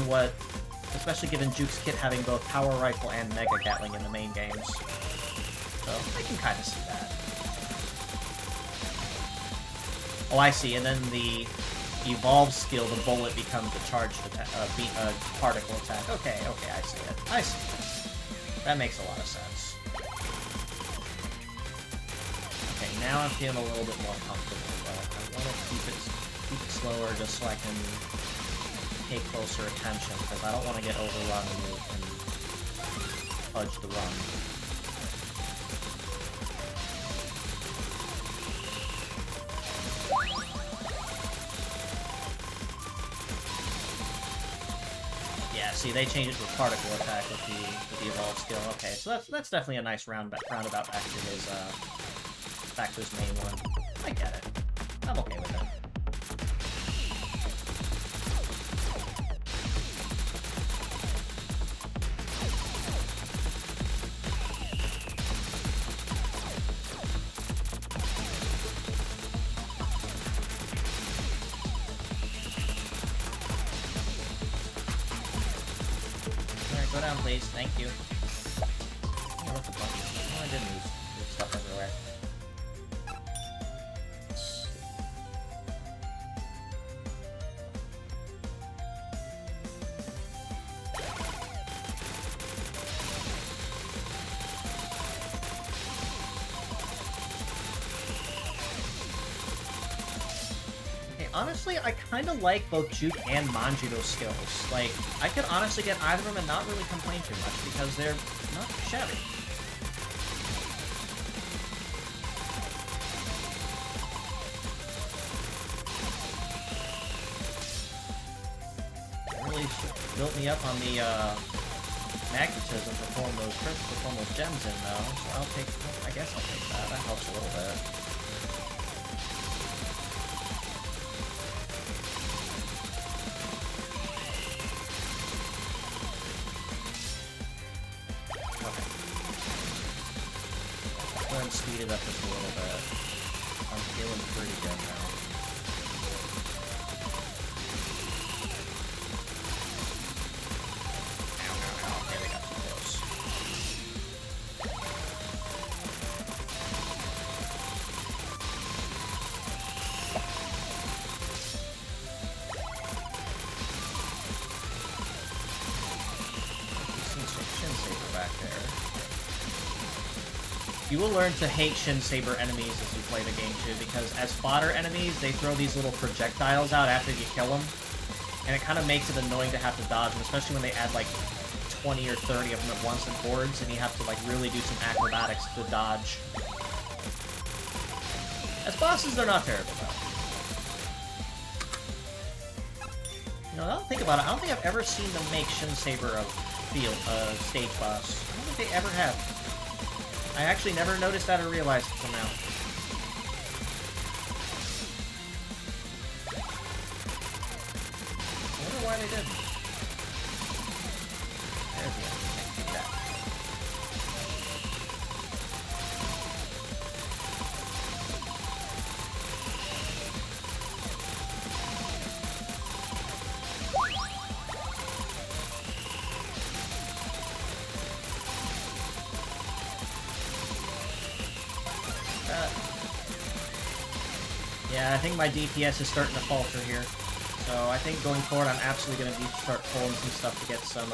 Juke's kit having both power rifle and mega gatling in the main games. So, I can kind of see that. Oh, I see, and then the evolve skill, the bullet becomes a charged particle attack. Okay, I see it. I see it. That makes a lot of sense. Okay, now I'm feeling a little bit more comfortable, but I want to keep it slower just so I can pay closer attention, because I don't want to get overrun and fudge the run. Yeah, see, they changed it to a particle attack with the evolve skill. Okay, so that's definitely a nice roundabout back to his main one. I get it. I'm okay with it. Alright, go down, please. Thank you. Oh, what the fuck? Oh, I didn't lose stuff everywhere. Honestly, I kind of like both Juke and Manjito's skills. Like, I could honestly get either of them and not really complain too much, because they're not shabby. It really built me up on the magnetism to form those gems in, though. So I guess I'll take that. That helps a little bit. Speed it up just a little bit. I'm feeling pretty good now. Ow. Okay, we got too close. I've seen some Shin Saber back there. You will learn to hate Shin Saber enemies as you play the game too, because as fodder enemies, they throw these little projectiles out after you kill them, and it kind of makes it annoying to have to dodge them, especially when they add like 20 or 30 of them at once in boards, and you have to like really do some acrobatics to dodge. As bosses, they're not terrible though. You know, now that I think about it, I don't think I've ever seen them make Shin Saber a stage boss. I don't think they ever have. I actually never noticed that or realized it somehow. I wonder why they didn't. There's the enemy. Take that. Yeah, I think my DPS is starting to falter here. So I think going forward I'm absolutely going to need to start pulling some stuff to get some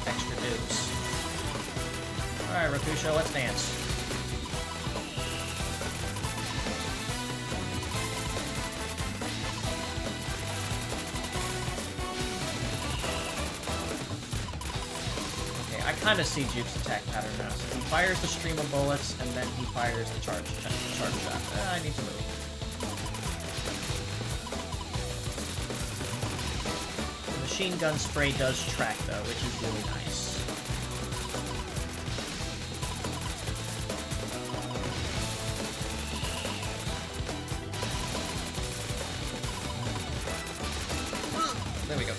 extra dues. Alright, Rakusho, let's dance. Okay, I kind of see Juke's attack pattern now. So he fires the stream of bullets, and then he fires the charge shot. I need to move. The machine gun spray does track, though, which is really nice. There we go.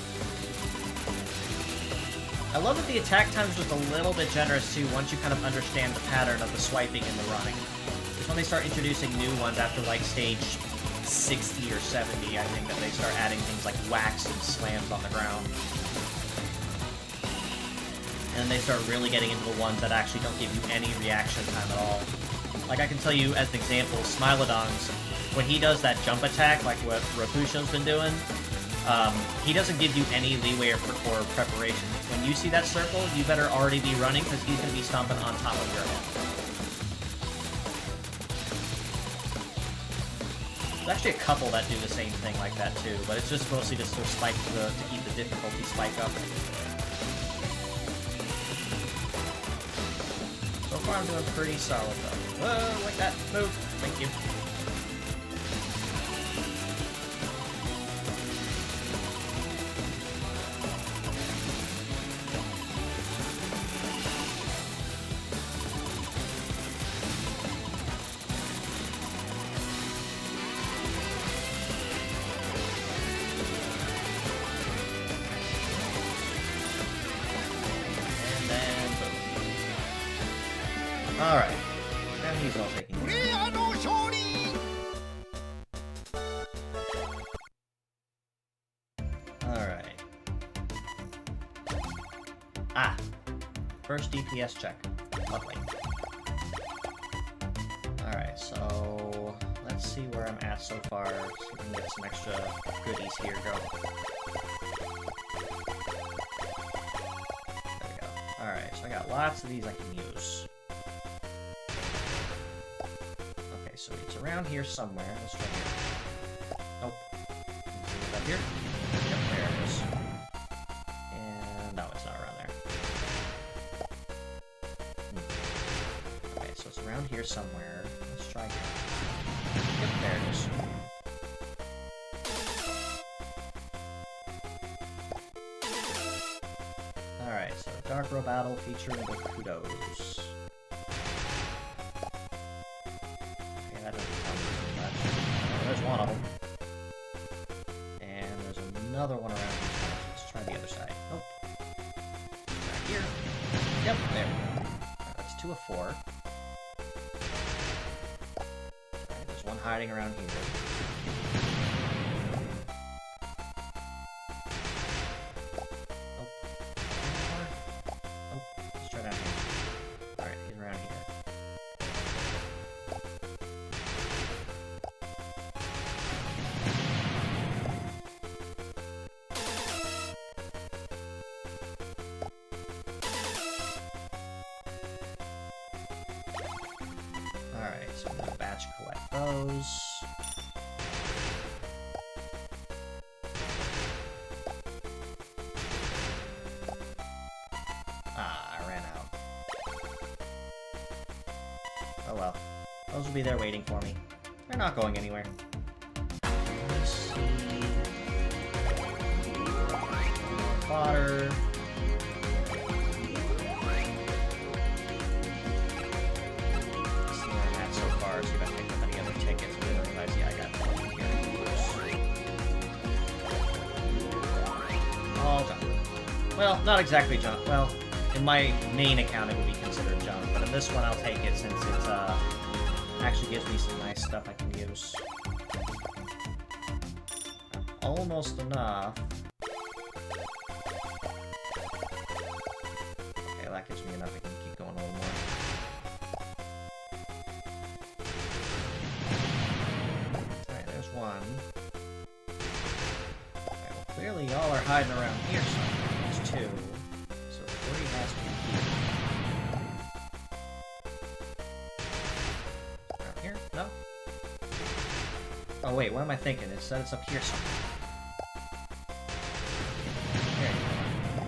I love that the attack time is just a little bit generous, too, once you kind of understand the pattern of the swiping and the running. when they start introducing new ones after, like, stage 60 or 70, I think that they start adding things like whacks and slams on the ground. And they start really getting into the ones that actually don't give you any reaction time at all. Like, I can tell you, as an example, Smilodon's, when he does that jump attack, like what Rapusho's been doing, he doesn't give you any leeway or preparation. When you see that circle, you better already be running, because he's going to be stomping on top of your head. There's actually a couple that do the same thing like that, too, but it's just mostly just to spike to keep the difficulty spike up. So far, I'm doing pretty solid, though. Whoa, like that. Move. Thank you. Alright. And he's all taking care. Alright. Ah! First DPS check. Lovely. Alright, so... let's see where I'm at so far, so we can get some extra goodies here going. There we go. Alright, so I got lots of these I can use. So it's around here somewhere. Let's try here. Nope. Is it up here? Yep, there it is. And no, it's not around there. Okay, so it's around here somewhere. Let's try here. Yep, there it is. Alright, so Dark Row Battle featuring the Kudos. There's one of them. And there's another one around here. Let's try the other side. Nope. Right here. Yep, there we go. That's 2 of 4. Alright, there's one hiding around here. Nope. Nope. Let's try down here. Alright, he's around here. Alright, so I'm gonna batch collect those. Ah, I ran out. Oh well. Those will be there waiting for me. They're not going anywhere. Let's see. More fodder. See if I picked up any other tickets, but I realize, yeah, I got one here. All junk. Well, not exactly junk. Well, in my main account it would be considered junk, but in this one I'll take it since it actually gives me some nice stuff I can use. Almost enough. Okay, that gives me enough. I can keep going a little more. One. Okay, well, clearly y'all are hiding around here somewhere. There's 2. So 3 has to be here. Around here? No? Oh wait, what am I thinking? It said it's up here somewhere. There you go.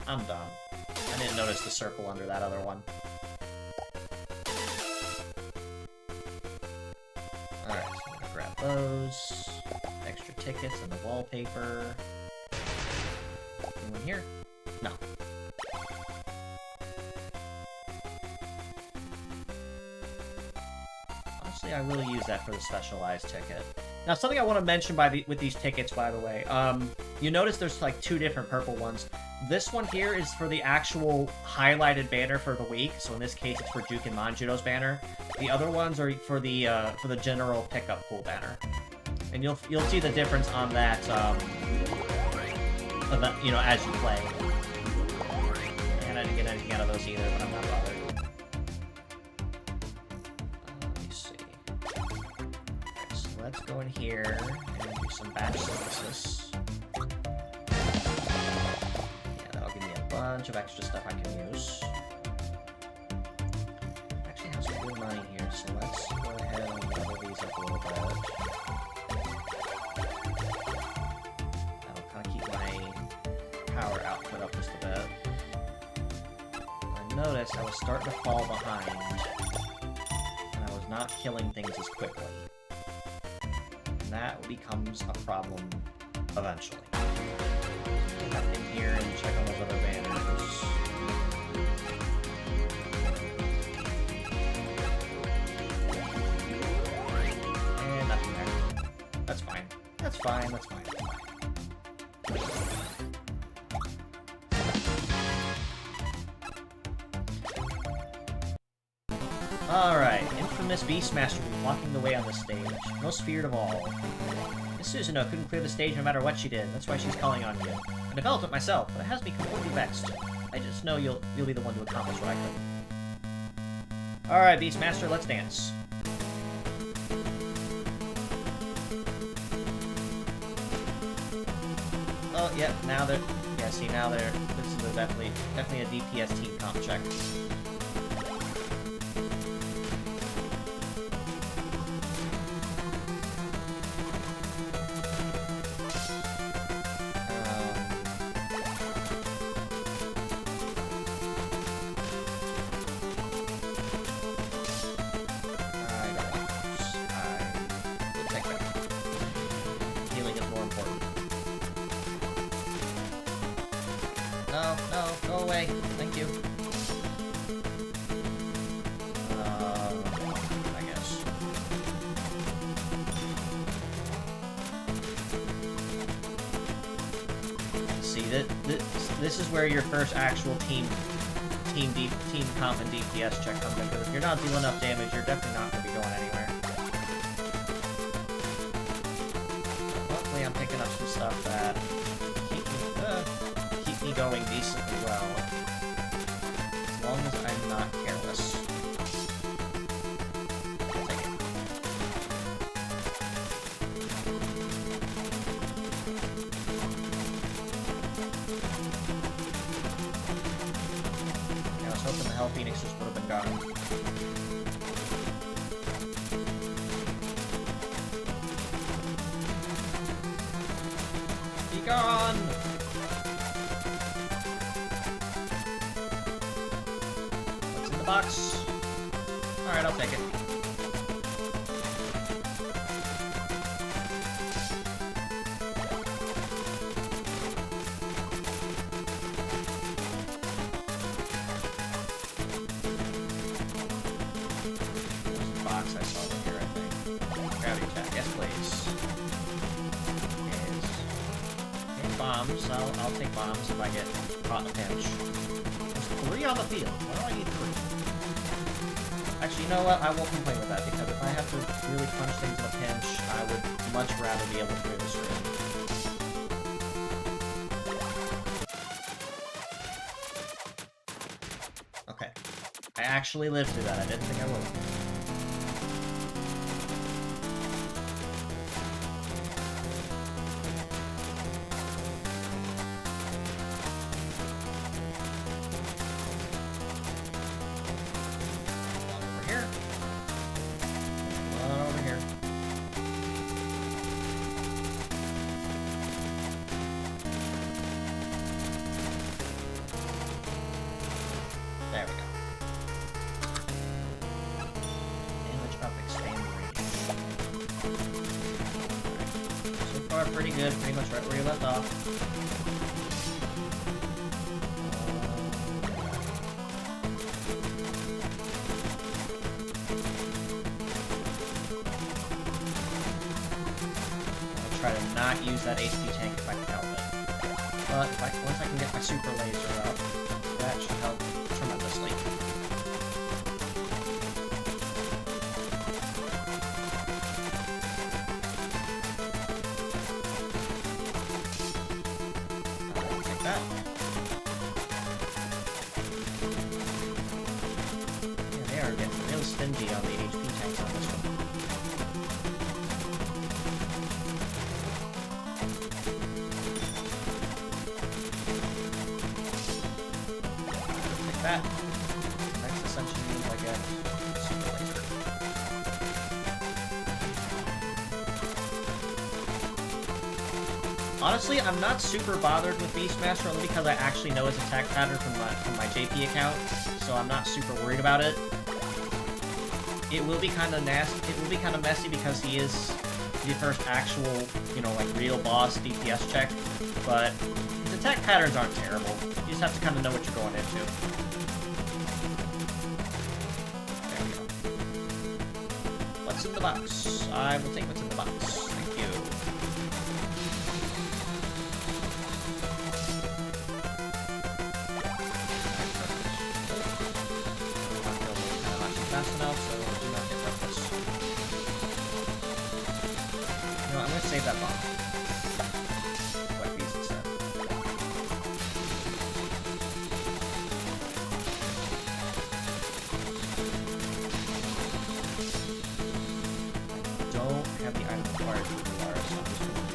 I'm dumb. I didn't notice the circle under that other one. Alright, so I'm gonna grab those. Extra tickets and the wallpaper. Anyone here? No. Honestly, I will use that for the specialized ticket. Now, something I want to mention with these tickets, by the way, you notice there's like 2 different purple ones. This one here is for the actual highlighted banner for the week, so in this case it's for Duke and Manjuro's banner. The other ones are for the general pickup pool banner, and you'll see the difference on that, you know, as you play. And I didn't get anything out of those either, but I'm not bothered. Let me see. Okay, so let's go in here and do some batch synthesis. Yeah, that'll give me a bunch of extra stuff I can use. I actually have some good money here, so let's go ahead and level these up a little bit. That'll kind of keep my power output up just a bit. I noticed I was starting to fall behind, and I was not killing things as quickly. And that becomes a problem eventually. Go back in here and check on those other banners. And nothing there. That's fine. That's fine, that's fine, that's fine. Alright, infamous Beastmaster blocking the way on the stage. Most feared of all. Miss Susanoo couldn't clear the stage no matter what she did. That's why she's calling on you. I developed it myself, but it has me completely vexed. I just know you'll be the one to accomplish what I couldn't. Alright, Beastmaster, let's dance. Oh, yeah, now they're... Yeah, see, now they're... This is definitely a DPS team comp check. This is where your first actual team comp and DPS check comes in, because if you're not dealing enough damage, you're definitely not going to be going anywhere. Luckily, I'm picking up some stuff that keep me going decently well, as long as I'm not careless. I'll take it. Hoping the Hell Phoenix just would have been gone. Be gone! What's in the box? Alright, I'll take it. I'll take bombs if I get caught in a pinch. There's 3 on the field. Why do I need 3? Actually, you know what? I won't complain with that, because if I have to really punch things in a pinch, I would much rather be able to clear the screen. Okay. I actually lived through that. I didn't think I would. Pretty good, pretty much right where you left off. not use that HP tank if I can help it. But once I can get my super laser up, that should help tremendously. I'll take that. Yeah, they are getting real stingy on the HP tanks on this one. That. Next ascension means I get super laser. Honestly, I'm not super bothered with Beastmaster only because I actually know his attack pattern from my JP account, so I'm not super worried about it. It will be kind of nasty. It will be kind of messy because he is the first actual, you know, like real boss DPS check, but his attack patterns aren't terrible. You just have to kind of know what you're going into. What's in the box? I will take what's in the box. Thank you. I'm not fast enough, so do not get reckless. No, I'm gonna save that bomb. What beast instead? Don't have the item required for the Lara, so I'm just going to keep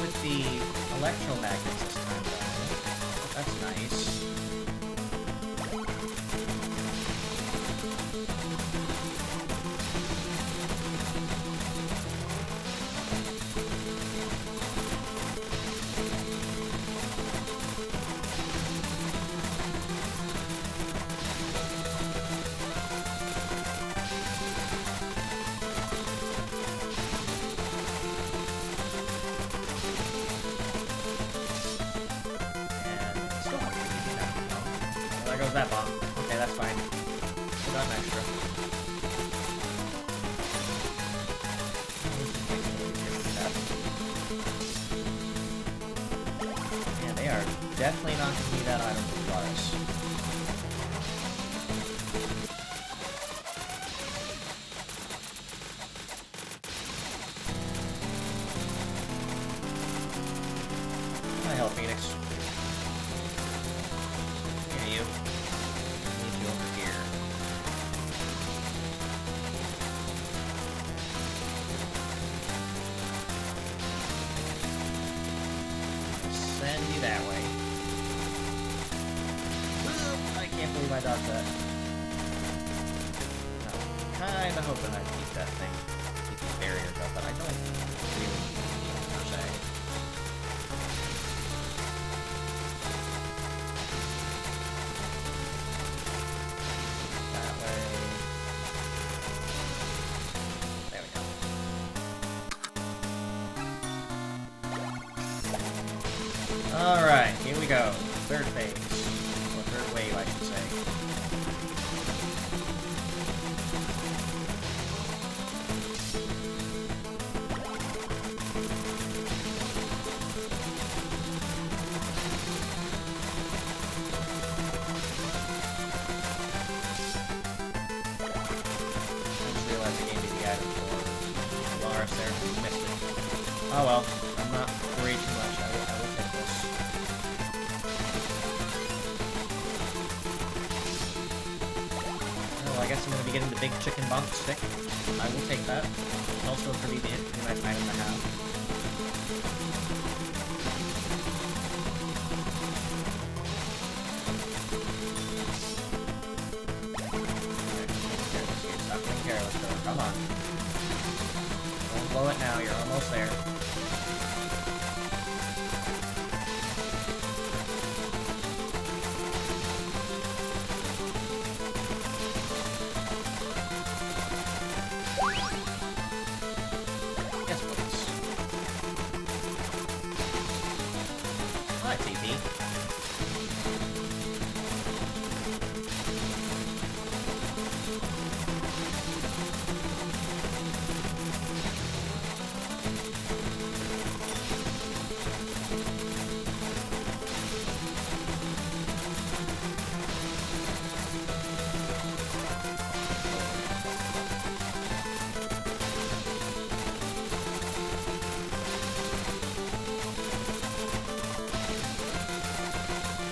with the electromagnets this time, though. That's nice. That bomb. Okay, that's fine. We got an extra. Man, they are definitely not going to need that item for Lars. My hell, Phoenix. Yeah, you. Over here. Send you that way. I can't believe I dodged that. No, kinda hoping I'd keep that thing, keep the barriers up, but I don't really need it per se. Alright, here we go. Third phase. Or third wave, I should say. I just realized I gave me the item for Lars there. Missed it. Oh well, I'm not worried too much. I will take this. I guess I'm going to be getting the big chicken bump stick. I will take that. It's also a pretty nice item to have. Stop being careless, though. Come on. Don't blow it now. You're almost there. feet.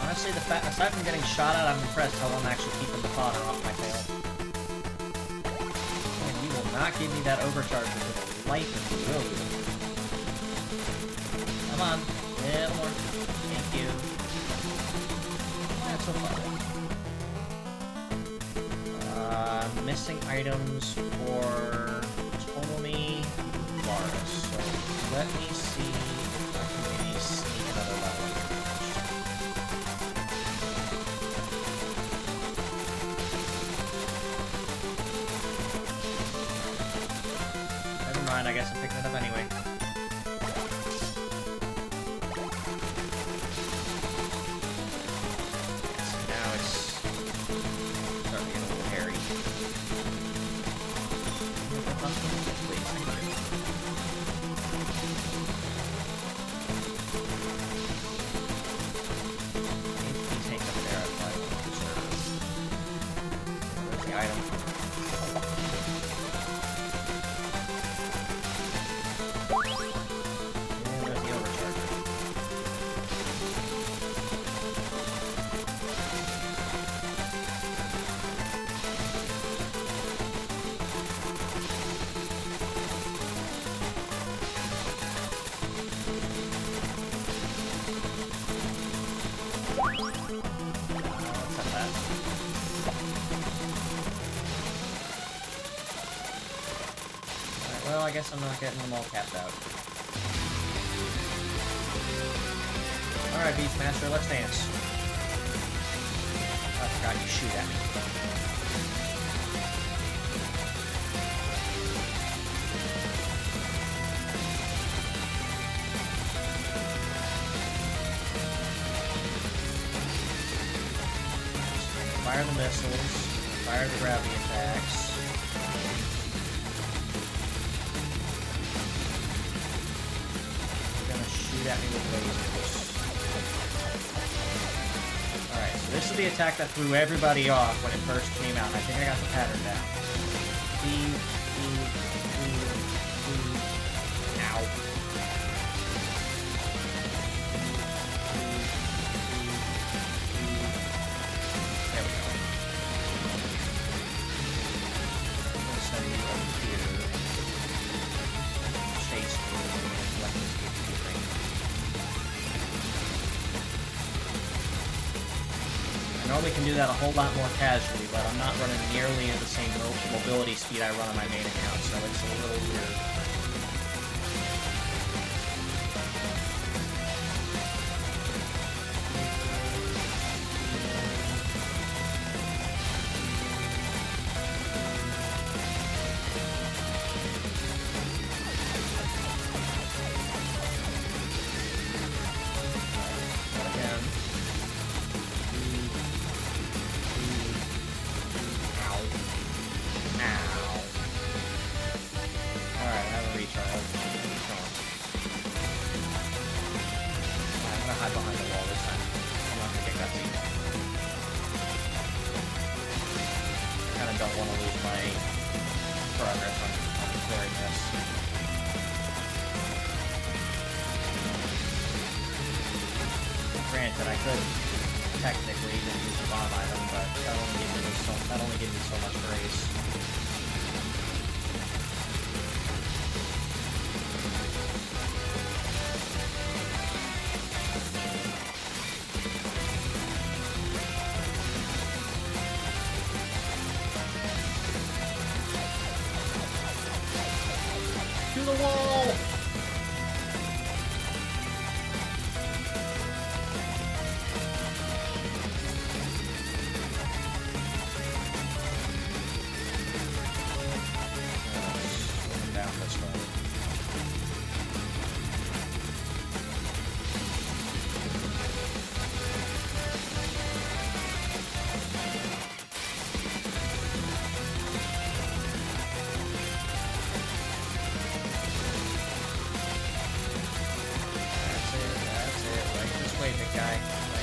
Honestly, aside from getting shot at, I'm impressed how I'm actually keeping the fodder off my tail. And you will not give me that overcharge for the life of you, will you? Come on. A little more. Thank you. That's so fun. Missing items for Ptolemy Varus. So let me see if I can maybe sneak another level here. I guess I'm picking it up anyway. Yes, now it's starting to get a little hairy. Please, thank you. Anything tank up there, I probably won't conserve. Where's the item? Well, I guess I'm not getting them all capped out. Alright, Beastmaster, let's dance. I forgot you shoot at me. Fire the missiles, fire the gravity attacks. Shoot at me with lasers. Alright, so this is the attack that threw everybody off when it first came out. I think I got the pattern down. Ow. There we go. I'm gonna send you over here. Chase me. I normally can do that a whole lot more casually, but I'm not running nearly at the same mobility speed I run on my main account, so it's a little weird. Hide behind the wall this time. I'm not gonna get that scene. I kinda don't want to lose my progress on clearing this. Granted, I could technically even use a bomb item, but that only gives me so much grace. To the wall!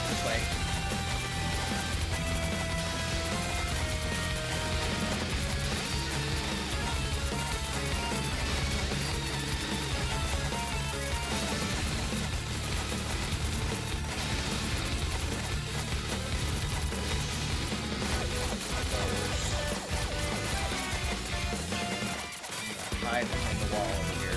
This way. Hide behind the wall over here.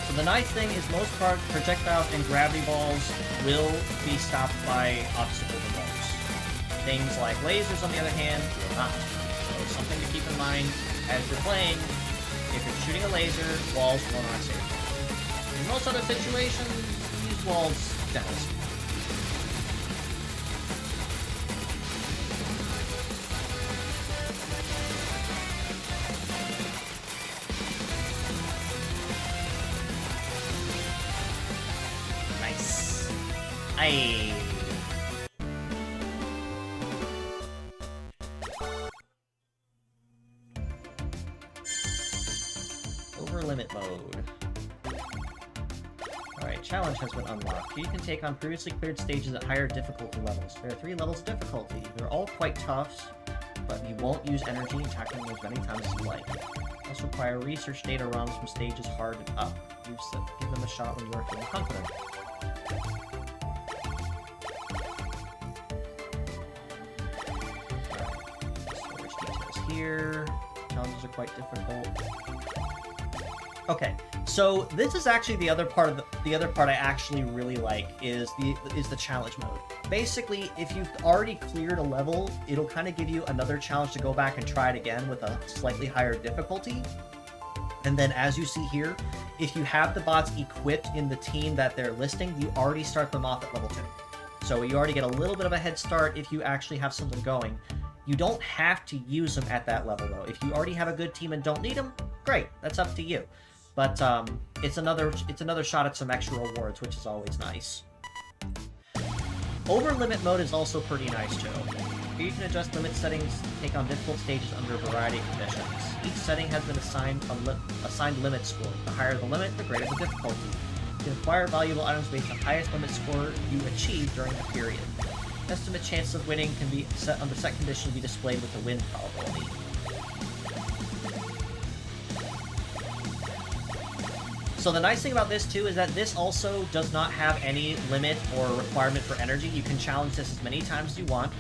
So the nice thing is most projectiles and gravity balls will be stopped by obstacles and walls. Things like lasers, on the other hand, will not. So something to keep in mind as you're playing. If you're shooting a laser, walls will not save you. In most other situations, these walls definitely. Aye. Over limit mode. Alright, challenge has been unlocked. You can take on previously cleared stages at higher difficulty levels. There are 3 levels of difficulty. They're all quite tough, but you won't use energy in tackling them as many times as you like. You also require research data runs from stages hard and up. Give them a shot when you are feeling confident. Here, challenges are quite difficult. Okay, so this is actually the other part of the other part I actually really like is the challenge mode. Basically, if you've already cleared a level, it'll kind of give you another challenge to go back and try it again with a slightly higher difficulty. And then, as you see here, if you have the bots equipped in the team that they're listing, you already start them off at level 2. So you already get a little bit of a head start if you actually have something going. You don't have to use them at that level, though. If you already have a good team and don't need them, great. That's up to you. But it's another shot at some extra rewards, which is always nice. Over limit mode is also pretty nice, too. Here you can adjust limit settings to take on difficult stages under a variety of conditions. Each setting has been assigned limit score. The higher the limit, the greater the difficulty. You can acquire valuable items based on highest limit score you achieve during the period. Estimate chance of winning can be set under set condition to be displayed with the win probability. So the nice thing about this too is that this also does not have any limit or requirement for energy. You can challenge this as many times as you want.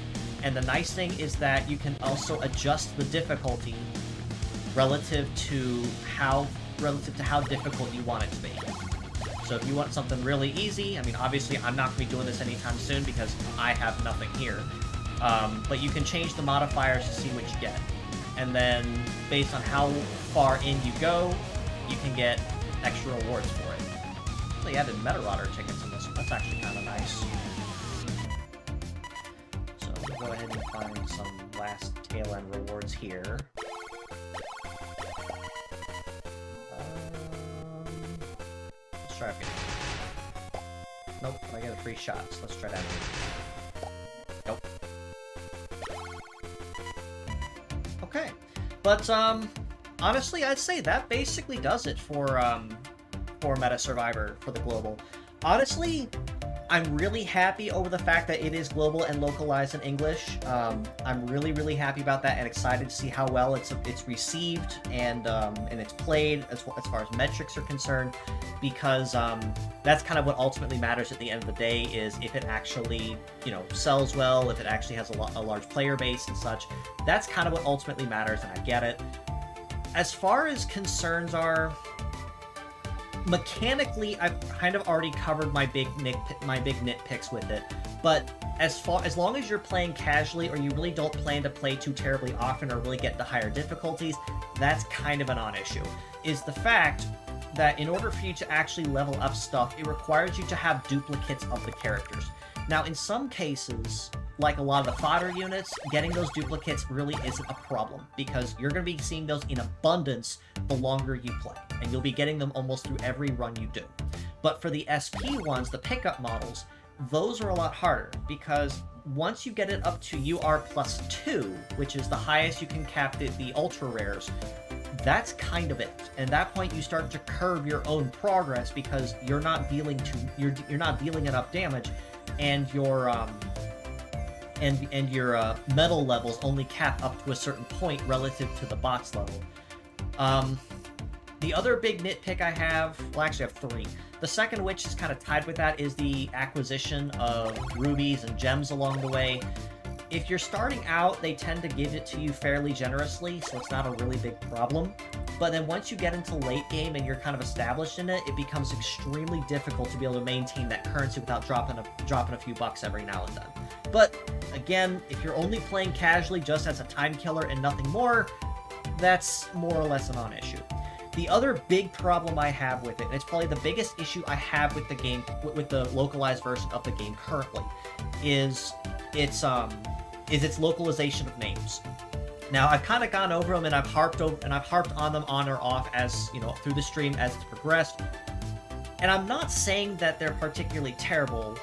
And the nice thing is that you can also adjust the difficulty relative to how difficult you want it to be. So if you want something really easy, I mean, obviously I'm not going to be doing this anytime soon because I have nothing here. But you can change the modifiers to see what you get. And then, based on how far in you go, you can get extra rewards for it. They added Medarot tickets in this one. That's actually kind of nice. So we'll go ahead and find some last tail end rewards here. Let's try a few. Nope, I get a free shot, so let's try that. Nope. Okay. But, honestly, I'd say that basically does it for Meta Survivor, for the global. Honestly, I'm really happy over the fact that it is global and localized in English. I'm really, really happy about that and excited to see how well it's received and it's played as far as metrics are concerned, because that's kind of what ultimately matters at the end of the day, is if it actually, you know, sells well, if it actually has a large player base and such. That's kind of what ultimately matters, and I get it. As far as concerns are, mechanically, I've kind of already covered my big nitpicks with it. But as long as you're playing casually, or you really don't plan to play too terribly often or really get into higher difficulties, that's kind of a non-issue. Is the fact that in order for you to actually level up stuff, it requires you to have duplicates of the characters. Now, in some cases, like a lot of the fodder units, getting those duplicates really isn't a problem, because you're going to be seeing those in abundance the longer you play, and you'll be getting them almost through every run you do. But for the SP ones, the pickup models, those are a lot harder, because once you get it up to UR+2, which is the highest you can cap the ultra rares, that's kind of it. And at that point, you start to curb your own progress because you're not dealing you're not dealing enough damage, and your metal levels only cap up to a certain point relative to the bots level. The other big nitpick I have, well, actually I have three. The second, which is kind of tied with that, is the acquisition of rubies and gems along the way. If you're starting out, they tend to give it to you fairly generously, so it's not a really big problem. But then once you get into late game and you're kind of established in it, it becomes extremely difficult to be able to maintain that currency without dropping a few bucks every now and then. But again, if you're only playing casually just as a time killer and nothing more, that's more or less a non-issue. The other big problem I have with it, and it's probably the biggest issue I have with the game, with the localized version of the game currently, is its localization of names. Now, I've kind of gone over them and I've harped on them on or off as, you know, through the stream as it's progressed. And I'm not saying that they're particularly terrible.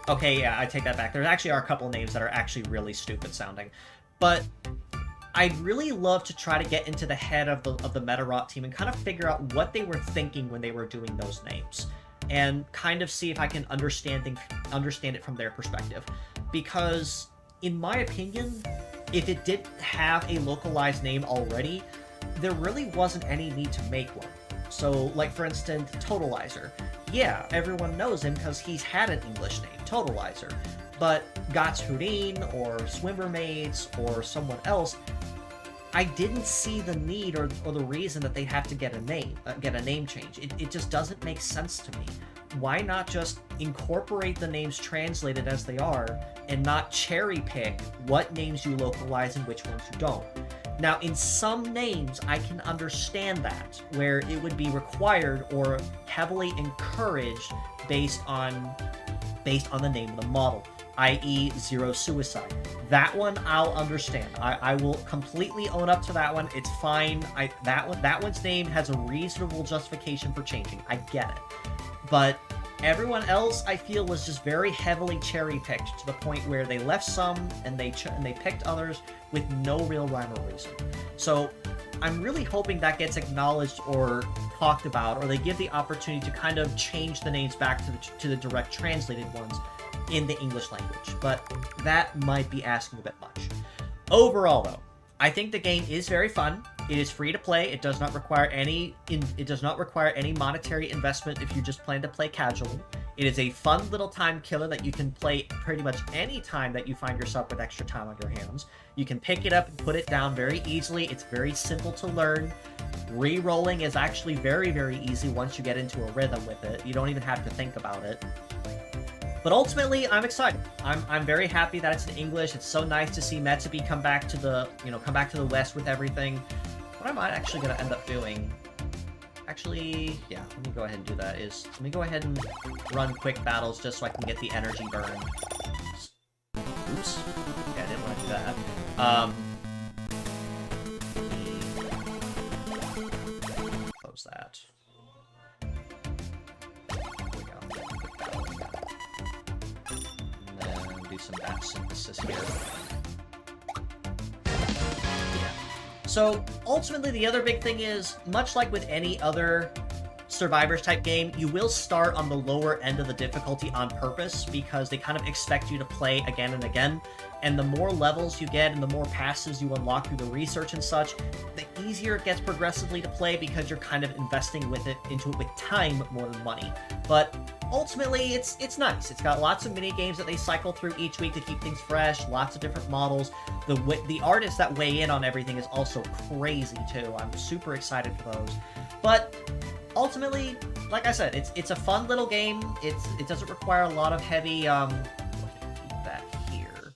Okay, yeah, I take that back. There actually are a couple names that are actually really stupid sounding. But I'd really love to try to get into the head of the Medarot team and kind of figure out what they were thinking when they were doing those names, and kind of see if I can understand it from their perspective. Because, in my opinion, if it didn't have a localized name already, there really wasn't any need to make one. So, like, for instance, Totalizer. Yeah, everyone knows him because he's had an English name, Totalizer. But Gatsurin or Swimmermaids or someone else, I didn't see the need or the reason that they have to get a name change. It just doesn't make sense to me. Why not just incorporate the names translated as they are and not cherry pick what names you localize and which ones you don't? Now, in some names, I can understand that, where it would be required or heavily encouraged based on the name of the model, i.e. Zero Suicide. That one I'll understand. I will completely own up to that one. It's fine. That one's name has a reasonable justification for changing. I get it. But everyone else, I feel, was just very heavily cherry-picked to the point where they left some and they picked others with no real rhyme or reason. So I'm really hoping that gets acknowledged or talked about, or they give the opportunity to kind of change the names back to the direct translated ones in the English language, but that might be asking a bit much. Overall, though, I think the game is very fun. It is free to play. It does not require any monetary investment if you just plan to play casually. It is a fun little time killer that you can play pretty much any time that you find yourself with extra time on your hands. You can pick it up and put it down very easily. It's very simple to learn. Re-rolling is actually very, very easy once you get into a rhythm with it. You don't even have to think about it. But ultimately, I'm excited. I'm very happy that it's in English. It's so nice to see Metsubi come back to the West with everything. What I'm actually going to end up doing, actually, yeah, let me go ahead and do that, is let me go ahead and run quick battles just so I can get the energy burn. Oops. Yeah, I didn't want to do that. Close that. Some batch synthesis here. Yeah. So ultimately, the other big thing is, much like with any other Survivors type game, you will start on the lower end of the difficulty on purpose because they kind of expect you to play again and again. And the more levels you get and the more passes you unlock through the research and such, the easier it gets progressively to play because you're kind of investing into it with time more than money. But ultimately, it's nice. It's got lots of mini games that they cycle through each week to keep things fresh, lots of different models. The artists that weigh in on everything is also crazy too. I'm super excited for those. But ultimately, like I said, it's a fun little game. It doesn't require a lot of heavy that here.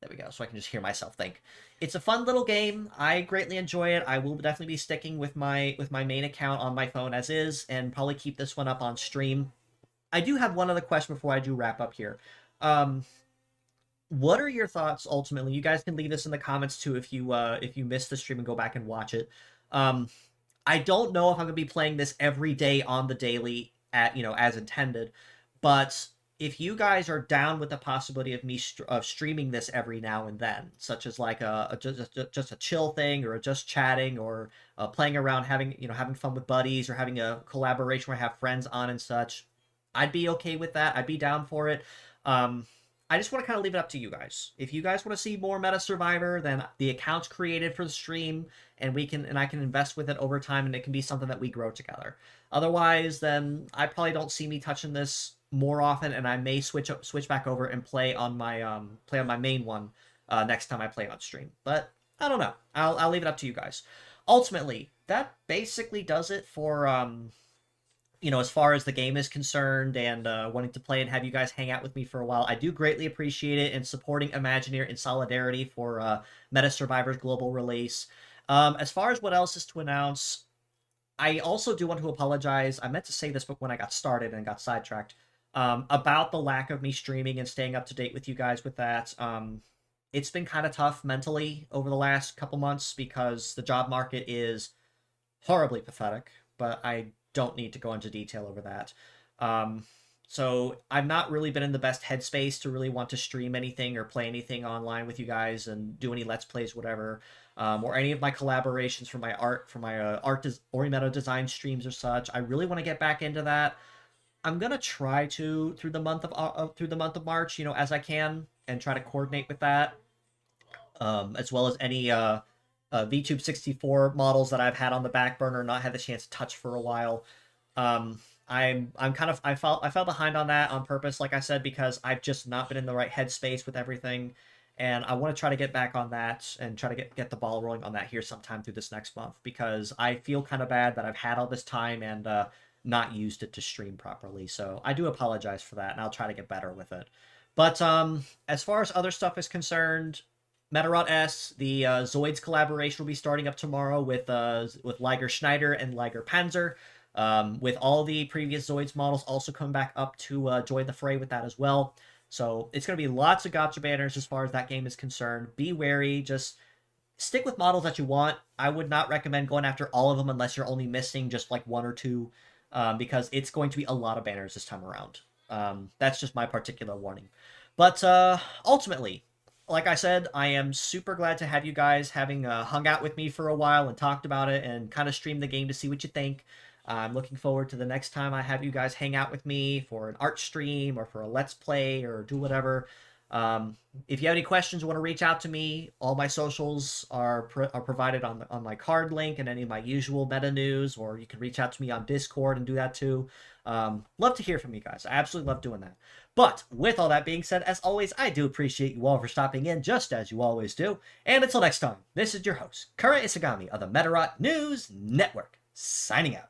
There we go, so I can just hear myself think. It's a fun little game. I greatly enjoy it. I will definitely be sticking with my main account on my phone as is, and probably keep this one up on stream. I do have one other question before I do wrap up here. What are your thoughts ultimately? You guys can leave this in the comments too if you missed the stream and go back and watch it. I don't know if I'm gonna be playing this every day on the daily as intended, but if you guys are down with the possibility of me of streaming this every now and then, such as like just a chill thing, or just chatting, or playing around, having fun with buddies, or having a collaboration where I have friends on and such, I'd be okay with that. I'd be down for it. Um, I just want to kind of leave it up to you guys. If you guys want to see more Meta Survivor, then the account's created for the stream, and I can invest with it over time, and it can be something that we grow together. Otherwise, then I probably don't see me touching this more often, and I may switch back over and play on my main one next time I play on stream. But I don't know. I'll leave it up to you guys. Ultimately, that basically does it for as far as the game is concerned, and wanting to play and have you guys hang out with me for a while. I do greatly appreciate it, and supporting Imagineer in solidarity for Meta Survivor's global release. As far as what else is to announce, I also do want to apologize. I meant to say this, but when I got started and got sidetracked, about the lack of me streaming and staying up to date with you guys with that. It's been kind of tough mentally over the last couple months because the job market is horribly pathetic, but I don't need to go into detail over that. So I've not really been in the best headspace to really want to stream anything or play anything online with you guys and do any Let's Plays, whatever, or any of my collaborations for my Orimedo design streams or such. I really want to get back into that. I'm gonna try to through the month of March, as I can, and try to coordinate with that, as well as any VTube 64 models that I've had on the back burner, not had the chance to touch for a while. I fell behind on that on purpose, like I said, because I've just not been in the right headspace with everything, and I want to try to get back on that and try to get the ball rolling on that here sometime through this next month, because I feel kind of bad that I've had all this time and not used it to stream properly. So I do apologize for that, and I'll try to get better with it. But as far as other stuff is concerned, Medarot S, the Zoids collaboration will be starting up tomorrow with Liger Schneider and Liger Panzer, with all the previous Zoids models also coming back up to join the fray with that as well. So it's going to be lots of gotcha banners as far as that game is concerned. Be wary, just stick with models that you want. I would not recommend going after all of them unless you're only missing just like one or two, because it's going to be a lot of banners this time around. That's just my particular warning. But ultimately, like I said, I am super glad to have you guys having hung out with me for a while and talked about it and kind of streamed the game to see what you think. I'm looking forward to the next time I have you guys hang out with me for an art stream or for a Let's Play or do whatever. If you have any questions, want to reach out to me, all my socials are provided on my card link and any of my usual meta news, or you can reach out to me on Discord and do that too. Love to hear from you guys. I absolutely love doing that. But with all that being said, as always, I do appreciate you all for stopping in, just as you always do. And until next time, this is your host, Kura Isagami of the Medarot News Network, signing out.